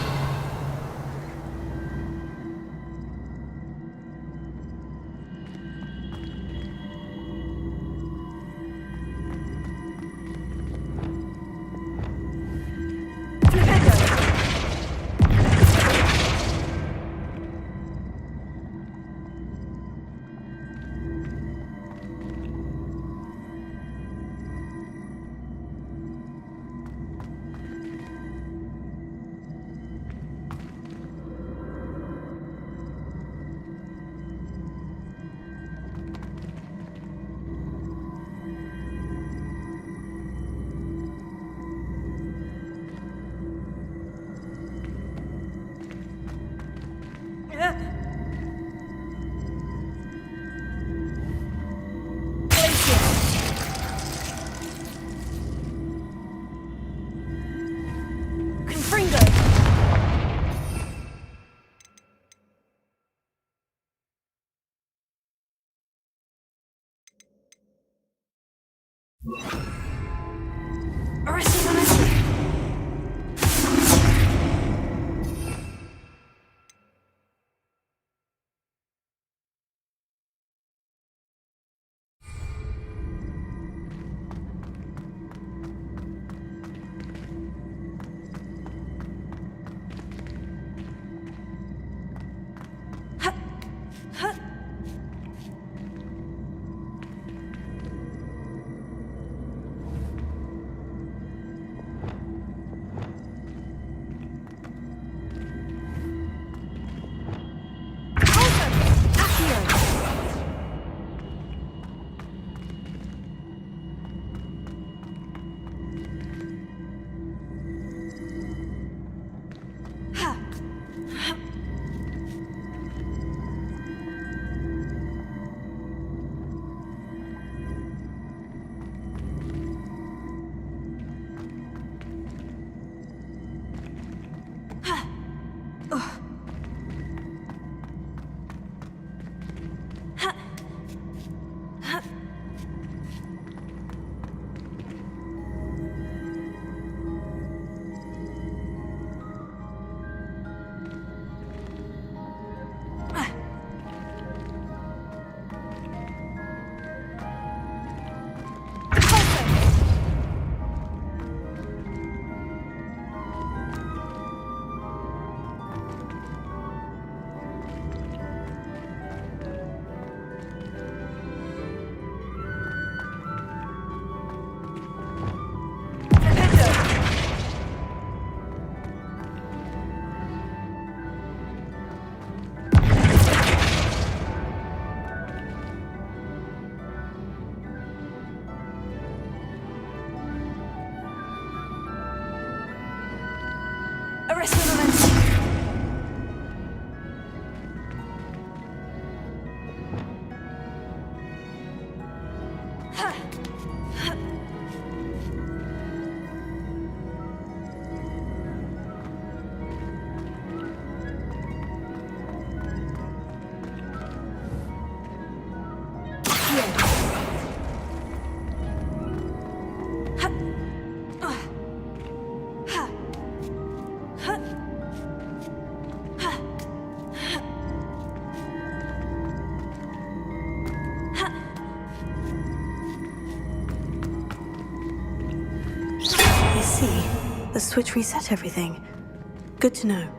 The switch reset everything. Good to know.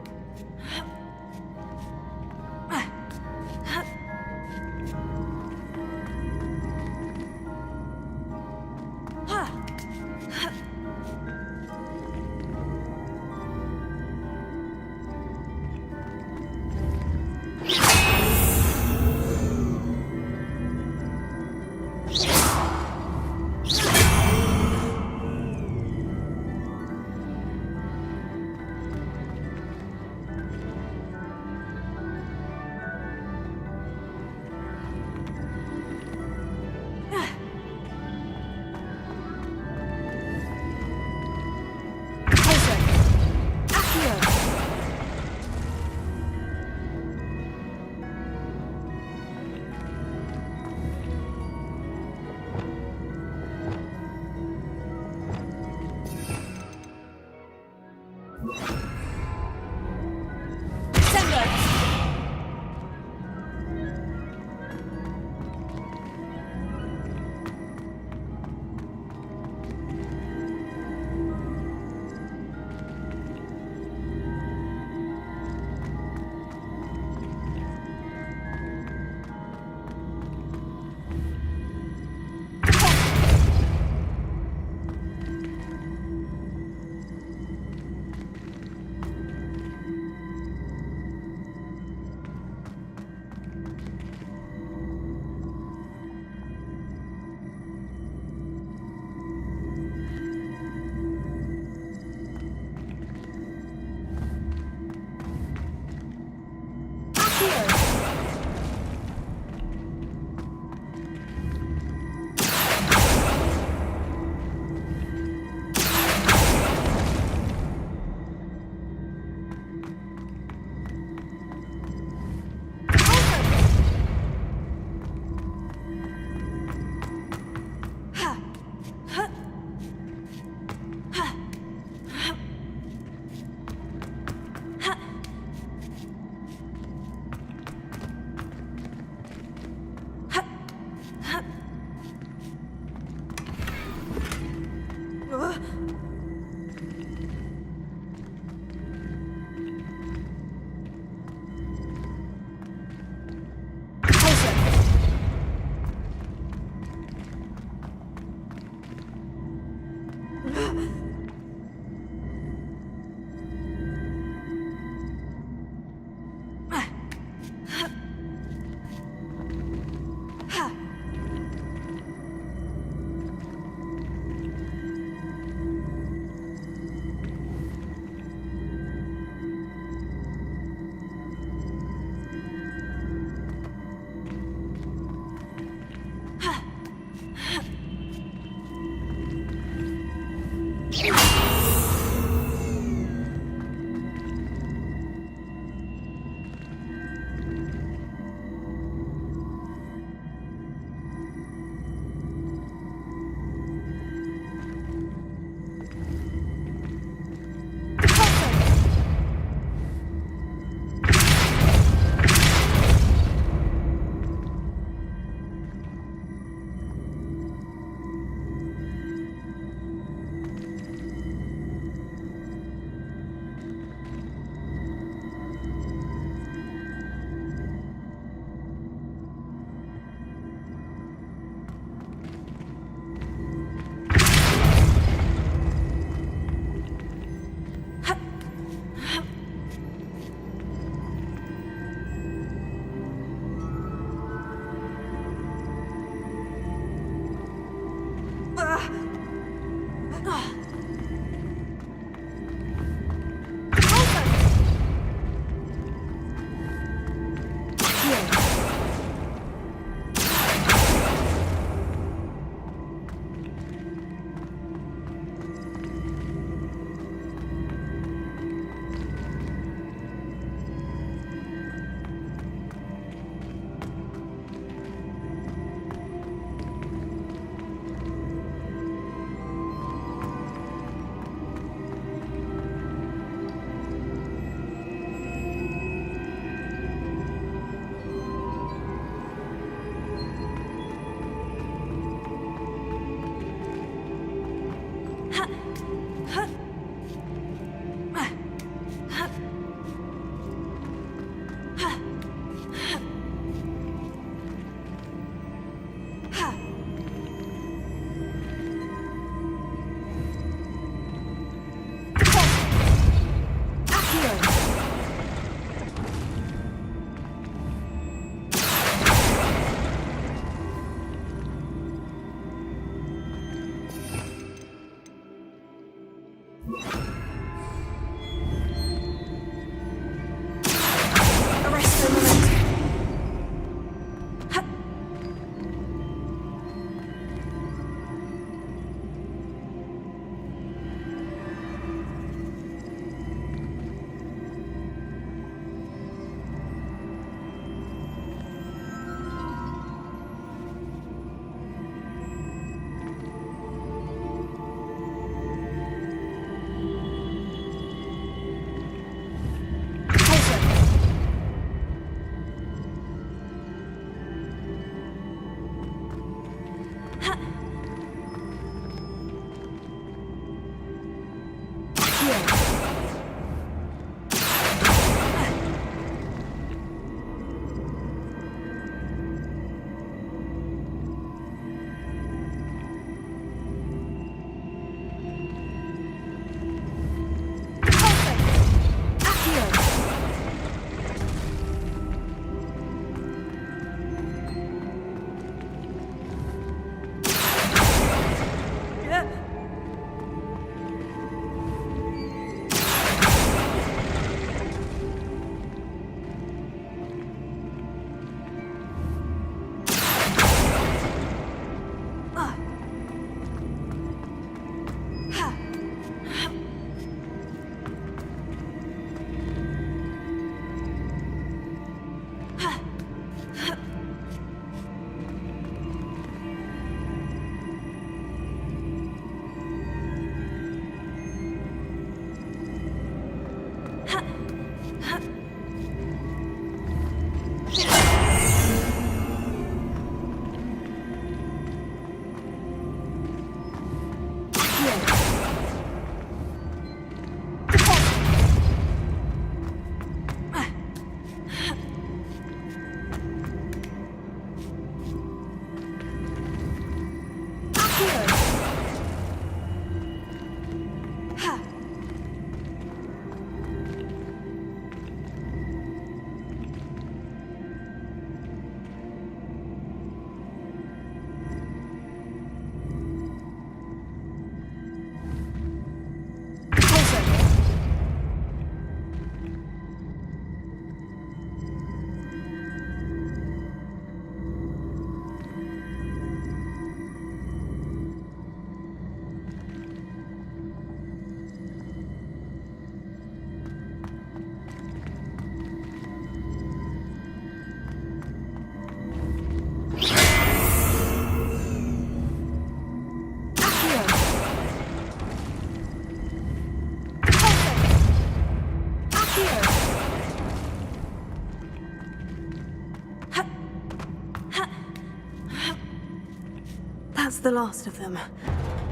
That's the last of them.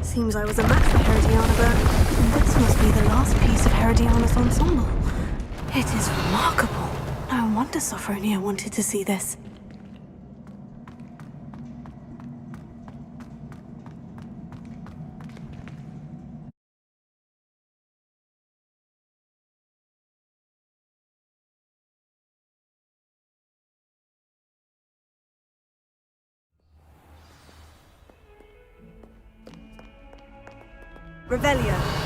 Seems I was a match for Herodiana, but this must be the last piece of Herodiana's ensemble. It is remarkable. No wonder Sophronia wanted to see this. Revelio.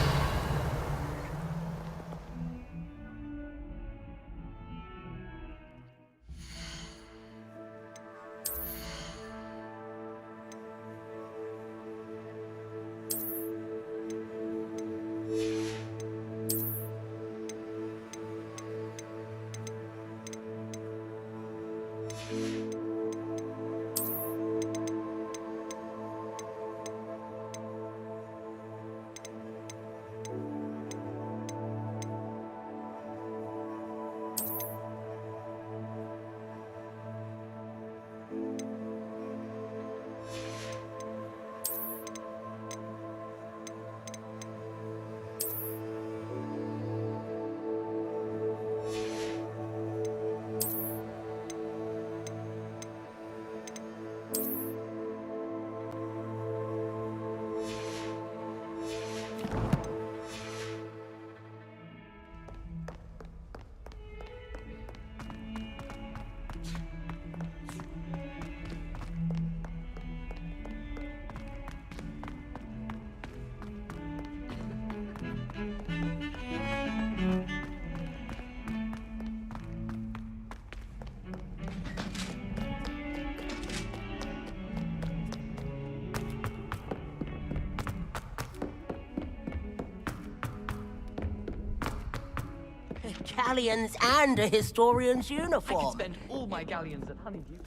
Galleons and a historian's uniform. I could spend all my galleons at Honeydew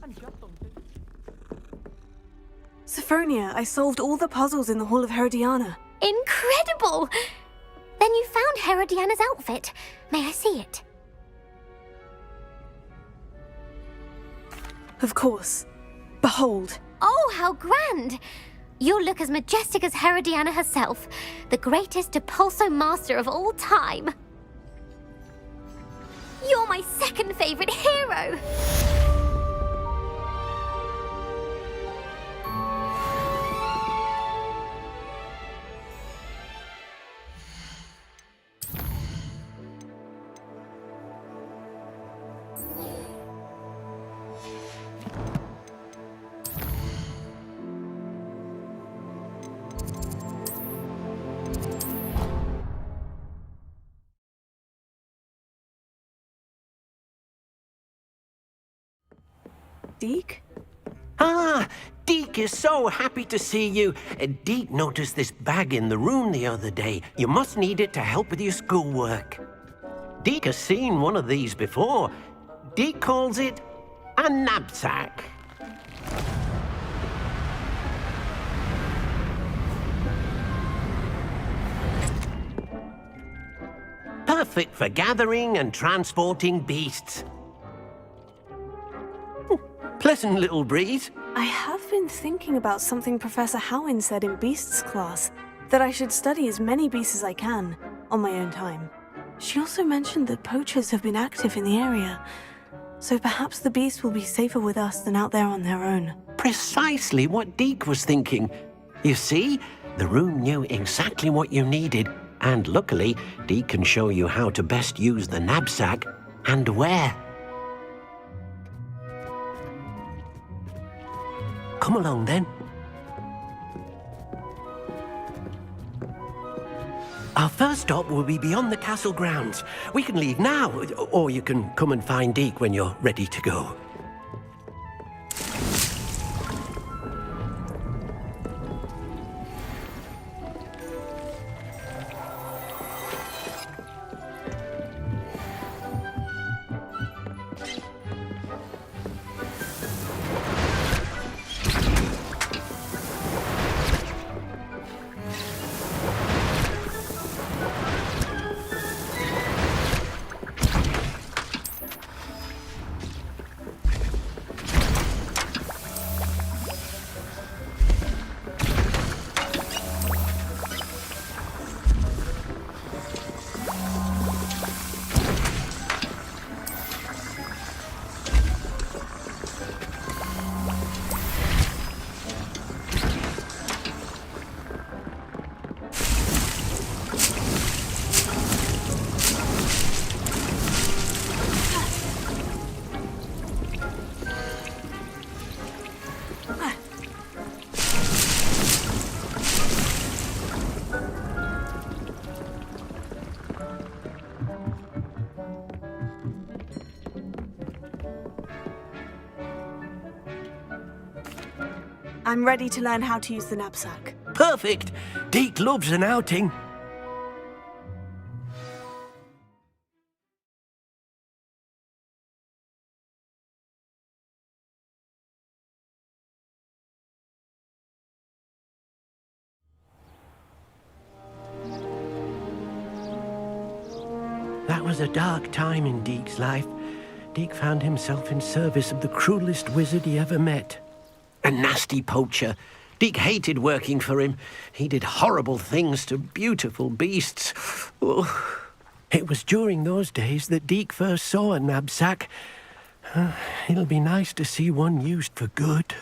and just on Sophronia, I solved all the puzzles in the Hall of Herodiana. Incredible! Then you found Herodiana's outfit. May I see it? Of course. But Behold. Oh, how grand! You'll look as majestic as Herodiana herself, the greatest Depulso master of all time. You're my second favorite hero! Deke? Ah, Deke is so happy to see you. Deke noticed this bag in the room the other day. You must need it to help with your schoolwork. Deke has seen one of these before. Deke calls it a knapsack. Perfect for gathering and transporting beasts. Pleasant little breeze. I have been thinking about something Professor Howin said in Beasts class, that I should study as many beasts as I can, on my own time. She also mentioned that poachers have been active in the area, so perhaps the beasts will be safer with us than out there on their own. Precisely what Deke was thinking. You see, the room knew exactly what you needed, and luckily, Deke can show you how to best use the knapsack and where. Come along, then. Our first stop will be beyond the castle grounds. We can leave now, or you can come and find Deke when you're ready to go. I'm ready to learn how to use the knapsack. Perfect! Deke loves an outing. That was a dark time in Deke's life. Deke found himself in service of the cruelest wizard he ever met. A nasty poacher. Deke hated working for him. He did horrible things to beautiful beasts. Oh. It was during those days that Deke first saw a knapsack. It'll be nice to see one used for good.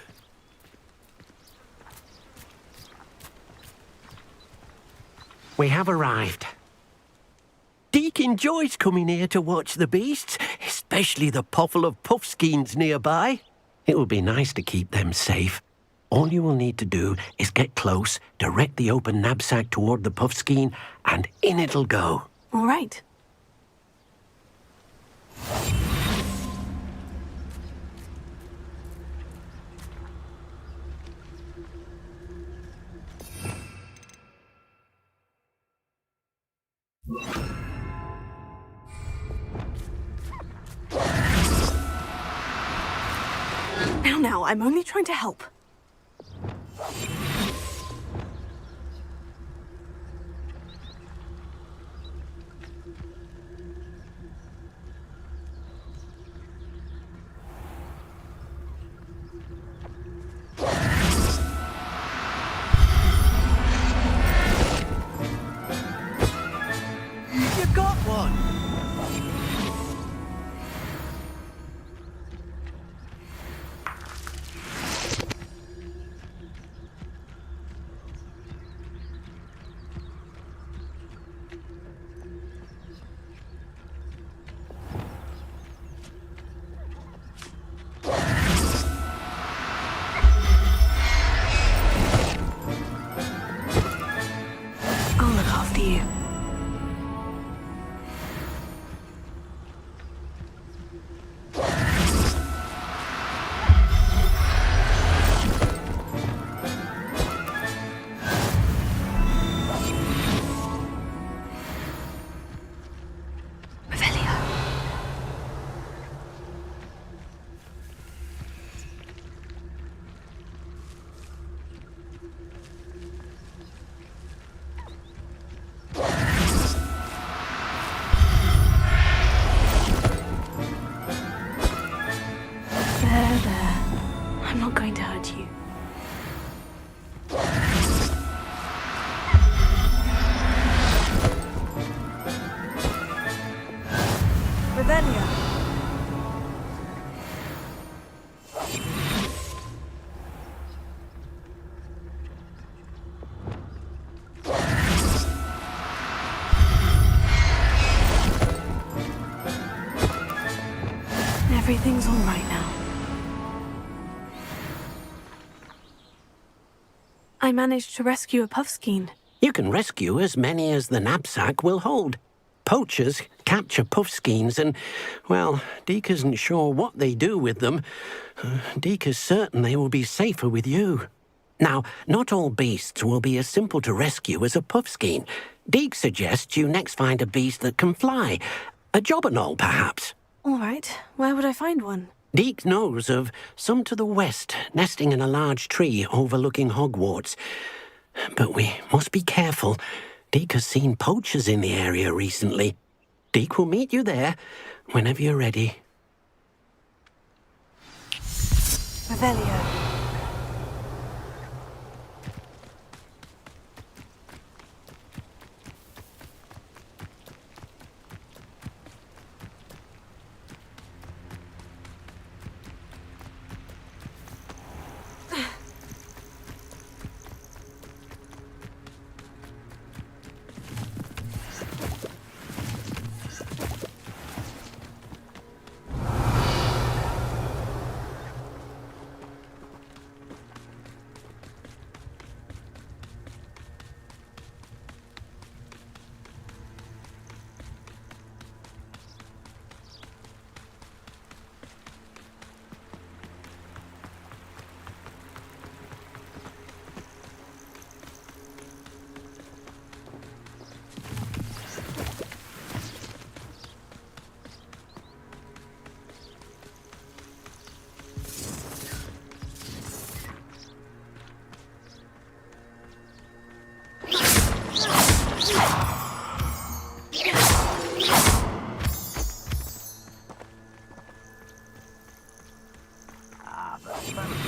We have arrived. Deke enjoys coming here to watch the beasts, especially the puffle of puffskeins nearby. It will be nice to keep them safe. All you will need to do is get close, direct the open knapsack toward the puffskein, and in it'll go. All right. Now, I'm only trying to help. there. I'm not going to hurt you. Revelia. Everything's all right now. I managed to rescue a puffskein. You can rescue as many as the knapsack will hold. Poachers capture puffskeins and, well, Deke isn't sure what they do with them. Deke is certain they will be safer with you. Now, not all beasts will be as simple to rescue as a puffskein. Deke suggests you next find a beast that can fly. A jobberknoll, perhaps. All right, where would I find one? Deke knows of some to the west, nesting in a large tree overlooking Hogwarts. But we must be careful. Deke has seen poachers in the area recently. Deke will meet you there whenever you're ready. Revelio.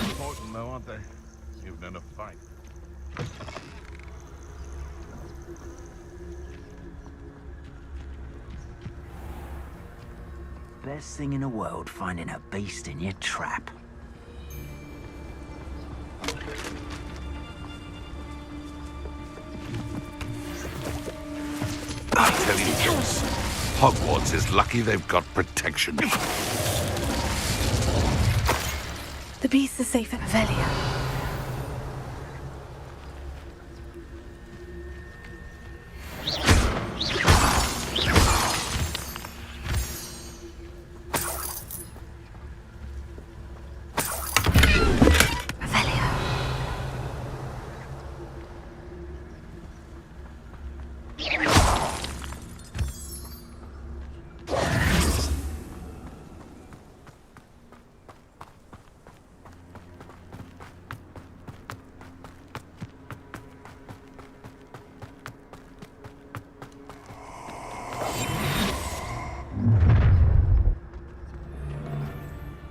Important though, aren't they? Even in a fight. Best thing in the world, finding a beast in your trap. I tell you this, Hogwarts is lucky they've got protection. The beast is safe at Revelio.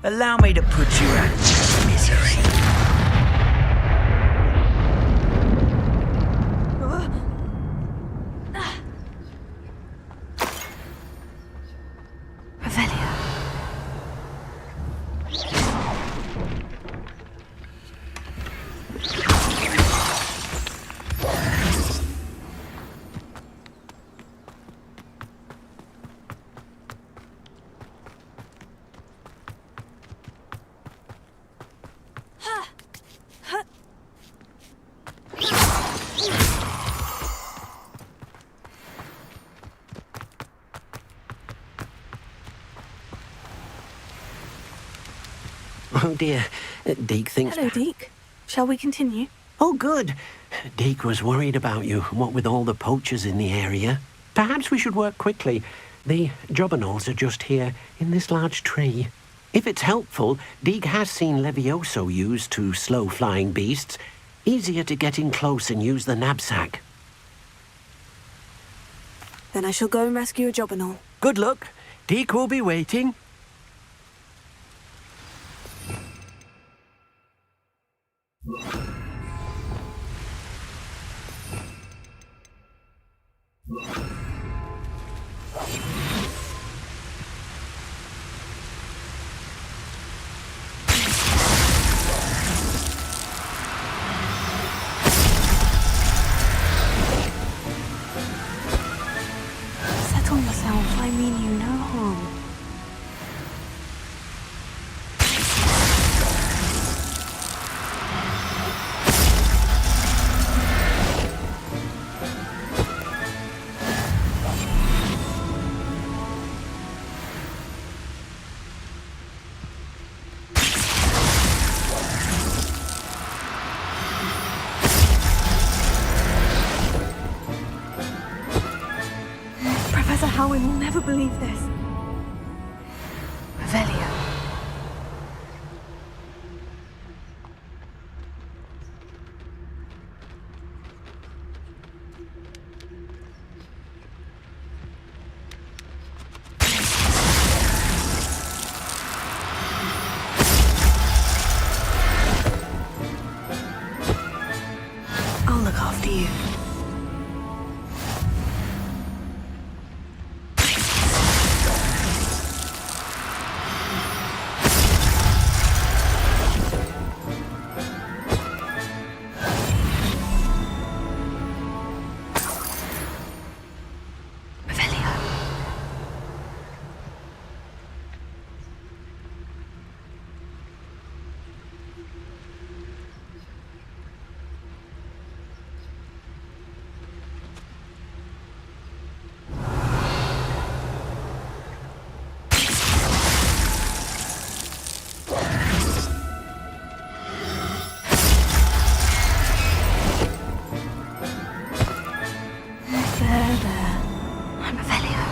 Allow me to put you out of misery. Oh dear, Deke thinks... Hello, Deke. Shall we continue? Oh, good. Deke was worried about you, what with all the poachers in the area. Perhaps we should work quickly. The jobberknolls are just here, in this large tree. If it's helpful, Deke has seen Levioso used to slow flying beasts. Easier to get in close and use the knapsack. Then I shall go and rescue a jobberknoll. Good luck. Deke will be waiting. never believe this. Revelio. I'll look after you. There. I'm Revelio.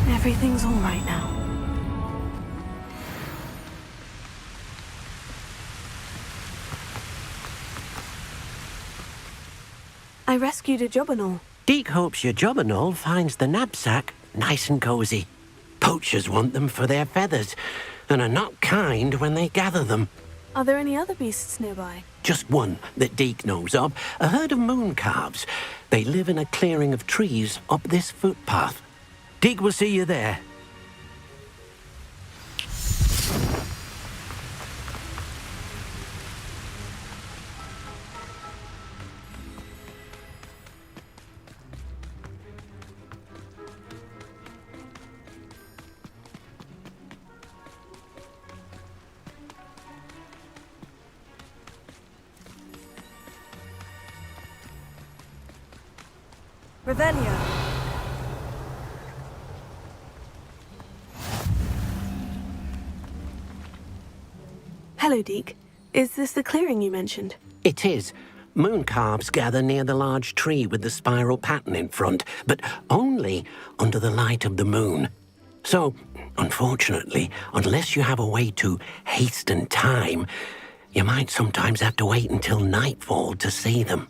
Everything's all right now. I rescued a Jobberknoll. Deek hopes your Jobberknoll finds the knapsack nice and cozy. Poachers want them for their feathers, and are not kind when they gather them. Are there any other beasts nearby? Just one that Deek knows of, a herd of moon calves. They live in a clearing of trees up this footpath. Deek will see you there. Revelio. Hello, Deek. Is this the clearing you mentioned? It is. Moon calves gather near the large tree with the spiral pattern in front, but only under the light of the moon. So, unfortunately, unless you have a way to hasten time, you might sometimes have to wait until nightfall to see them.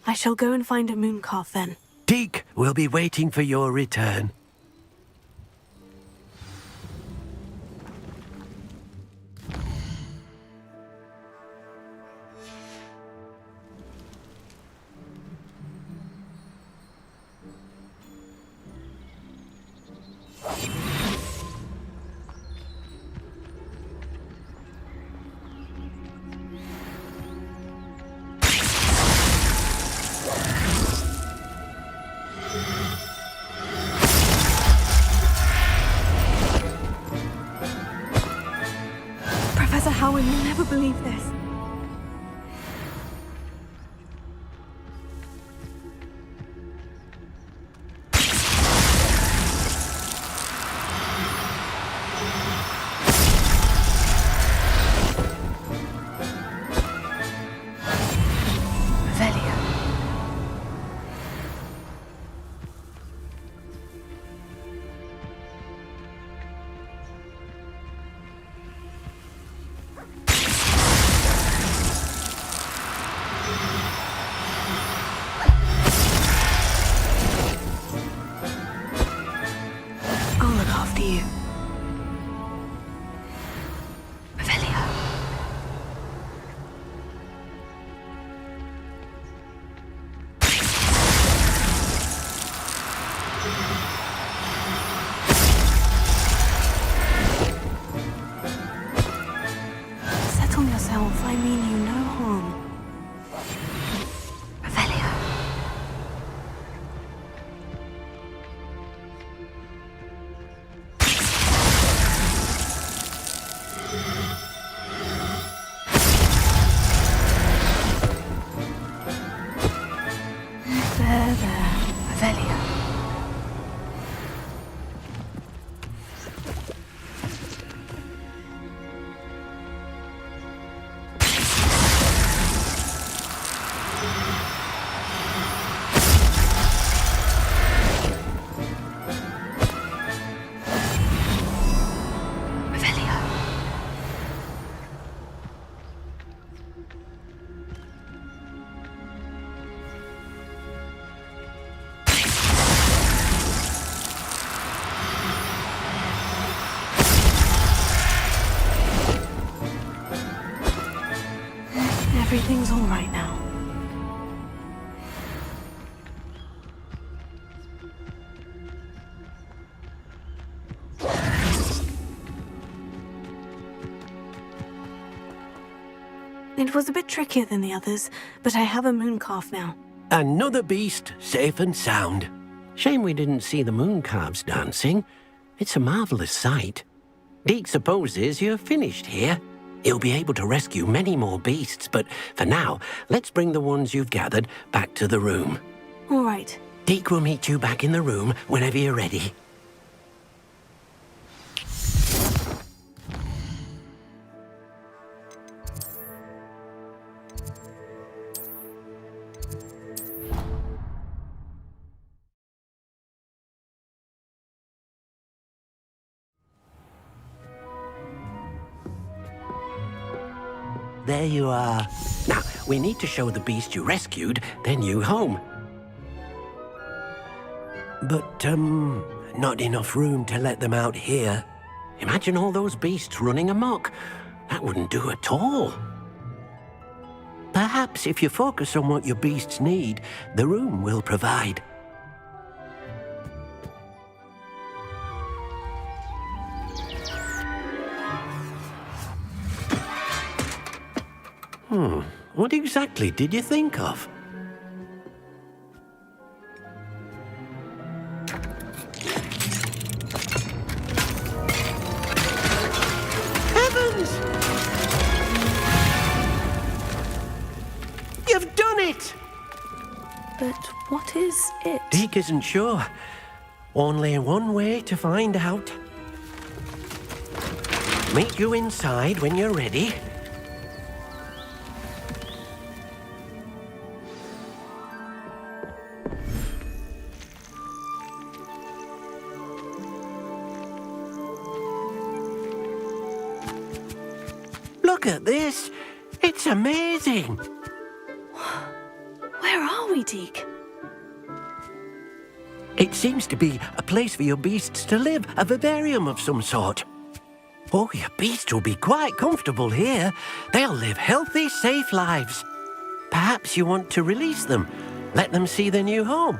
I shall go and find a moon calf then. Deek will be waiting for your return. Professor Howard, you'll never believe this. I'll look after you. Revelio. Settle yourself. I mean you no harm. Revelio. there, Revelio. Everything's all right now. It was a bit trickier than the others, but I have a moon calf now. Another beast, safe and sound. Shame we didn't see the moon calves dancing. It's a marvelous sight. Deke supposes you're finished here. He'll be able to rescue many more beasts, but for now, let's bring the ones you've gathered back to the room. All right. Deke will meet you back in the room whenever you're ready. There you are. Now, we need to show the beast you rescued their new home. But, not enough room to let them out here. Imagine all those beasts running amok. That wouldn't do at all. Perhaps if you focus on what your beasts need, the room will provide. What exactly did you think of? Heavens! You've done it! But what is it? Deke isn't sure. Only one way to find out. Meet you inside when you're ready. Look at this. It's amazing. Where are we, Deke? It seems to be a place for your beasts to live, a vivarium of some sort. Oh, your beasts will be quite comfortable here. They'll live healthy, safe lives. Perhaps you want to release them, let them see their new home.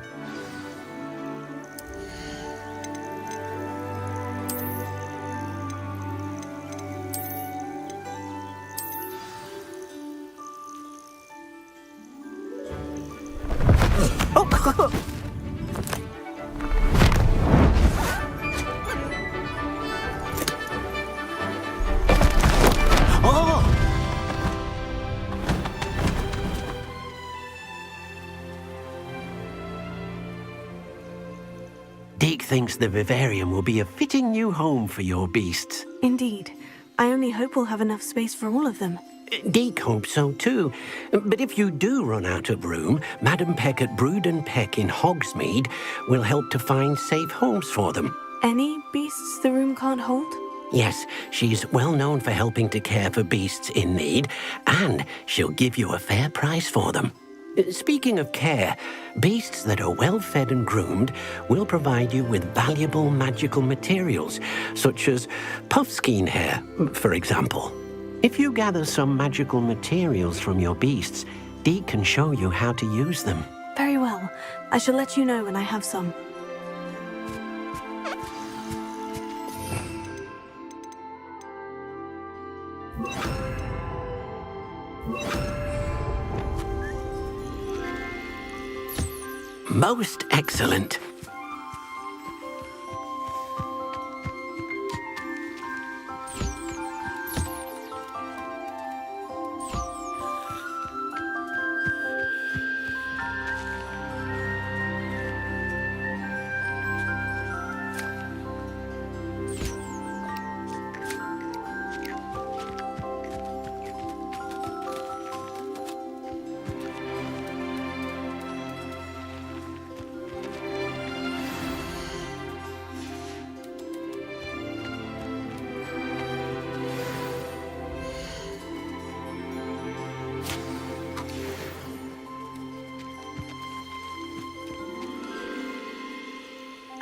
Deke thinks the vivarium will be a fitting new home for your beasts. Indeed. I only hope we'll have enough space for all of them. Deke hopes so too. But if you do run out of room, Madam Peck at Brood and Peck in Hogsmeade will help to find safe homes for them. Any beasts the room can't hold? Yes, she's well known for helping to care for beasts in need, and she'll give you a fair price for them. Speaking of care, beasts that are well fed and groomed will provide you with valuable magical materials, such as puffskein hair, for example. If you gather some magical materials from your beasts, Deke can show you how to use them. Very well. I shall let you know when I have some. Most excellent.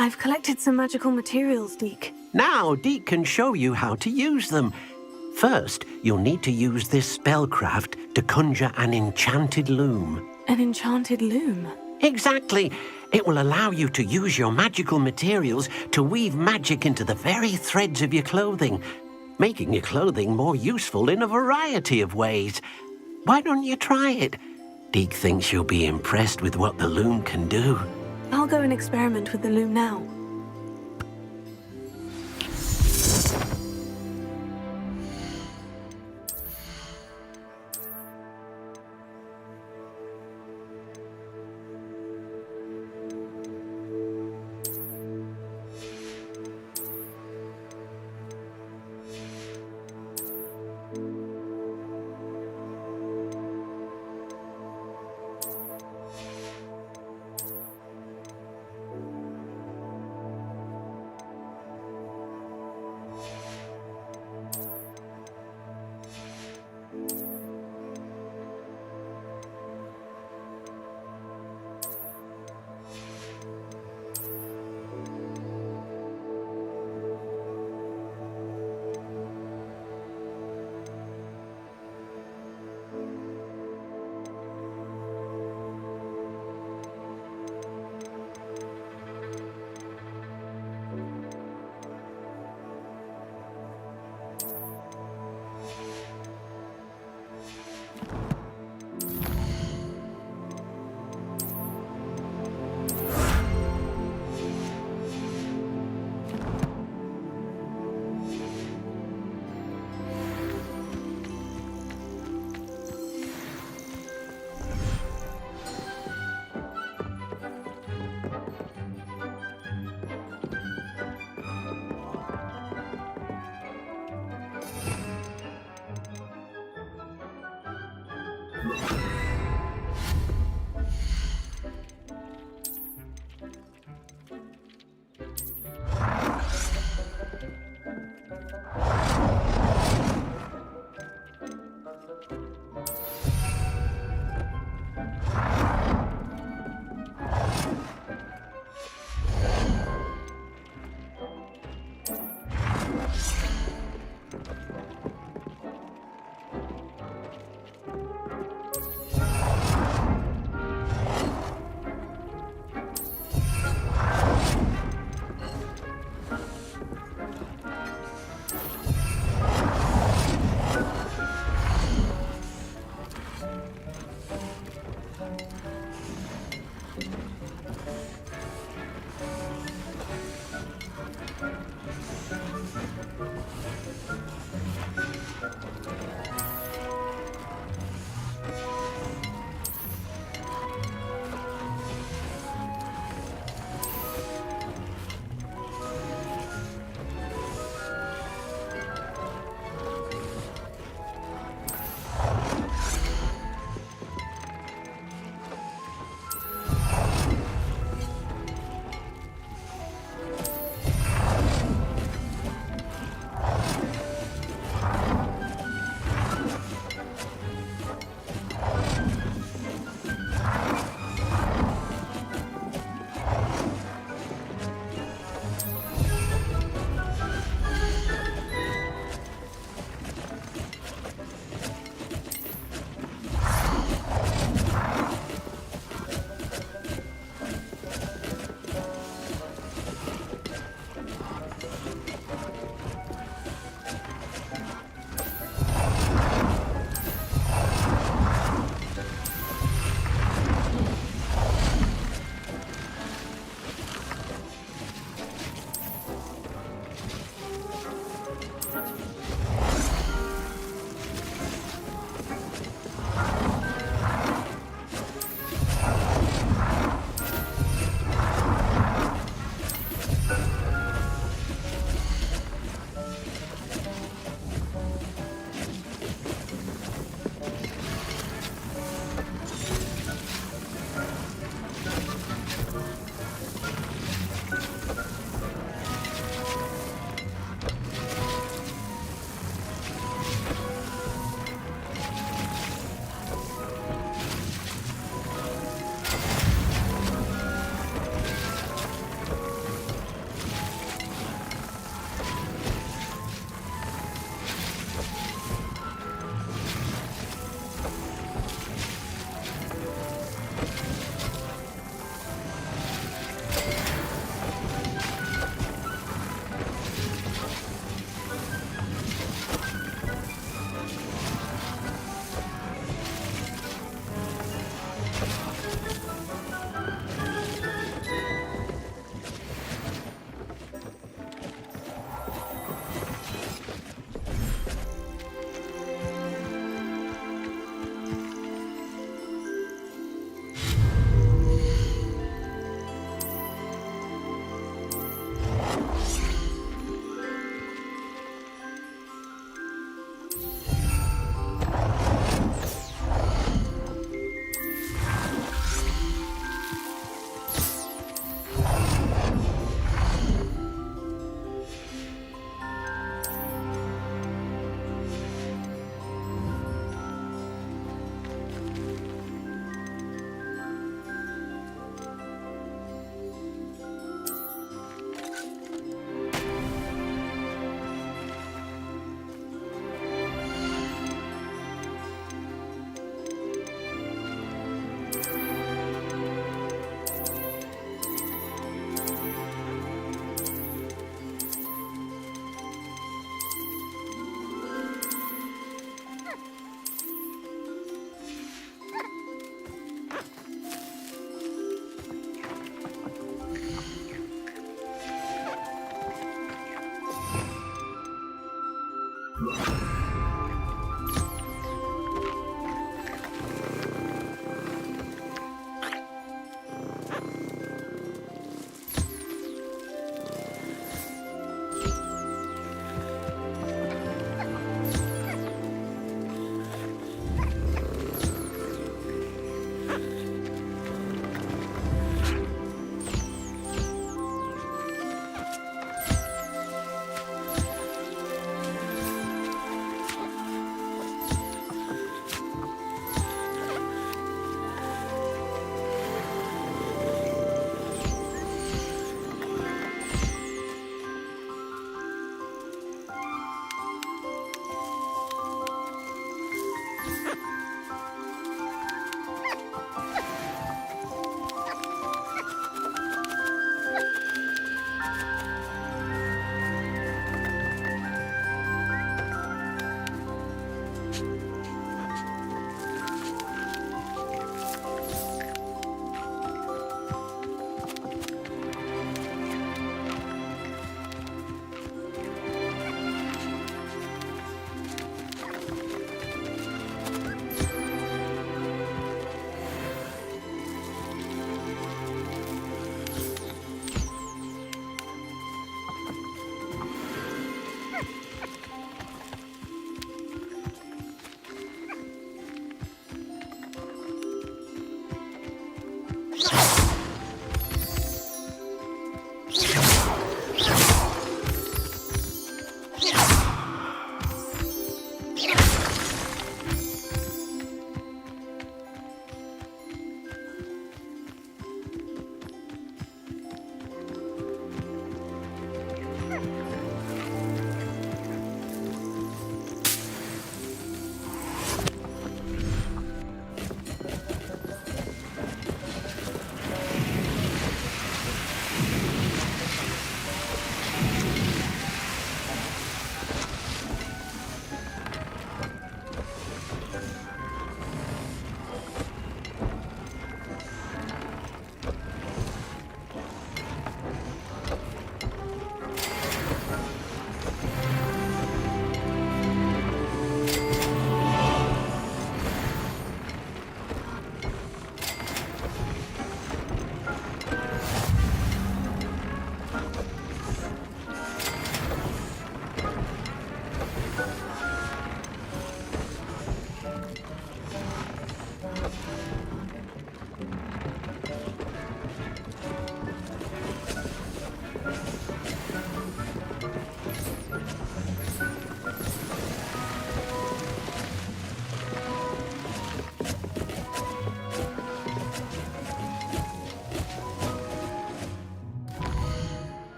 I've collected some magical materials, Deke. Now, Deke can show you how to use them. First, you'll need to use this spellcraft to conjure an enchanted loom. An enchanted loom? Exactly. It will allow you to use your magical materials to weave magic into the very threads of your clothing, making your clothing more useful in a variety of ways. Why don't you try it? Deke thinks you'll be impressed with what the loom can do. I'll go and experiment with the loom now.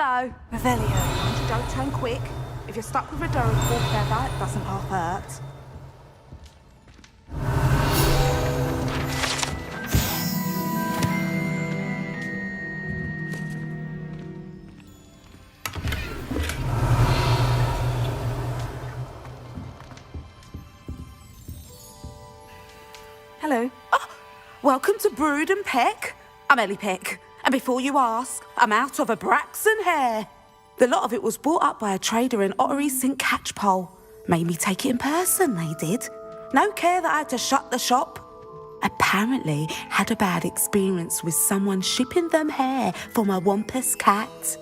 Hello. Revelio, mind you don't turn quick. If you're stuck with a durable feather, it doesn't half hurt. Hello. Oh, welcome to Brood and Peck. I'm Ellie Peck. And before you ask, I'm out of a Braxton hair. The lot of it was bought up by a trader in Ottery St. Catchpole. Made me take it in person, they did. No care that I had to shut the shop. Apparently had a bad experience with someone shipping them hair for my Wampus cat.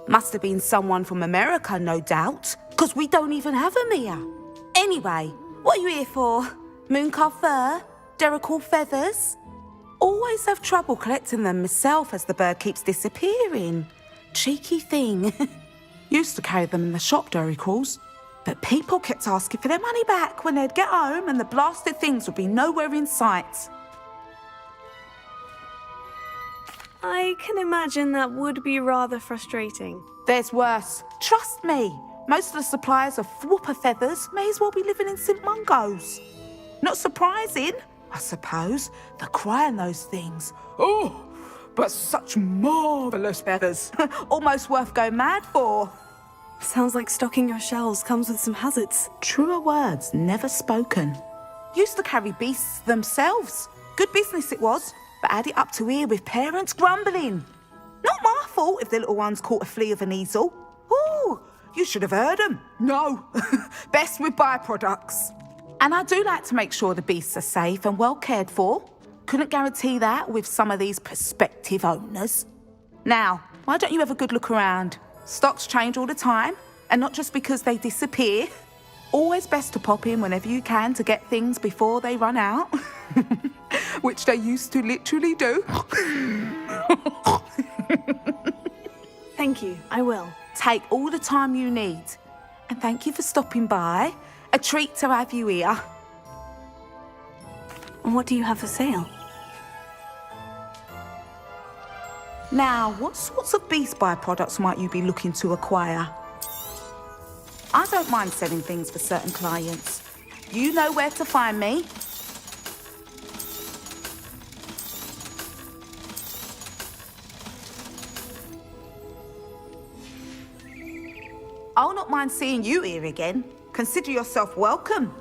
Must have been someone from America, no doubt, because we don't even have them here. Anyway, what are you here for? Mooncarved fur? Derrickle feathers? Always have trouble collecting them myself as the bird keeps disappearing. Cheeky thing. Used to carry them in the shop, Derricles. But people kept asking for their money back when they'd get home and the blasted things would be nowhere in sight. I can imagine that would be rather frustrating. There's worse. Trust me. Most of the suppliers of whooper feathers may as well be living in St. Mungo's. Not surprising, I suppose, the cry in those things. Oh, but such marvellous feathers. Almost worth going mad for. Sounds like stocking your shelves comes with some hazards. Truer words never spoken. Used to carry beasts themselves. Good business it was, but add it up to here with parents grumbling. Not my fault if the little ones caught a flea of an easel. Ooh, you should have heard them. No, best with byproducts. And I do like to make sure the beasts are safe and well cared for. Couldn't guarantee that with some of these prospective owners. Now, why don't you have a good look around? Stocks change all the time, and not just because they disappear. Always best to pop in whenever you can to get things before they run out. Which they used to literally do. Thank you, I will. Take all the time you need. And thank you for stopping by. A treat to have you here. What do you have for sale? Now, what sorts of beast byproducts might you be looking to acquire? I don't mind selling things for certain clients. You know where to find me. I'll not mind seeing you here again. Consider yourself welcome.